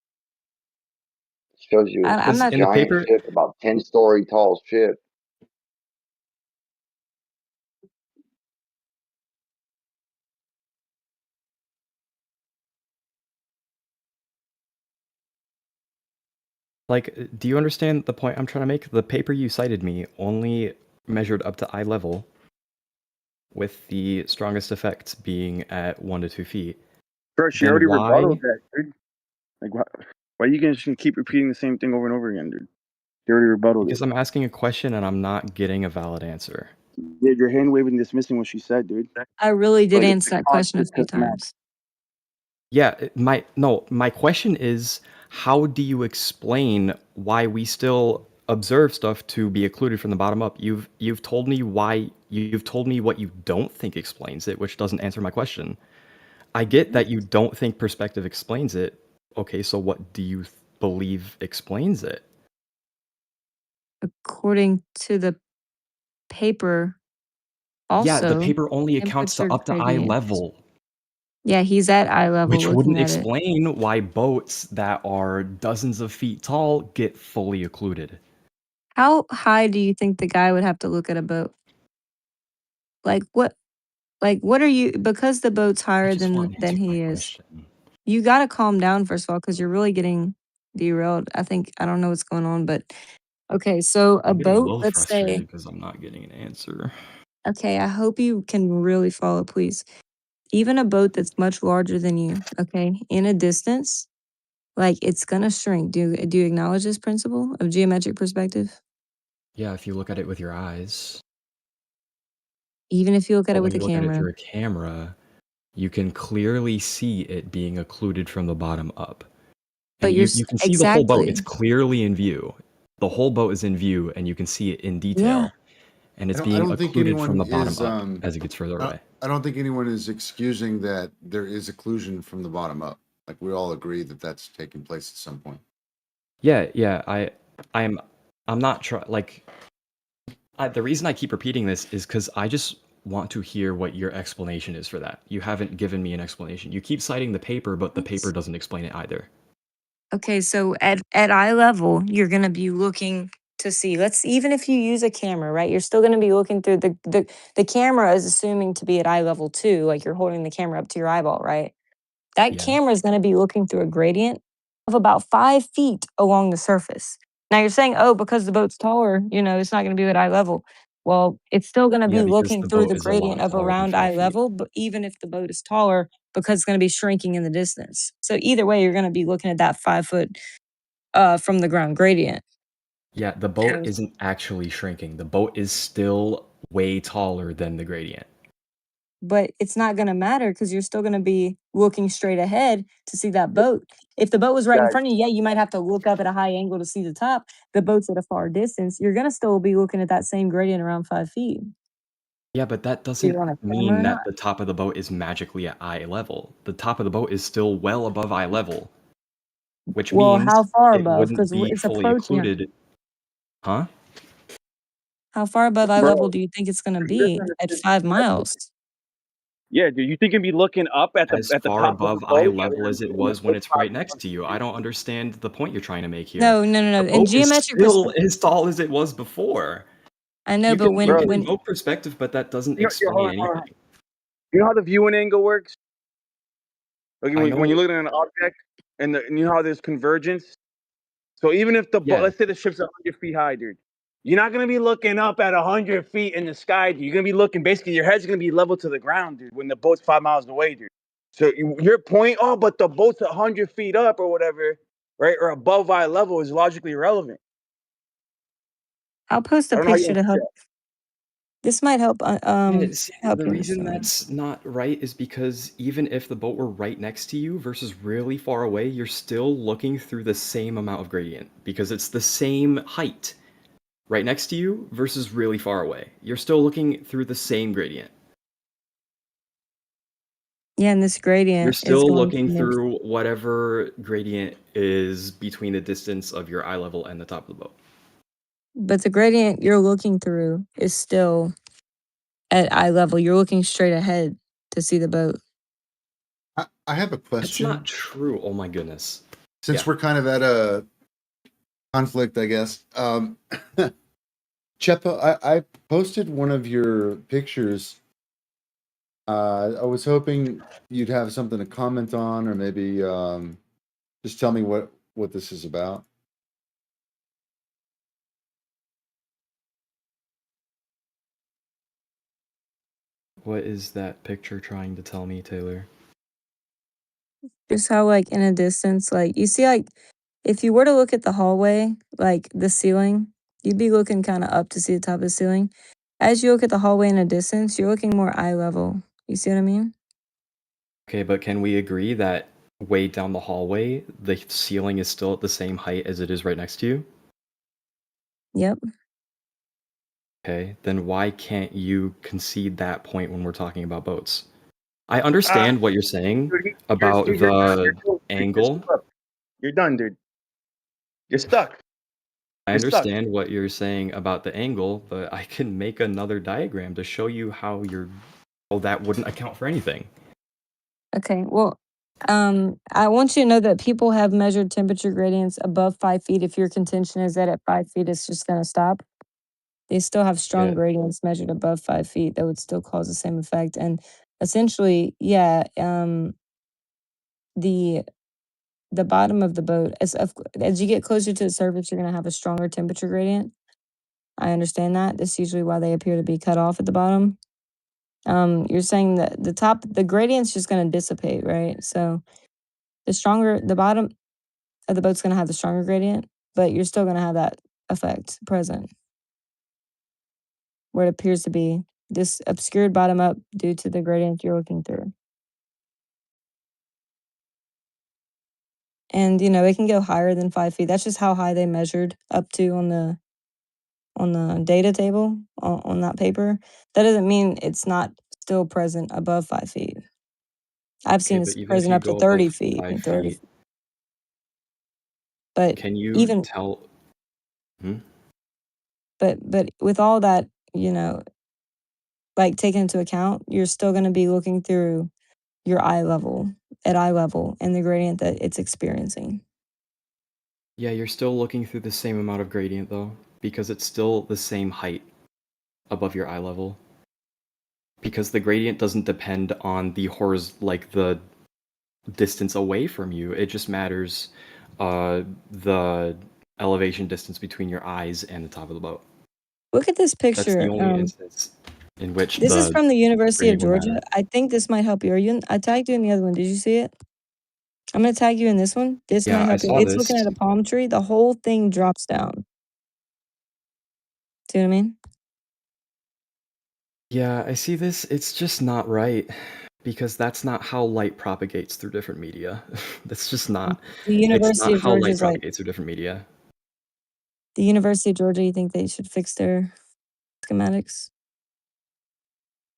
It shows you I'm it's Because a not. in the giant paper, ship, about 10-story tall ship. like, do you understand the point I'm trying to make? The paper you cited me only measured up to eye level, with the strongest effects being at 1 to 2 feet. Bro, she And already why? rebutted that, dude. Like, why are you guys just gonna keep repeating the same thing over and over again, dude? She already rebutted Because it. I'm asking a question and I'm not getting a valid answer. Yeah, you're hand waving, dismissing what she said, dude. I really did Like, it's answer that response question a few to Matt. times. Yeah, my question is, how do you explain why we still observe stuff to be occluded from the bottom up? You've told me what you don't think explains it, which doesn't answer my question. I get that you don't think perspective explains it. Okay, so what do you believe explains it? According to the paper, Yeah, the also paper only accounts to temperature up to eye gradients. level, Yeah, he's at eye level which looking wouldn't at it. explain why boats that are dozens of feet tall get fully occluded. How high do you think the guy would have to look at a boat? Like what? Like what are you? Because the boat's I higher just want an than answer to my he is. question. You got to calm down first of all, because you're really getting derailed. I don't know what's going on, but okay. So a I'm getting a boat, little let's say, frustrated because I'm not getting an answer. okay. I hope you can really follow, please. Even a boat that's much larger than you, okay, in a distance, like it's gonna shrink. Do you acknowledge this principle of geometric perspective? Yeah, if you look at it with your eyes, Even if you look at but it when with a you look at it camera, through a camera, you can clearly see it being occluded from the bottom up. but And you can see the whole boat. It's exactly. clearly in view. The whole boat is in view and you can see it in Yeah. detail. And it's I being don't think occluded from anyone the bottom is up as it gets further away. I don't think anyone is excusing that there is occlusion from the bottom up. Like we all agree that that's taking place at some point. Yeah, I'm not trying, like, the reason I keep repeating this is because I just want to hear what your explanation is for that. You haven't given me an explanation. You keep citing the paper, but the paper doesn't explain it either. Okay, so at eye level, you're gonna be looking to see. Let's even if you use a camera, right? You're still gonna be looking through the camera is assuming to be at eye level too, like you're holding the camera up to your eyeball, right? That Yeah. camera is going to be looking through a gradient of about 5 feet along the surface. Now you're saying, oh, because the boat's taller, it's not going to be at eye level. Well, it's still going to Yeah, be because looking the through boat the is a lot gradient of taller than around 5 eye feet. level, but even if the boat is taller, because it's going to be shrinking in the distance. So either way, you're going to be looking at that 5 foot from the ground gradient. Yeah, the boat isn't actually shrinking. The boat is still way taller than the gradient. But it's not going to matter because you're still going to be looking straight ahead to see that boat. If the boat was right in front of you, yeah, you might have to look up at a high angle to see the top. The boat's at a far distance. You're going to still be looking at that same gradient around 5 feet. Yeah, but that You're doesn't on a camera mean or that not. the top of the boat is magically at eye level. The top of the boat is still well above eye level, which Well, means how far it above? wouldn't Because be it's fully approaching. occluded. Huh? How far above eye Bro, level do you think it's going to you're be at misunderstanding 5 the question. miles? Yeah, dude, you think you'd be looking up at As the far top of the above eye boat? level as it And the was when boat's it's right 5 next miles to you. I away? don't understand the point you're trying to make here. No. The In boat is geometric still perspective, as tall as it was before. I know, You but can Bro, when invoke perspective, but that doesn't you know, hold explain on, hold on. anything. You know how the viewing angle works? Like I when know. you're looking at an object, and you know how there's convergence. So even if the boat, Yeah. let's say the ship's 100 feet high, dude, you're not gonna be looking up at 100 feet in the sky. Dude. You're gonna be looking basically. Your head's gonna be level to the ground, dude. When the boat's 5 miles away, dude. So your point, oh, but the boat's 100 feet up or whatever, right, or above eye level is logically irrelevant. I'll post I a don't know how you picture to help. This might help Yeah, see, help the you reason understand. that's not right is because even if the boat were right next to you versus really far away, you're still looking through the same amount of gradient because it's the same height right next to you versus really far away. You're still looking through the same gradient. Yeah, and this You're gradient is still going to looking make through whatever gradient is between the distance of your eye level and the top of the boat. but the gradient you're looking through is still at eye level. You're looking straight ahead to see the boat. I have a That's question. not true. Oh my goodness. Since Yeah. we're kind of at a conflict, I guess. Chepa, I posted one of your pictures. I was hoping you'd have something to comment on, or maybe just tell me what this is about. What is that picture trying to tell me, Taylor? Just how, like, in a distance, like, you see, like, if you were to look at the hallway, like the ceiling, you'd be looking kind of up to see the top of the ceiling. As you look at the hallway in a distance, you're looking more eye level. You see what I mean? Okay, but can we agree that way down the hallway, the ceiling is still at the same height as it is right next to you? Yep. Okay, then why can't you concede that point when we're talking about boats? I understand what you're saying Dude, about you're done. the You're angle. stuck. You're done, dude. You're stuck. I You're stuck. understand what you're saying about the angle, but I can make another diagram to show you how that wouldn't account for anything. Okay. Well, I want you to know that people have measured temperature gradients above 5 feet. If your contention is that at 5 feet it's just going to stop, they still have strong Yeah. gradients measured above 5 feet that would still cause the same effect. And essentially, yeah, the bottom of the boat, as you get closer to the surface, you're going to have a stronger temperature gradient. I understand that. That's usually why they appear to be cut off at the bottom. You're saying that the gradient's just going to dissipate, right? So the bottom of the boat's going to have the stronger gradient, but you're still going to have that effect present, where it appears to be this obscured bottom up due to the gradient you're looking through. And it can go higher than 5 feet. That's just how high they measured up to on the data table on that paper. That doesn't mean it's not still present above 5 feet. I've seen Okay, it's but even if present you up to go above 30 feet 5 and 30 feet, feet. But can you even tell? but with all that, like taken into account, you're still going to be looking through your eye level and the gradient that it's experiencing. Yeah, you're still looking through the same amount of gradient though, because it's still the same height above your eye level. Because the gradient doesn't depend on the distance away from you. It just matters the elevation distance between your eyes and the top of the boat. Look at this That's the picture. only instance in which This is the from the University of grading would Georgia. matter. I think this might help you. Are you in, I tagged you in the other one. Did you see it? I'm gonna tag you in this one. This Yeah, might I help you. saw It's looking this. at a palm tree. The whole thing drops down. See what I mean? Yeah, I see this. It's just not right because that's not how light propagates through different media. That's just not. The It's University not of how Georgia light is like propagates through different media. the University of Georgia. You think they should fix their schematics?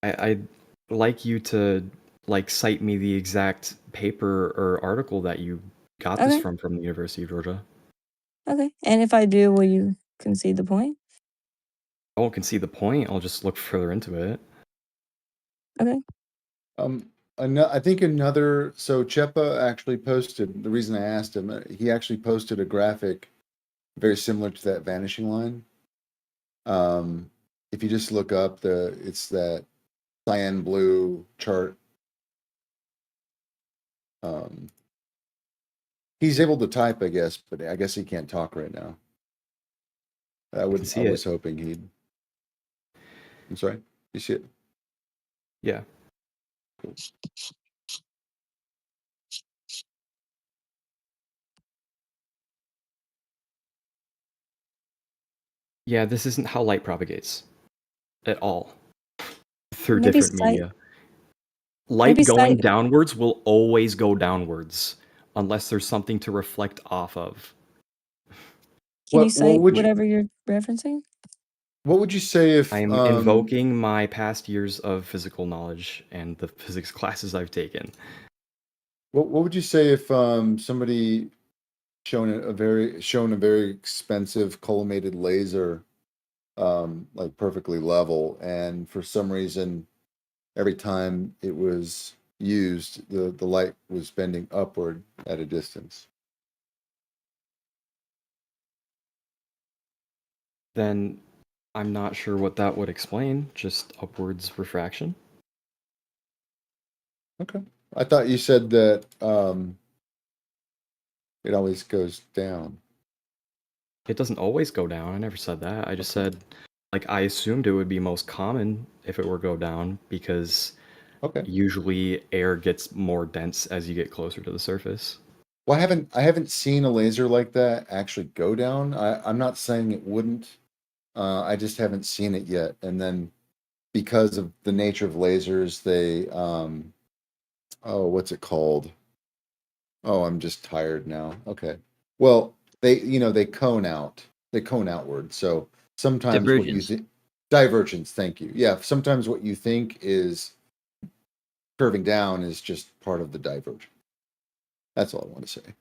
I'd like you to like cite me the exact paper or article that you got this Okay. from the University of Georgia. Okay. And if I do, will you concede the point? I won't concede the point. I'll just look further into it. Okay. I think another. So Chepa actually posted. The reason I asked him, he actually posted a graphic very similar to that vanishing line. If you just look up it's that cyan blue chart. He's able to type, I guess, but I guess he can't talk right now. I was hoping he'd. I'm sorry. You see it? Yeah. Yeah, this isn't how light propagates at all through Maybe different cite. media. Light Maybe going cite. downwards will always go downwards unless there's something to reflect off of. Can you cite whatever you're referencing? What would you say if I'm invoking my past years of physical knowledge and the physics classes I've taken? What would you say if somebody shown a very expensive collimated laser, like perfectly level, and for some reason, every time it was used, the light was bending upward at a distance? Then I'm not sure what that would explain. Just upwards refraction. Okay. I thought you said that it always goes down. It doesn't always go down. I never said that. I just said, like, I assumed it would be most common if it were go down because usually air gets more dense as you get closer to the surface. Well, I haven't seen a laser like that actually go down. I'm not saying it wouldn't. I just haven't seen it yet. And then because of the nature of lasers, they what's it called? Oh, I'm just tired now. Okay. Well, they cone out. They cone outward. So sometimes what you Divergence. think divergence, thank you. Yeah, sometimes what you think is curving down is just part of the divergence. That's all I want to say.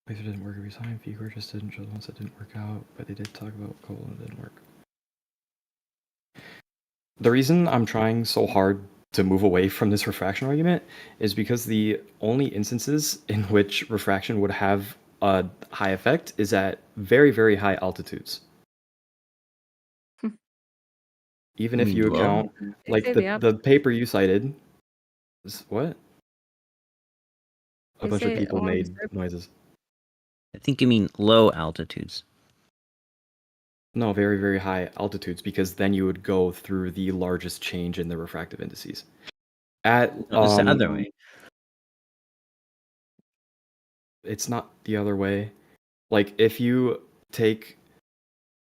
Laser didn't work every time. Figure just didn't show the ones that didn't work out, but they did talk about coal and it didn't work. The reason I'm trying so hard to move away from this refraction argument is because the only instances in which refraction would have a high effect is at very, very high altitudes. Even if you account, like the paper you cited, is what? A bunch of people made noises. I think you mean low altitudes. No, very, very high altitudes, because then you would go through the largest change in the refractive indices. At it's the other way. It's not the other way. Like if you take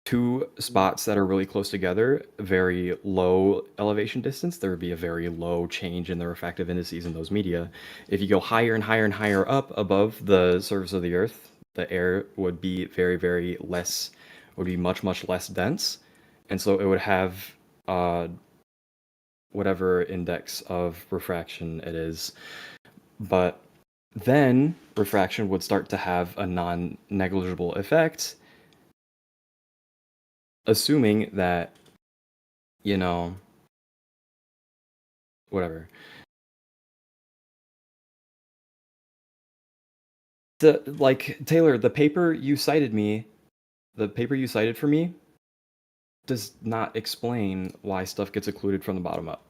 two spots that are really close together, very low elevation distance, there would be a very low change in the refractive indices in those media. If you go higher and higher and higher up above the surface of the Earth, the air would be very, very less, would be much, much less dense. And so it would have whatever index of refraction it is. But then refraction would start to have a non-negligible effect, assuming that, you know, whatever. Taylor, the paper you cited for me does not explain why stuff gets occluded from the bottom up.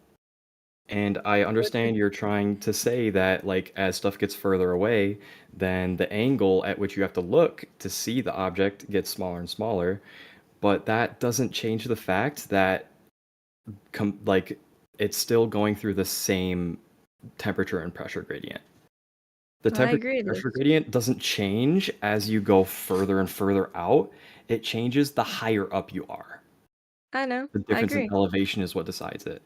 And I understand you're trying to say that, like, as stuff gets further away, then the angle at which you have to look to see the object gets smaller and smaller. But that doesn't change the fact that, it's still going through the same temperature and pressure gradient. The I temperature agree. and pressure gradient doesn't change as you go further and further out. It changes the higher up you are. I know. The I difference in agree. elevation is what decides it.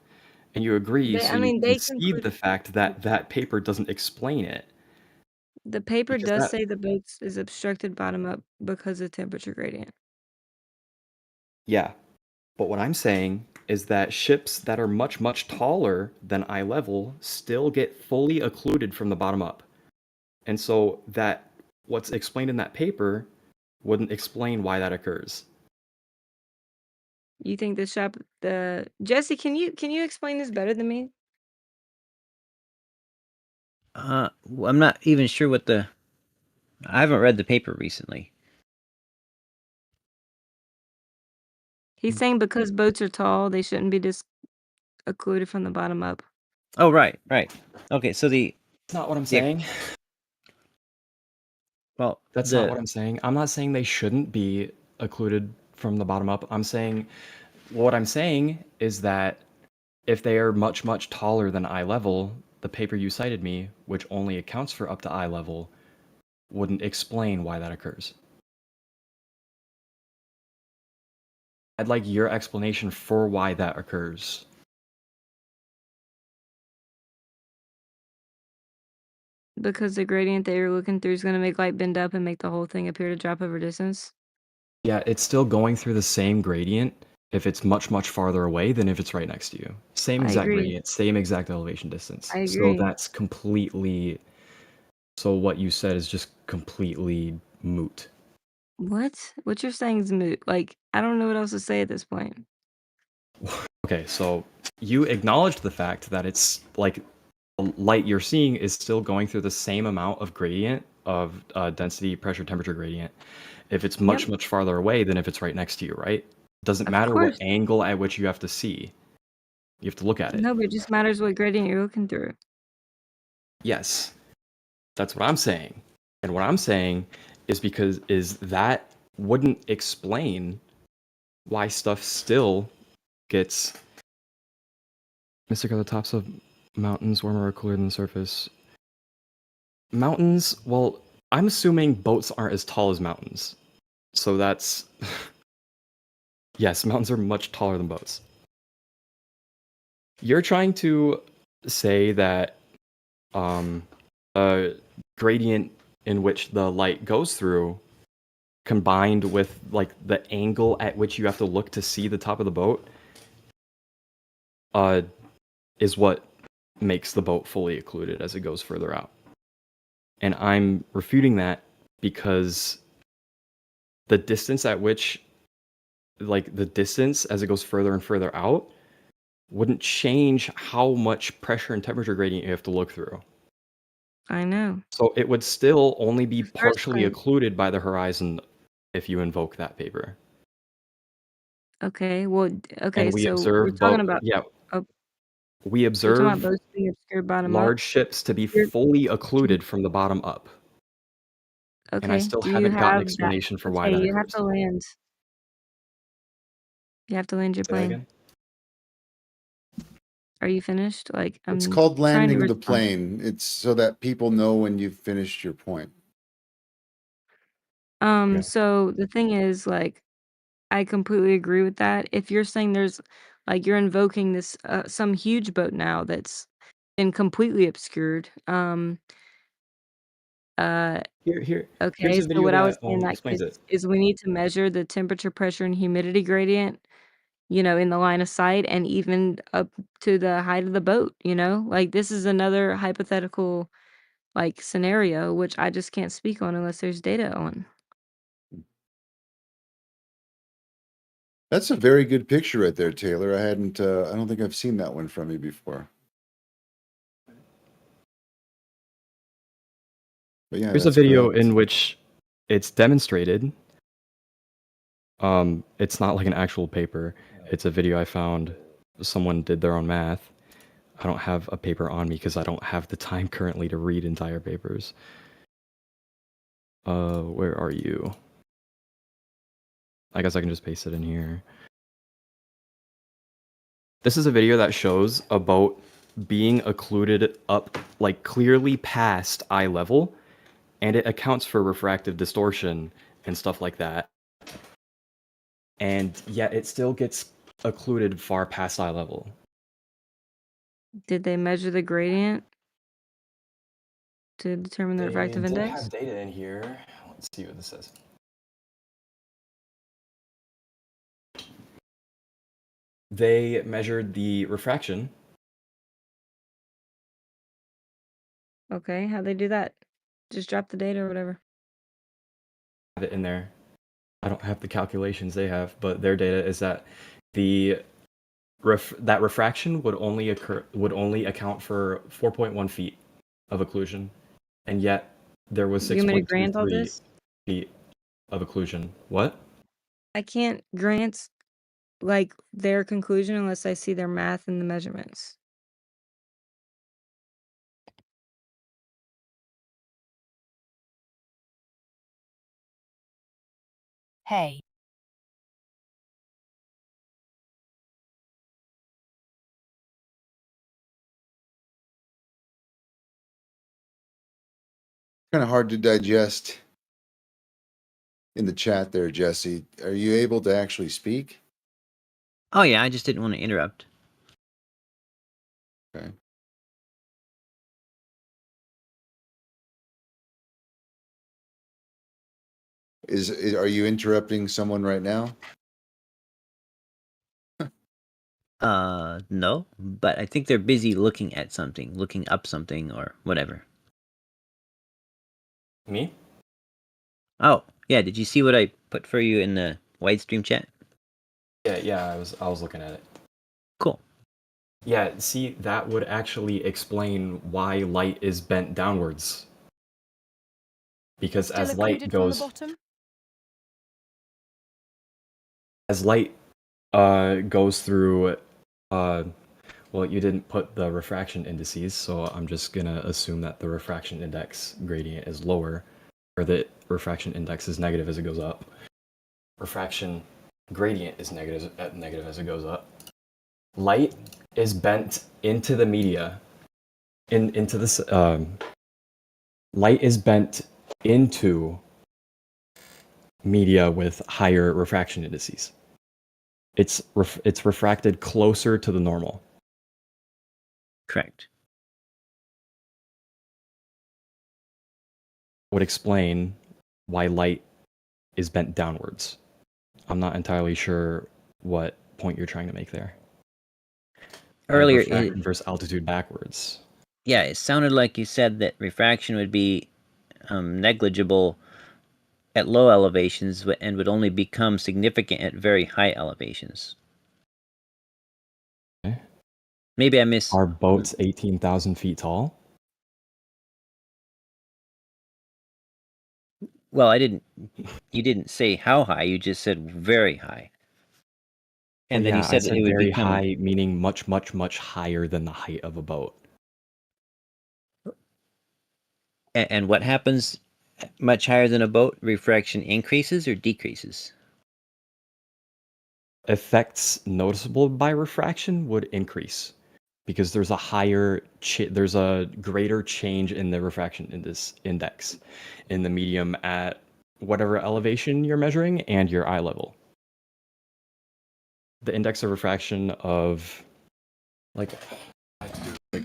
And you agree, so I you mean, they concede conclude the fact that that paper doesn't explain it. the paper Because does that say the boat is obstructed bottom up because of temperature gradient. Yeah. But what I'm saying is that ships that are much, much taller than eye level still get fully occluded from the bottom up. And so that what's explained in that paper wouldn't explain why that occurs. You think the Jesse, can you explain this better than me? Well, I'm not even sure what I haven't read the paper recently. He's saying because boats are tall, they shouldn't be occluded from the bottom up. Oh, right. Okay, so That's not what I'm saying. Well, that's not what I'm saying. I'm not saying they shouldn't be occluded from the bottom up. What I'm saying is that if they are much, much taller than eye level, the paper you cited me, which only accounts for up to eye level, wouldn't explain why that occurs. I'd like your explanation for why that occurs. Because the gradient that you're looking through is going to make light bend up and make the whole thing appear to drop over distance. Yeah, it's still going through the same gradient if it's much, much farther away than if it's right next to you. Same I exact agree. gradient, same exact elevation distance. I So agree. that's completely. So what you said is just completely moot. What? What you're saying is moot. Like, I don't know what else to say at this point. Okay, so you acknowledged the fact that it's like the light you're seeing is still going through the same amount of gradient of density, pressure, temperature gradient if it's much, much farther away than if it's right next to you, right? Doesn't Of matter what course. angle at which you have to see. You have to look at it. No, but it just matters what gradient you're looking through. Yes, that's what I'm saying. And what I'm saying is is that wouldn't explain why stuff still gets Mystyk are the tops of mountains warmer or cooler than the surface. Mountains, well, I'm assuming boats aren't as tall as mountains. So that's yes, mountains are much taller than boats. You're trying to say that a gradient in which the light goes through combined with like the angle at which you have to look to see the top of the boat is what makes the boat fully occluded as it goes further out. And I'm refuting that because the distance at which the distance as it goes further and further out wouldn't change how much pressure and temperature gradient you have to look through. I know. So it would still only be First partially point. occluded by the horizon if you invoke that paper. Okay, well, okay, And we so we're observe talking boat. about Yeah, oh, we so we're talking about observe boats being obscured bottom up. large ships to be You're fully occluded from the bottom up. And I okay. still Do you haven't gotten have that? explanation for why Okay, that you have occurs. to land. You have to land your Say that plane. again? Are you finished? Like, It's I'm called trying to landing the respond. plane. It's so that people know when you've finished your point. Okay. So the thing is, like, I completely agree with that. If you're saying there's like you're invoking this some huge boat now that's been completely obscured. Uh Here's okay, a so video what I would that say in that explains case it. is we need to measure the temperature, pressure, and humidity gradient, in the line of sight and even up to the height of the boat. Like this is another hypothetical like scenario which I just can't speak on unless there's data on. That's a very good picture right there, Taylor. I don't think I've seen that one from you before. But yeah, Here's a that's video correct. in which it's demonstrated. It's not like an actual paper. It's a video I found. Someone did their own math. I don't have a paper on me because I don't have the time currently to read entire papers. Where are you? I guess I can just paste it in here. This is a video that shows a boat being occluded up, like clearly past eye level, and it accounts for refractive distortion and stuff like that. And yet it still gets occluded far past eye level. Did they measure the gradient to determine the refractive They did index? have data in here. Let's see what this says. They measured the refraction. Okay, how'd they do that? Just drop the data or whatever. Have it in there. I don't have the calculations they have, but their data is that the that refraction would only account for 4.1 feet of occlusion, and yet there was You want me to grant all 6.23 this? feet of occlusion. What? I can't grant like their conclusion unless I see their math and the measurements. Hey. Kind of hard to digest in the chat there, Jesse. Are you able to actually speak? Oh yeah, I just didn't want to interrupt. Okay. Are you interrupting someone right now? No, but I think they're busy looking at something, looking up something or whatever. Me? Oh, yeah, did you see what I put for you in the widestream chat? Yeah, I was looking at it. Cool. Yeah, see, that would actually explain why light is bent downwards. Because Still as light occluded from the goes, bottom? as light goes through, well, you didn't put the refraction indices, so I'm just gonna assume that the refraction index gradient is lower, or the refraction index is negative as it goes up. Refraction gradient is negative as it goes up. Light is bent into the media, into this. Light is bent into media with higher refraction indices. It's refracted closer to the normal. Correct. Would explain why light is bent downwards. I'm not entirely sure what point you're trying to make there. Earlier, refraction versus altitude backwards. Yeah, it sounded like you said that refraction would be negligible at low elevations and would only become significant at very high elevations. Okay. Maybe I missed. Our boat's 18,000 feet tall. Well, you didn't say how high, you just said very high. And then you said that it would very become high, meaning much, much, much higher than the height of a boat. And what happens much higher than a boat? Refraction increases or decreases? Effects noticeable by refraction would increase because there's there's a greater change in the refraction index in the medium at whatever elevation you're measuring and your eye level. The index of refraction of like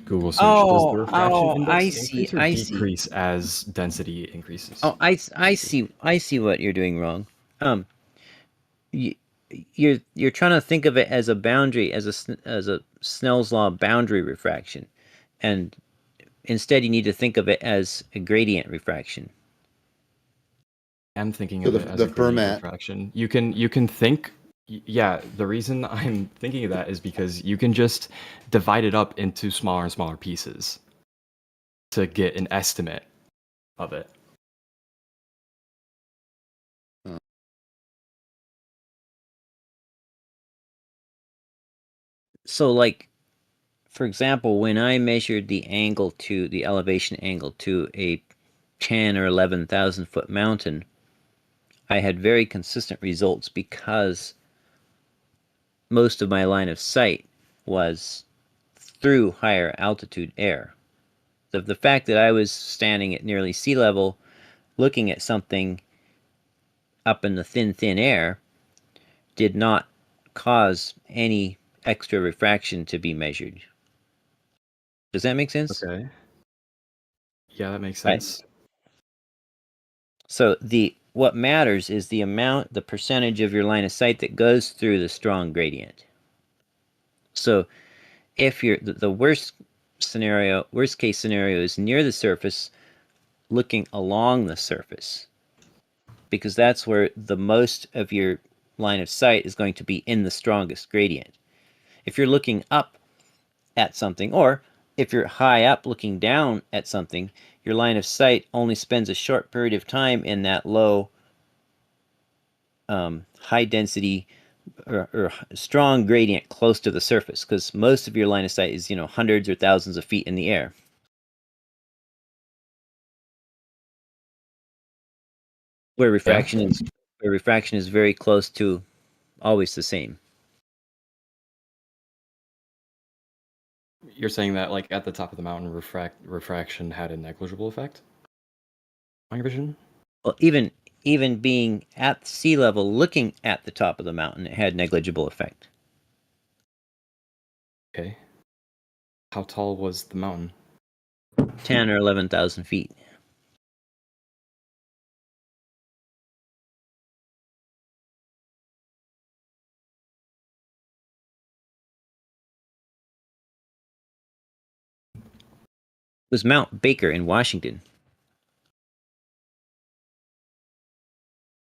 Google search, does the refraction index increase or decrease as density increases? Oh, I see what you're doing wrong. You're trying to think of it as a boundary, as a Snell's law boundary refraction, and instead you need to think of it as a gradient refraction. I'm thinking of it as a gradient refraction. You can think. Yeah, the reason I'm thinking of that is because you can just divide it up into smaller and smaller pieces to get an estimate of it. So, like, for example, when I measured the elevation angle to a 10 or 11,000 foot mountain, I had very consistent results because most of my line of sight was through higher altitude air. The fact that I was standing at nearly sea level looking at something up in the thin air did not cause any extra refraction to be measured. Does that make sense? Okay. Yeah, that makes Right. sense. So what matters is the percentage of your line of sight that goes through the strong gradient. So if you're the worst case scenario is near the surface, looking along the surface, because that's where the most of your line of sight is going to be in the strongest gradient. If you're looking up at something, or if you're high up looking down at something, your line of sight only spends a short period of time in that low, high density or strong gradient close to the surface, because most of your line of sight is, hundreds or thousands of feet in the air. Where refraction is very close to always the same. You're saying that, like, at the top of the mountain, refraction had a negligible effect on your vision? Well, even being at sea level, looking at the top of the mountain, it had negligible effect. Okay. How tall was the mountain? 10 or 11,000 feet. It was Mount Baker in Washington.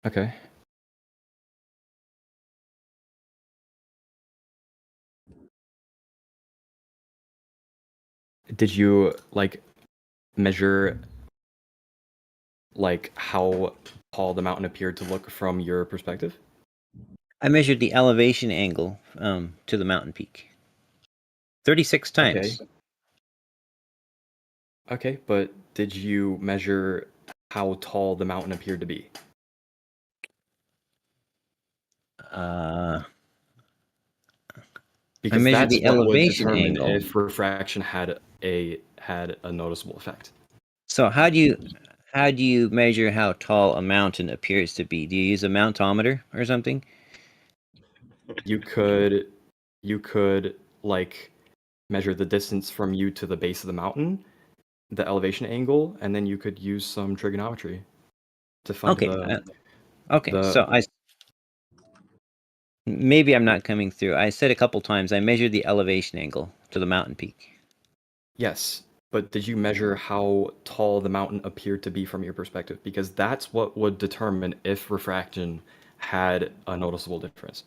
Okay. Did you, like, measure, like, how tall the mountain appeared to look from your perspective? I measured the elevation angle to the mountain peak 36 times. Okay, but did you measure how tall the mountain appeared to be? Because I measured that's the what would elevation determine angle. if refraction had a noticeable effect. So how do you measure how tall a mountain appears to be? Do you use a mountometer or something? You could like measure the distance from you to the base of the mountain, the elevation angle, and then you could use some trigonometry to find So maybe I'm not coming through. I said a couple times I measured the elevation angle to the mountain peak. Yes, but did you measure how tall the mountain appeared to be from your perspective? Because that's what would determine if refraction had a noticeable difference.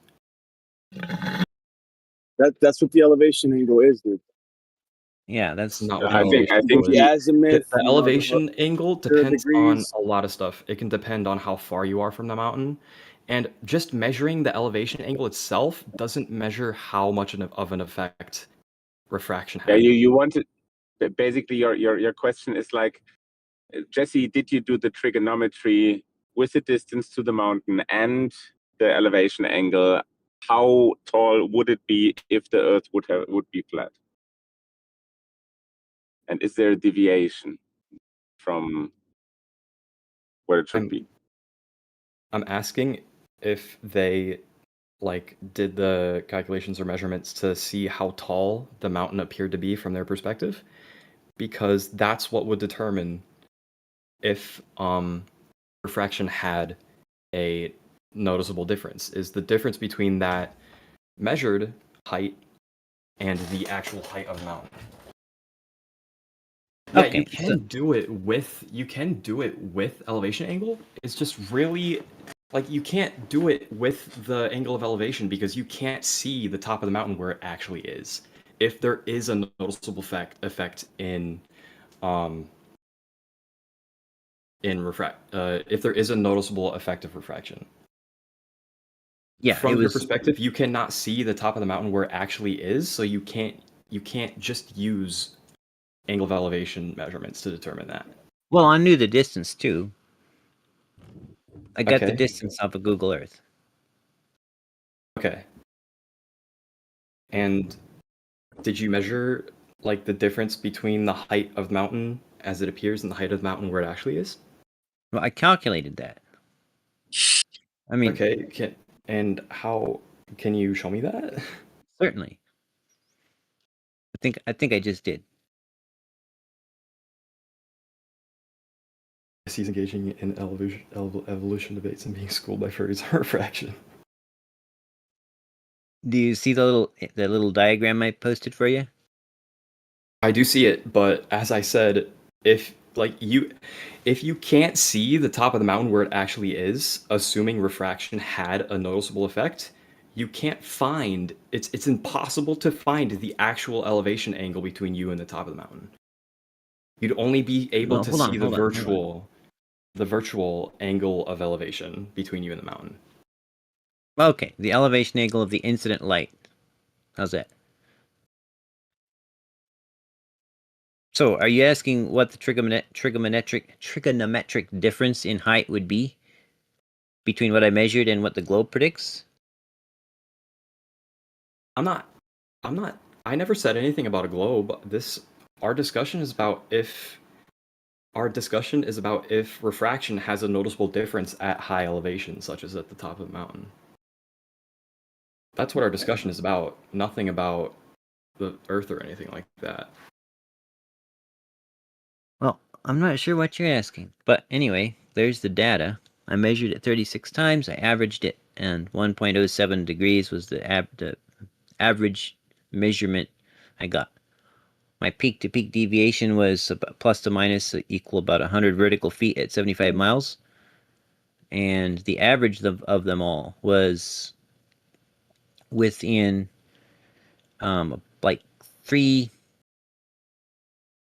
That's what the elevation angle is, dude. Yeah, that's not I think the azimuth, the elevation angle depends on degrees. a lot of stuff. It can depend on how far you are from the mountain, and just measuring the elevation angle itself doesn't measure how much of an effect refraction has. Yeah, you wanted basically your question is like, Jesse, did you do the trigonometry with the distance to the mountain and the elevation angle? How tall would it be if the Earth would be flat? And is there a deviation from where it should be? I'm asking if they did the calculations or measurements to see how tall the mountain appeared to be from their perspective, because that's what would determine if refraction had a noticeable difference, is the difference between that measured height and the actual height of the mountain. Yeah, you can do it with elevation angle. It's just really you can't do it with the angle of elevation because you can't see the top of the mountain where it actually is. If there is a noticeable effect in if there is a noticeable effect of refraction. Yeah, From your perspective, you cannot see the top of the mountain where it actually is, so you can't just use angle of elevation measurements to determine that. Well, I knew the distance too. I got the Okay. distance off of Google Earth. Okay. And did you measure like the difference between the height of the mountain as it appears and the height of the mountain where it actually is? Well, I calculated that. I mean, okay. And how can you show me that? Certainly. I think I just did. He's engaging in evolution debates and being schooled by furries on refraction. Do you see the little diagram I posted for you? I do see it, but as I said, if you can't see the top of the mountain where it actually is, assuming refraction had a noticeable effect, you can't find it's impossible to find the actual elevation angle between you and the top of the mountain. You'd only be able to see the virtual angle of elevation between you and the mountain. Okay, the elevation angle of the incident light. How's that? So, are you asking what the trigonometric difference in height would be between what I measured and what the globe predicts? I never said anything about a globe. Our discussion is about if refraction has a noticeable difference at high elevation, such as at the top of the mountain. That's what our discussion is about, nothing about the Earth or anything like that. Well, I'm not sure what you're asking, but anyway, there's the data. I measured it 36 times, I averaged it, and 1.07 degrees was the average measurement I got. My peak-to-peak deviation was plus to minus equal about 100 vertical feet at 75 miles. And the average of them all was within like 3